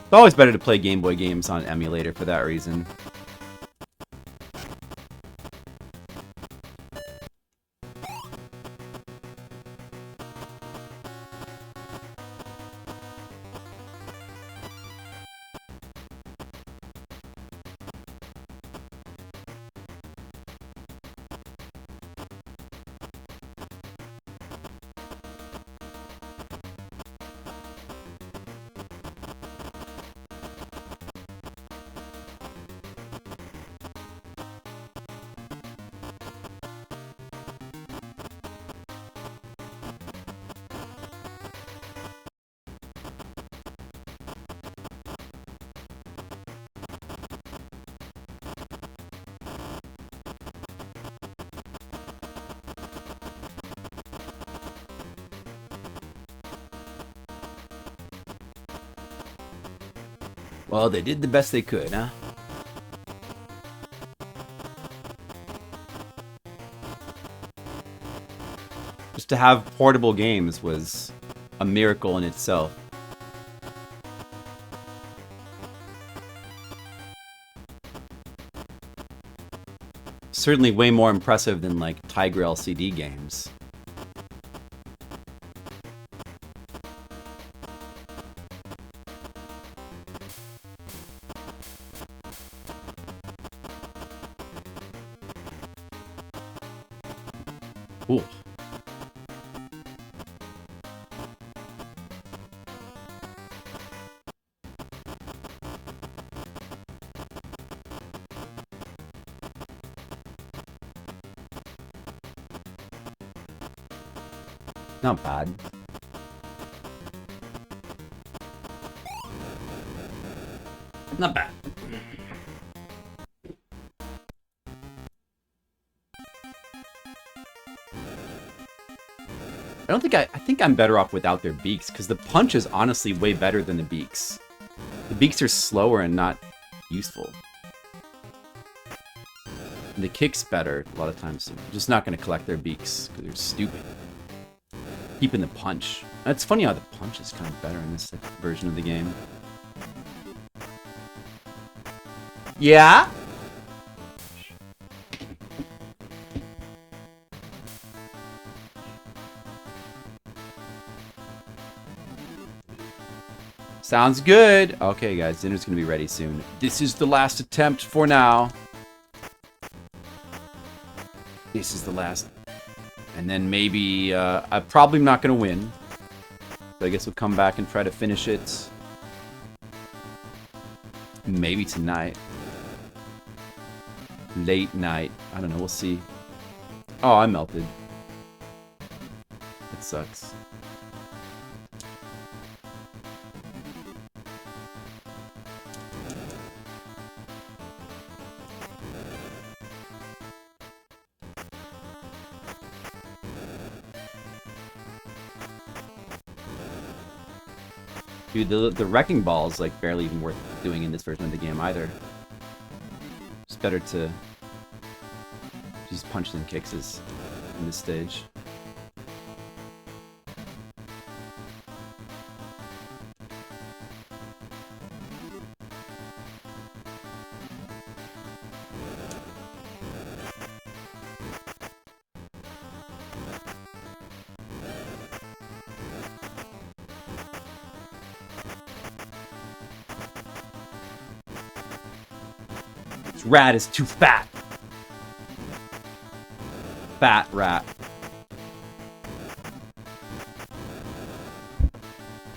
It's always better to play Game Boy games on emulator for that reason. Well, they did the best they could, huh? Just to have portable games was a miracle in itself. Certainly way more impressive than, like, Tiger LCD games. Ooh. Not bad. Not bad. I think I'm better off without their beaks, because the punch is honestly way better than the beaks. The beaks are slower and not useful. And the kick's better a lot of times. I'm just not going to collect their beaks, because they're stupid. Keeping the punch. It's funny how the punch is kind of better in this version of the game. Yeah? Sounds good. Okay, guys, dinner's gonna be ready soon. This is the last attempt for now. This is the last. And then maybe, I'm probably not going to win. So I guess we'll come back and try to finish it. Maybe tonight. Late night. I don't know, we'll see. Oh, I melted. It sucks. Dude, the wrecking ball is like barely even worth doing in this version of the game either. It's better to just punch than kicks in this stage. This rat is too fat. Fat rat.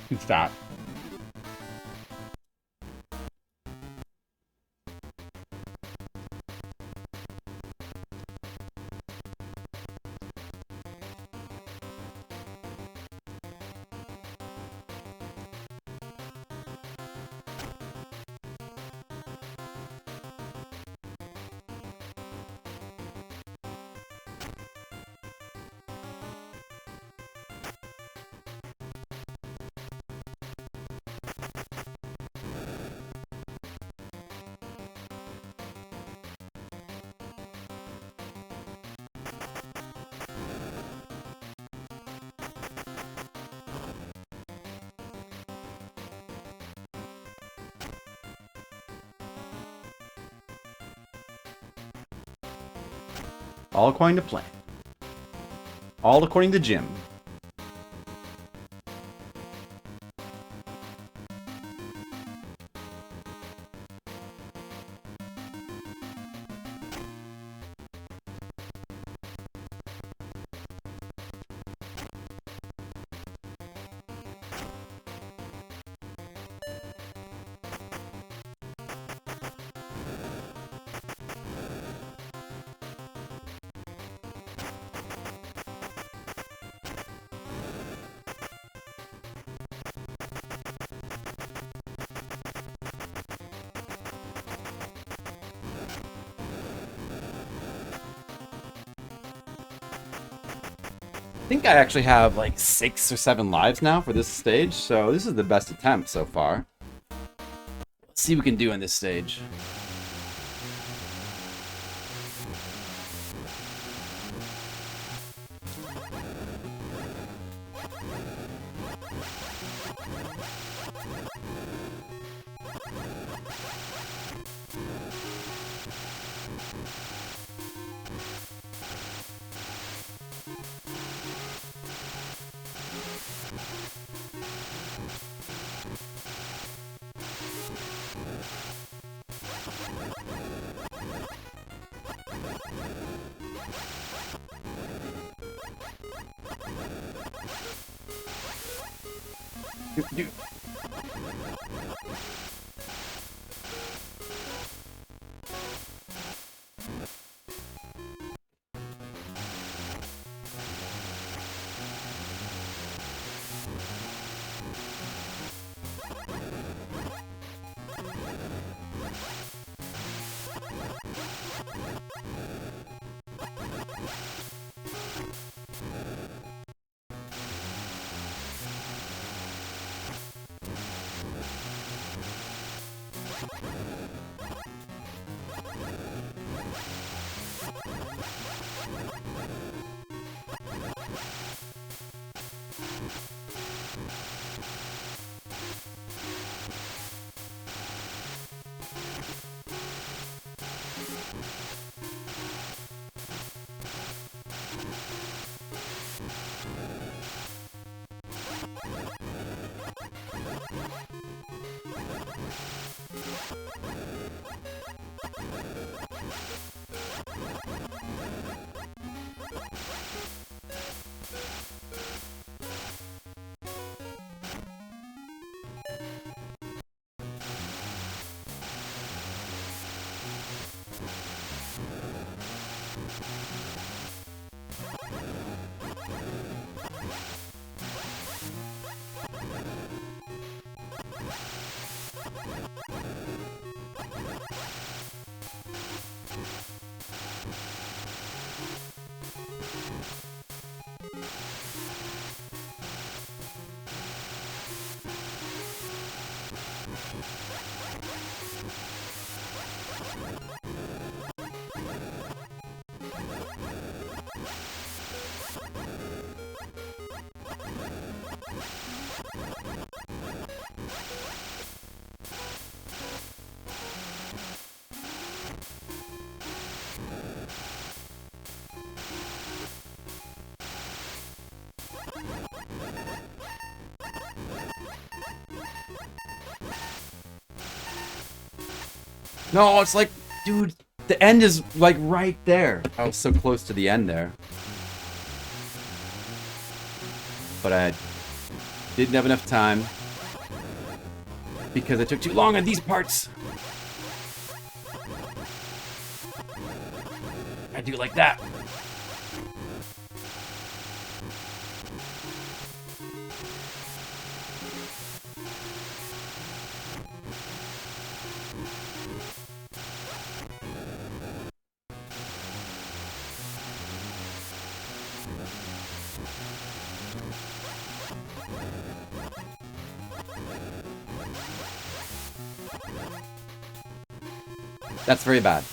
Too fat. All according to plan. All according to Jim. I think I actually have like 6 or 7 lives now for this stage, so this is the best attempt so far. Let's see what we can do in this stage. Dude. No, it's like, dude, the end is like right there. I was so close to the end there. But I didn't have enough time because I took too long on these parts. I do like that. That's very bad.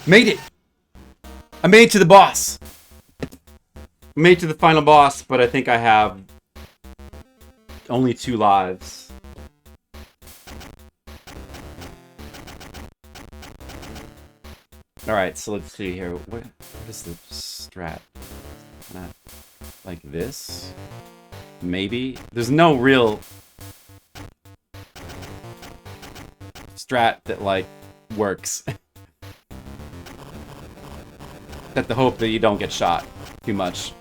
Made it! I made it to the boss! Made it to the final boss, but I think I have only 2 lives. Alright, so let's see here. What is the strat? Not like this? Maybe? There's no real strat that, like, works. At the hope that you don't get shot too much.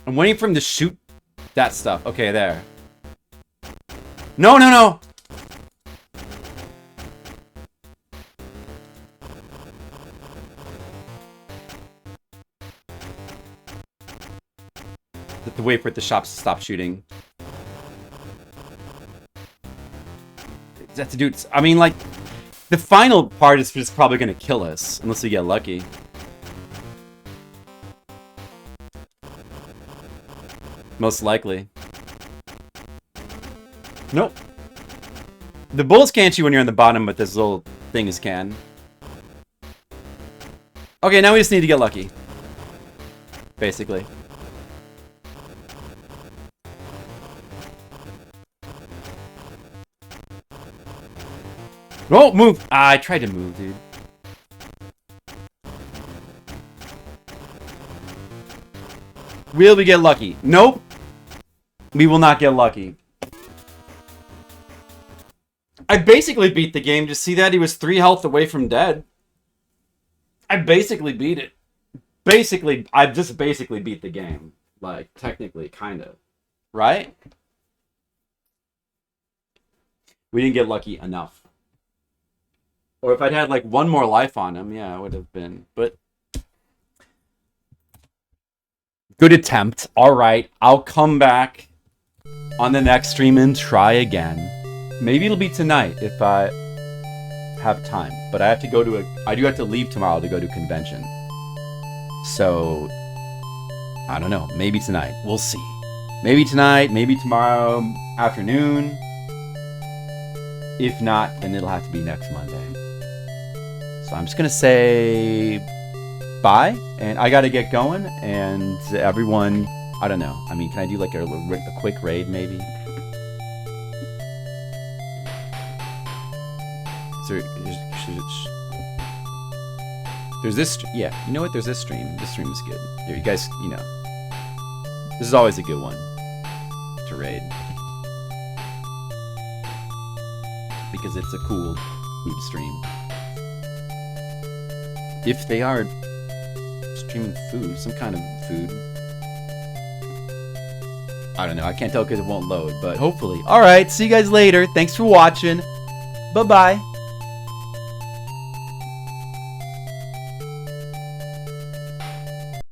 I'm waiting for him to shoot that stuff. Okay, there. No, no, no! Have to wait for the shops to stop shooting. That's to do. I mean, like, the final part is just probably gonna kill us unless we get lucky. Most likely. Nope. The bullets can't shoot when you're on the bottom, but this little thing is can. Okay, now we just need to get lucky. Basically. Oh, move! Ah, I tried to move, dude. Will we get lucky? Nope. We will not get lucky. I basically beat the game. Just see that? He was 3 health away from dead. I basically beat it. Basically, I just basically beat the game. Like, technically, kind of. Right? We didn't get lucky enough. Or if I'd had, like, 1 more life on him, yeah, it would have been. But good attempt. All right, I'll come back on the next stream and try again. Maybe it'll be tonight if I have time. But I have to go to I do have to leave tomorrow to go to a convention. So, I don't know. Maybe tonight. We'll see. Maybe tonight, maybe tomorrow afternoon. If not, then it'll have to be next Monday. So I'm just going to say bye. And I got to get going. And everyone, I don't know. I mean, can I do like a quick raid maybe? There's this, yeah, you know what? There's this stream. This stream is good. Here, you guys, you know. This is always a good one to raid. Because it's a cool food stream. If they are streaming food, some kind of food. I don't know. I can't tell because it won't load, but hopefully. Alright, see you guys later. Thanks for watching. Bye-bye.